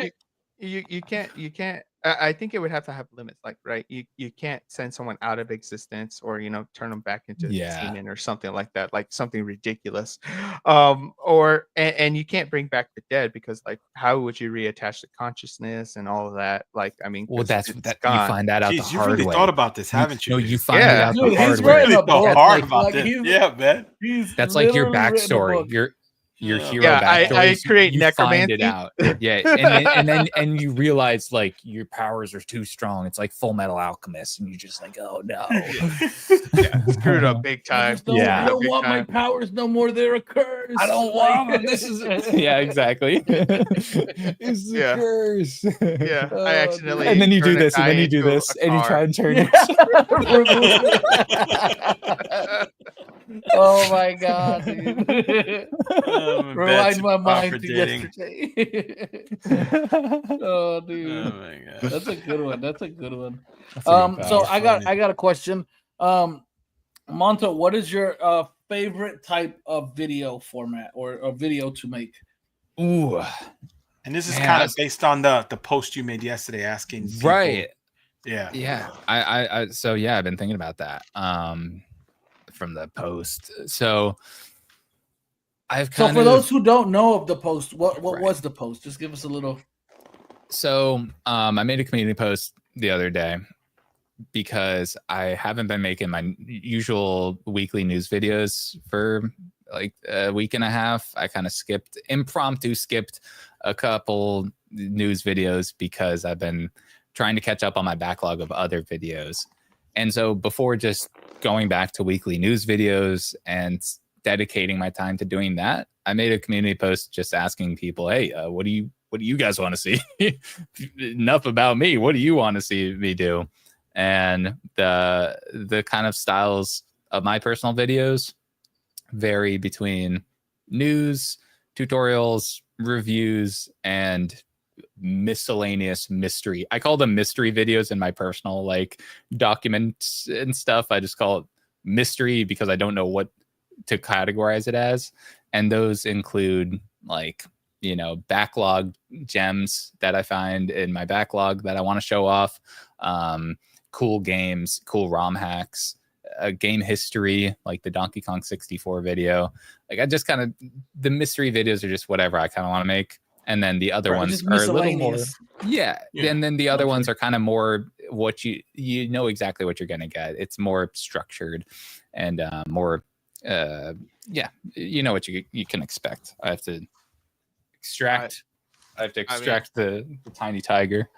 you can't I think it would have to have limits, like right, you can't send someone out of existence or turn them back into Yeah. semen or something like that, like something ridiculous, or and you can't bring back the dead because like how would you reattach the consciousness and all of that, like I mean Well, 'cause that's it's that. gone. You find that out Jeez, the you hard really way. thought about this, haven't you? No, you find Yeah. it out Dude, the he's hard writing way. a really thought book. hard Like- about like this. he- Yeah, man. He's That's like your literally written a backstory. book. Your Yeah. hero Yeah, backstory. I create you find it necromancy. out. Yeah, and you realize your powers are too strong. It's like Full Metal Alchemist, and you're just like, oh no. Yeah, screwed up big I time. just don't, Yeah. I don't Big want my time. powers no more. They're a curse. I don't want them. This is yeah, exactly. It's the Yeah. curse. Yeah, Oh, I accidentally And then you do turn a this, and guy then you do into a this, and you car. try and turn. Oh my god, dude. Oh, Rewind my mind for to dating. yesterday. Oh, dude. Oh my god. That's a good one. That's a good one. That's a good So power. I got a question. Monta, what is your favorite type of video format or a video to make? Ooh, And this is Man, kind that's- of based on the post you made yesterday asking people- right. Yeah. Yeah. I so yeah, I've been thinking about that. From the post. So I've So kind for of those who don't know of the post, what Right. was the post? Just give us a little. So I made a community post the other day because I haven't been making my usual weekly news videos for like a week and a half. I kind of impromptu skipped a couple news videos because I've been trying to catch up on my backlog of other videos. And so before just going back to weekly news videos and dedicating my time to doing that, I made a community post just asking people, hey, what do you guys want to see? Enough about me. What do you want to see me do? And the kind of styles of my personal videos vary between news, tutorials, reviews, and miscellaneous mystery. I call them mystery videos in my personal documents and stuff. I just call it mystery because I don't know what to categorize it as. And those include backlog gems that I find in my backlog that I want to show off, cool games, cool ROM hacks, game history, like the Donkey Kong 64 video. I just kind of, the mystery videos are just whatever I kind of want to make. And then the other ones Just are a little more, miscellaneous. yeah. Yeah, And then the other ones lovely. are kind of more what you know exactly what you're gonna get. It's more structured and more, you know what you can expect. I have to extract I have to extract the tiny tiger.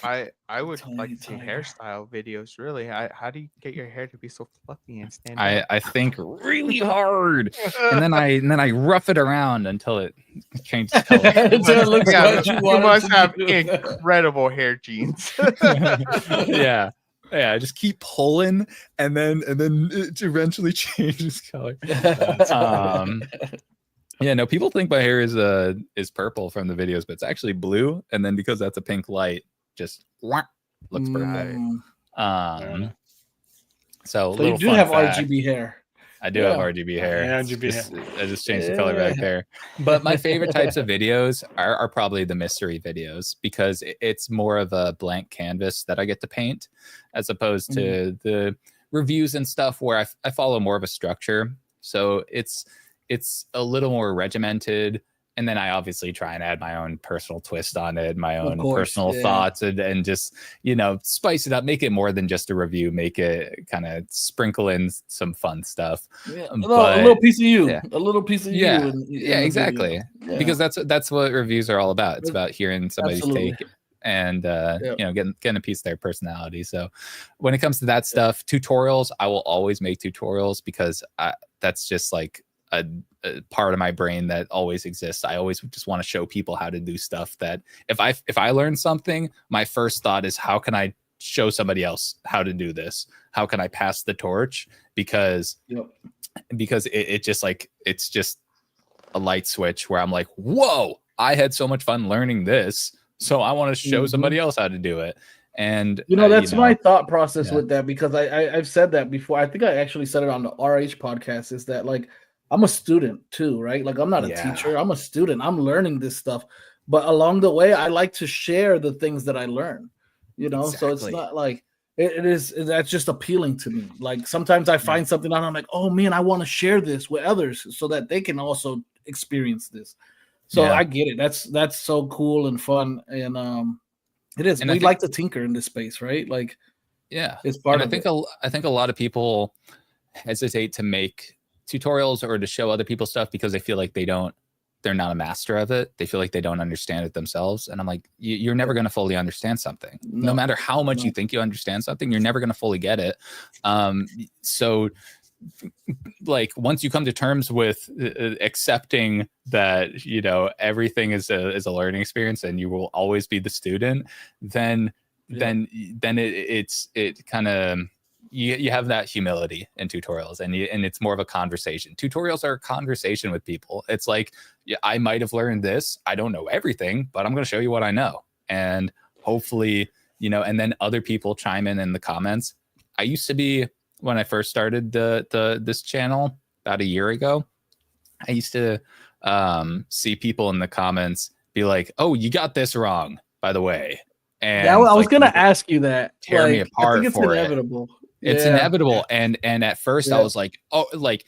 I would Tiny like to see tiger. hairstyle videos. Really, how do you get your hair to be so fluffy and stand I, up? I think really hard, and then I rough it around until it changes color. Until it looks Yeah, what you you want it must to have do. incredible hair genes. Yeah. Yeah, I just keep pulling, and then it eventually changes color. Yeah, no, people think my hair is purple from the videos, but it's actually blue, and then because that's a pink light, just looks purple. Mm. So a So you little do fun have fact. RGB hair. I do have Yeah. RGB hair. Yeah, It's RGB just- I just changed the color back there. But my favorite types of videos are probably the mystery videos because it's more of a blank canvas that I get to paint as opposed to the reviews and stuff where I follow more of a structure. So it's a little more regimented. And then I obviously try and add my own personal twist on it, my own personal thoughts, and just, spice it up, make it more than just a review, make it kind of sprinkle in some fun stuff. Yeah. A little piece of you. Yeah. A little piece of you. Yeah, in yeah, the exactly. video. Yeah. Because that's what reviews are all about. It's about hearing somebody's Absolutely. take and getting a piece of their personality. So when it comes to that stuff, tutorials, I will always make tutorials because that's just like a part of my brain that always exists. I always just want to show people how to do stuff that if I learn something, my first thought is how can I show somebody else how to do this? How can I pass the torch? Because it just like it's just a light switch where I'm like, whoa, I had so much fun learning this, so I want to show somebody else how to do it. And that's my thought process with that, because I've said that before. I think I actually said it on the RH podcast, is that like I'm a student too, right? Like I'm not a teacher, I'm a student. I'm learning this stuff, but along the way I like to share the things that I learn, so it's not like that's just appealing to me. Like sometimes I find something and I'm like, oh man, I want to share this with others so that they can also experience this. So I get it. That's so cool and fun. And it is. And we like to tinker in this space, right? Like it's part of it. I think a lot of people hesitate to make tutorials or to show other people stuff because they feel like they're not a master of it. They feel like they don't understand it themselves. And I'm like, you're never going to fully understand something. No matter how much you think you understand something, you're never going to fully get it. So like once you come to terms with accepting that, everything is a learning experience and you will always be the student, then it kind of, you have that humility in tutorials, and it's more of a conversation. Tutorials are a conversation with people. It's like, I might have learned this. I don't know everything, but I'm going to show you what I know. And hopefully, and then other people chime in the comments. I used to be, when I first started this channel about a year ago, I used to see people in the comments be like, oh, you got this wrong, by the way. And I was going to ask you that. Tear me apart. I think it's inevitable. It's inevitable. And at first I was like, oh, like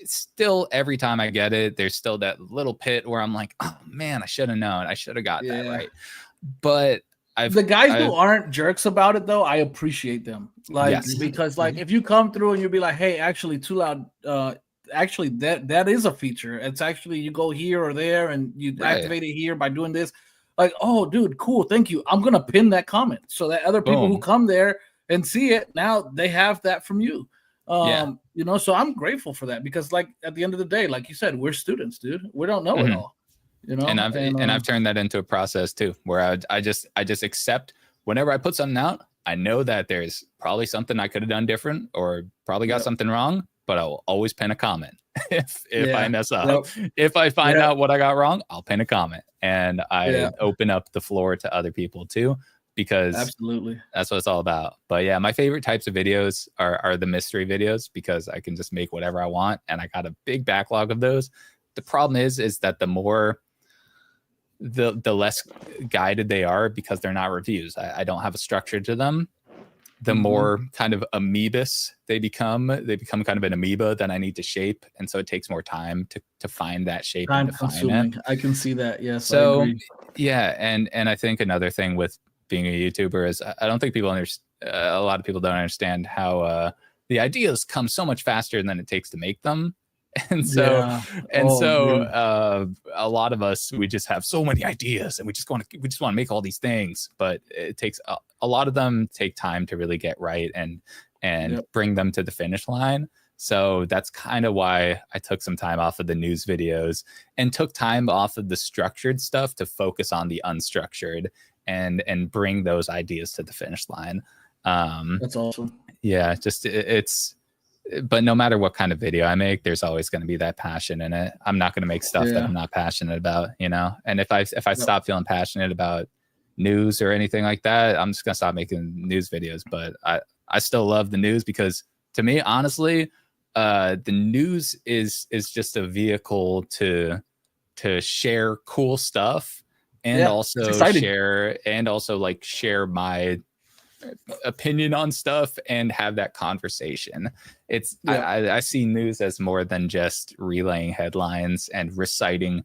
still every time I get it, there's still that little pit where I'm like, oh man, I should have known. I should have got that right. But the guys who aren't jerks about it though, I appreciate them. Like, because like if you come through and you'll be like, hey, actually Too Loud, actually that is a feature. It's actually, you go here or there and you activate it here by doing this. Like, oh dude, cool, thank you. I'm gonna pin that comment so that other people who come there and see it, now they have that from you. So I'm grateful for that, because like at the end of the day, like you said, we're students, dude. We don't know it all. And I've turned that into a process too, where I just accept whenever I put something out, I know that there's probably something I could have done different or probably got something wrong, but I will always pin a comment if I mess up. If I find out what I got wrong, I'll pin a comment, and I open up the floor to other people too, because absolutely that's what it's all about. But yeah, my favorite types of videos are the mystery videos, because I can just make whatever I want, and I got a big backlog of those. The problem is that the more the less guided they are, because they're not reviews. I don't have a structure to them. The more kind of amoebus they become kind of an amoeba that I need to shape. And so it takes more time to find that shape and define it. I can see that. Yes. So yeah. And I think another thing with being a YouTuber is I don't think people a lot of people don't understand how the ideas come so much faster than it takes to make them. And so Yeah. and Oh, so dude. a lot of us, we just have so many ideas and we just want to make all these things, but it takes a lot of them take time to really get right and Yep. bring them to the finish line. So that's kind of why I took some time off of the news videos and took time off of the structured stuff to focus on the unstructured and bring those ideas to the finish line. That's awesome. Yeah, just it's, but no matter what kind of video I make, there's always going to be that passion in it. I'm not going to make stuff that Yeah. I'm not passionate about, you know? And if I stop feeling passionate about news or anything like that, I'm just going to stop making news videos. But I still love the news because to me, honestly, the news is just a vehicle to share cool stuff and Yeah, also it's exciting. share my opinion on stuff and have that conversation. It's I see news as more than just relaying headlines and reciting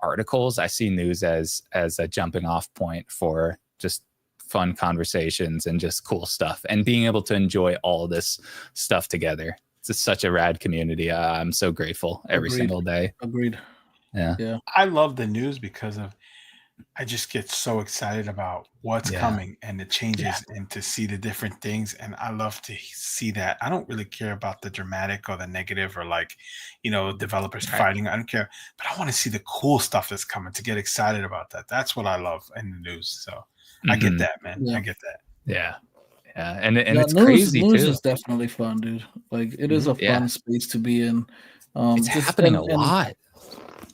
articles. I see news as a jumping off point for just fun conversations and just cool stuff and being able to enjoy all this stuff together. It's just such a rad community. I'm so grateful every single day. Agreed. Yeah. I love the news because I just get so excited about what's coming and the changes and to see the different things. And I love to see that. I don't really care about the dramatic or the negative or developers fighting. I don't care. But I want to see the cool stuff that's coming to get excited about that. That's what I love in the news. So I get that, man. Yeah. I get that. Yeah. And it's crazy news too. is definitely fun, dude. Like it is a fun space to be in. It's happening a lot.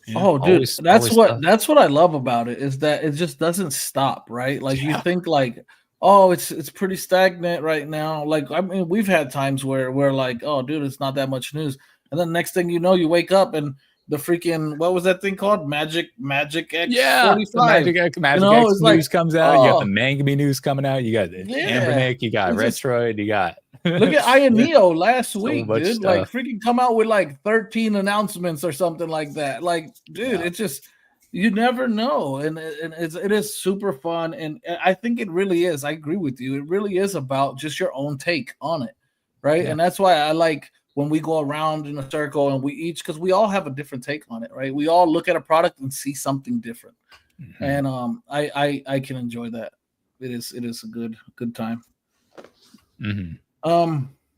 Yeah. Oh, dude, that's what I love about it is that it just doesn't stop, right? Like you think like, oh, it's pretty stagnant right now. Like I mean, we've had times where we're like, oh, dude, it's not that much news, and then next thing you know, you wake up and the freaking what was that thing called? Magic X. Yeah, the Magic X news like, comes out. You got the Mangami news coming out. You got the Anbernic. You got Retroid. You got. Look at Neo last week, dude. Stuff. Like freaking come out with like 13 announcements or something like that. Like, dude, it's just you never know, and it is super fun, and I think it really is. I agree with you. It really is about just your own take on it, right? Yeah. And that's why I like when we go around in a circle and we each because we all have a different take on it, right? We all look at a product and see something different, and I can enjoy that. It is a good time. Mm-hmm.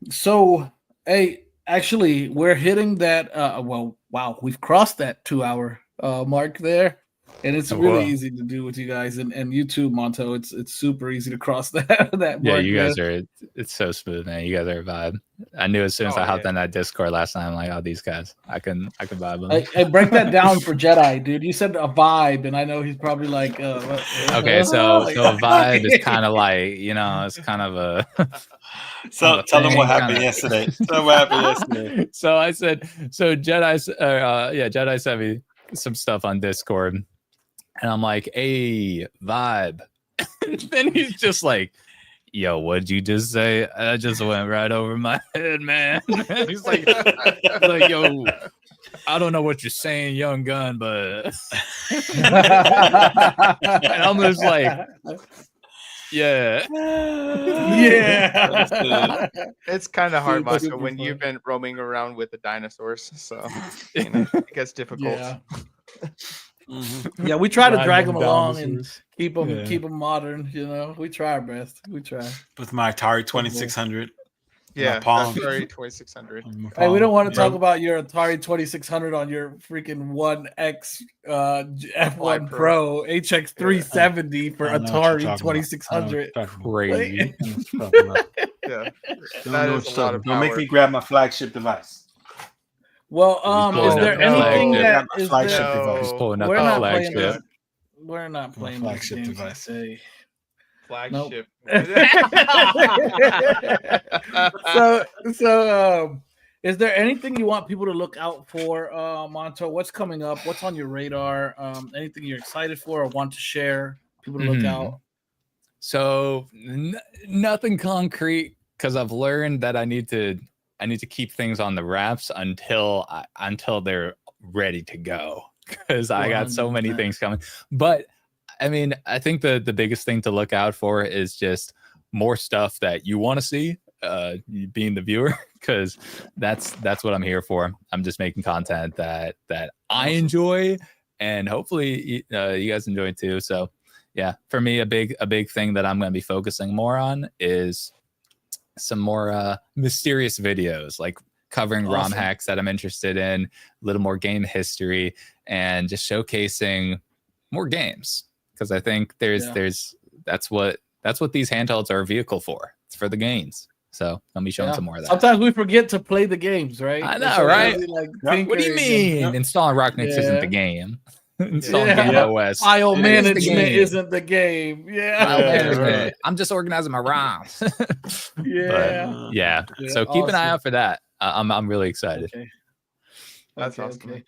So hey, actually we're hitting that wow, we've crossed that 2-hour mark there, and it's really easy to do with you guys and you too, Monto. It's super easy to cross that mark. You guys are, it's so smooth, man. You guys are a vibe. I knew as soon as I hopped on that Discord last time, I'm like, oh, these guys, I can vibe them. I break that down for Jedi, dude. You said a vibe, and I know he's probably like okay, so a vibe is kind of like, it's kind of a So tell them what happened yesterday. So I said, Jedi sent me some stuff on Discord, and I'm like, hey, vibe. Then he's just like, yo, what'd you just say? That just went right over my head, man. He's like, yo, I don't know what you're saying, young gun, but and I'm just like, yeah. It's kind of hard, Marco, when you've been roaming around with the dinosaurs, so it gets difficult. Yeah, we try to drag them along and keep them modern. We try our best. We try with my Atari 2600. Yeah, Atari 2600. Hey, we don't want to talk about your Atari 2600 on your freaking 1X F1 Pro HX 370 for Atari 2600. Crazy. Yeah, don't make me grab my flagship device. Well, is there anything that is flagship device? He's pulling up the flagship. We're not playing flagship device. Flagship. So, is there anything you want people to look out for, Monto? What's coming up? What's on your radar? Anything you're excited for or want to share? People to look out. So nothing concrete because I've learned that I need to keep things on the wraps until they're ready to go because I got so many things coming. But I mean, I think the biggest thing to look out for is just more stuff that you want to see being the viewer, because that's what I'm here for. I'm just making content that I enjoy, and hopefully you guys enjoy too. So yeah, for me, a big thing that I'm going to be focusing more on is some more mysterious videos, like covering ROM hacks that I'm interested in, a little more game history, and just showcasing more games, because I think that's what these handhelds are a vehicle for. It's for the games. So I'll be showing some more of that. Sometimes we forget to play the games, right? I know, right? What do you mean? Installing Rock Nix isn't the game. Installing Game OS. File management isn't the game. Management. I'm just organizing my ROMs. So keep an eye out for that. I'm really excited. Okay. That's awesome. Okay.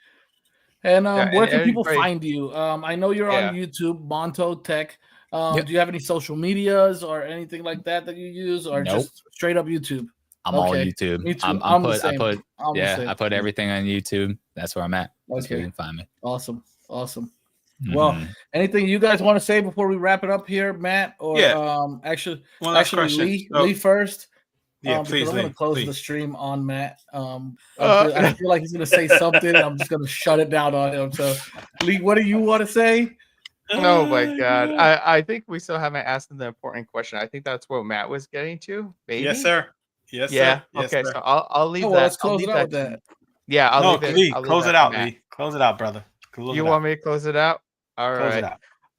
And where can people find you? I know you're on YouTube, Monto Tech. Do you have any social medias or anything like that you use, or just straight up YouTube? I'm all YouTube. Me too. I put everything on YouTube. That's where I'm at. That's where you can find me. Awesome. Well, anything you guys want to say before we wrap it up here, Matt? Or actually Lee first. Please. I'm going to close the stream on Matt. I feel like he's going to say something, and I'm just going to shut it down on him. So, Lee, what do you want to say? Oh my God! I think we still haven't asked him the important question. I think that's what Matt was getting to. Maybe. Yes, sir. Yes, yeah. Sir. Yes, okay, sir. so I'll leave that. Let's close it out with that. Yeah, I'll leave it. Lee, close it out, Lee. Close it out, brother. You want me to close it out? All right. Close it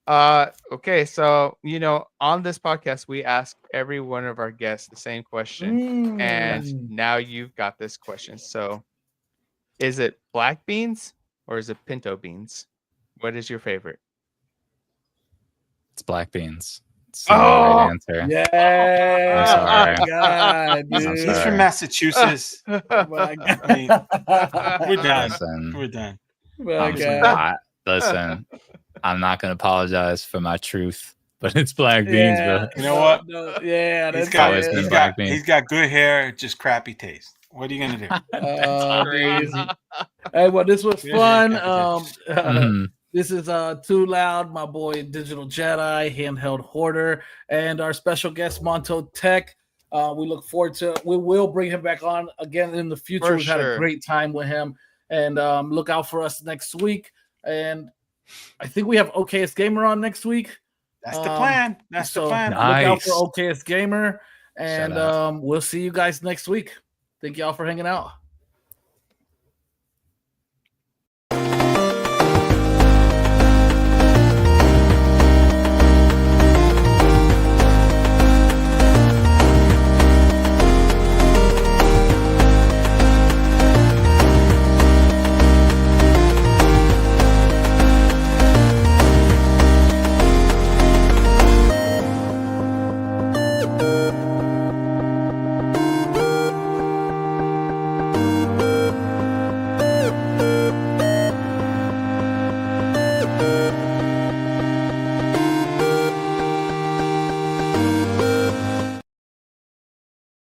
out. Okay, so on this podcast we ask every one of our guests the same question, and now you've got this question. So, is it black beans or is it pinto beans? What is your favorite? It's black beans. It's the right answer. Yeah. I'm sorry. God, dude. He's from Massachusetts. Oh my God. I mean, we're done. Listen, We're done. listen, I'm not going to apologize for my truth, but it's black beans, bro. You know what? That's he's got good hair, just crappy taste. What are you gonna do? Crazy. Hey, well, this was fun. This is Too Loud, my boy Digital Jedi, Handheld Hoarder, and our special guest Monto Tech. We look forward to we will bring him back on again in the future. We've had a great time with him, and look out for us next week. And I think we have OKS Gamer on next week. That's the plan. That's the plan. Nice. Look out for OKS Gamer, and we'll see you guys next week. Thank y'all for hanging out.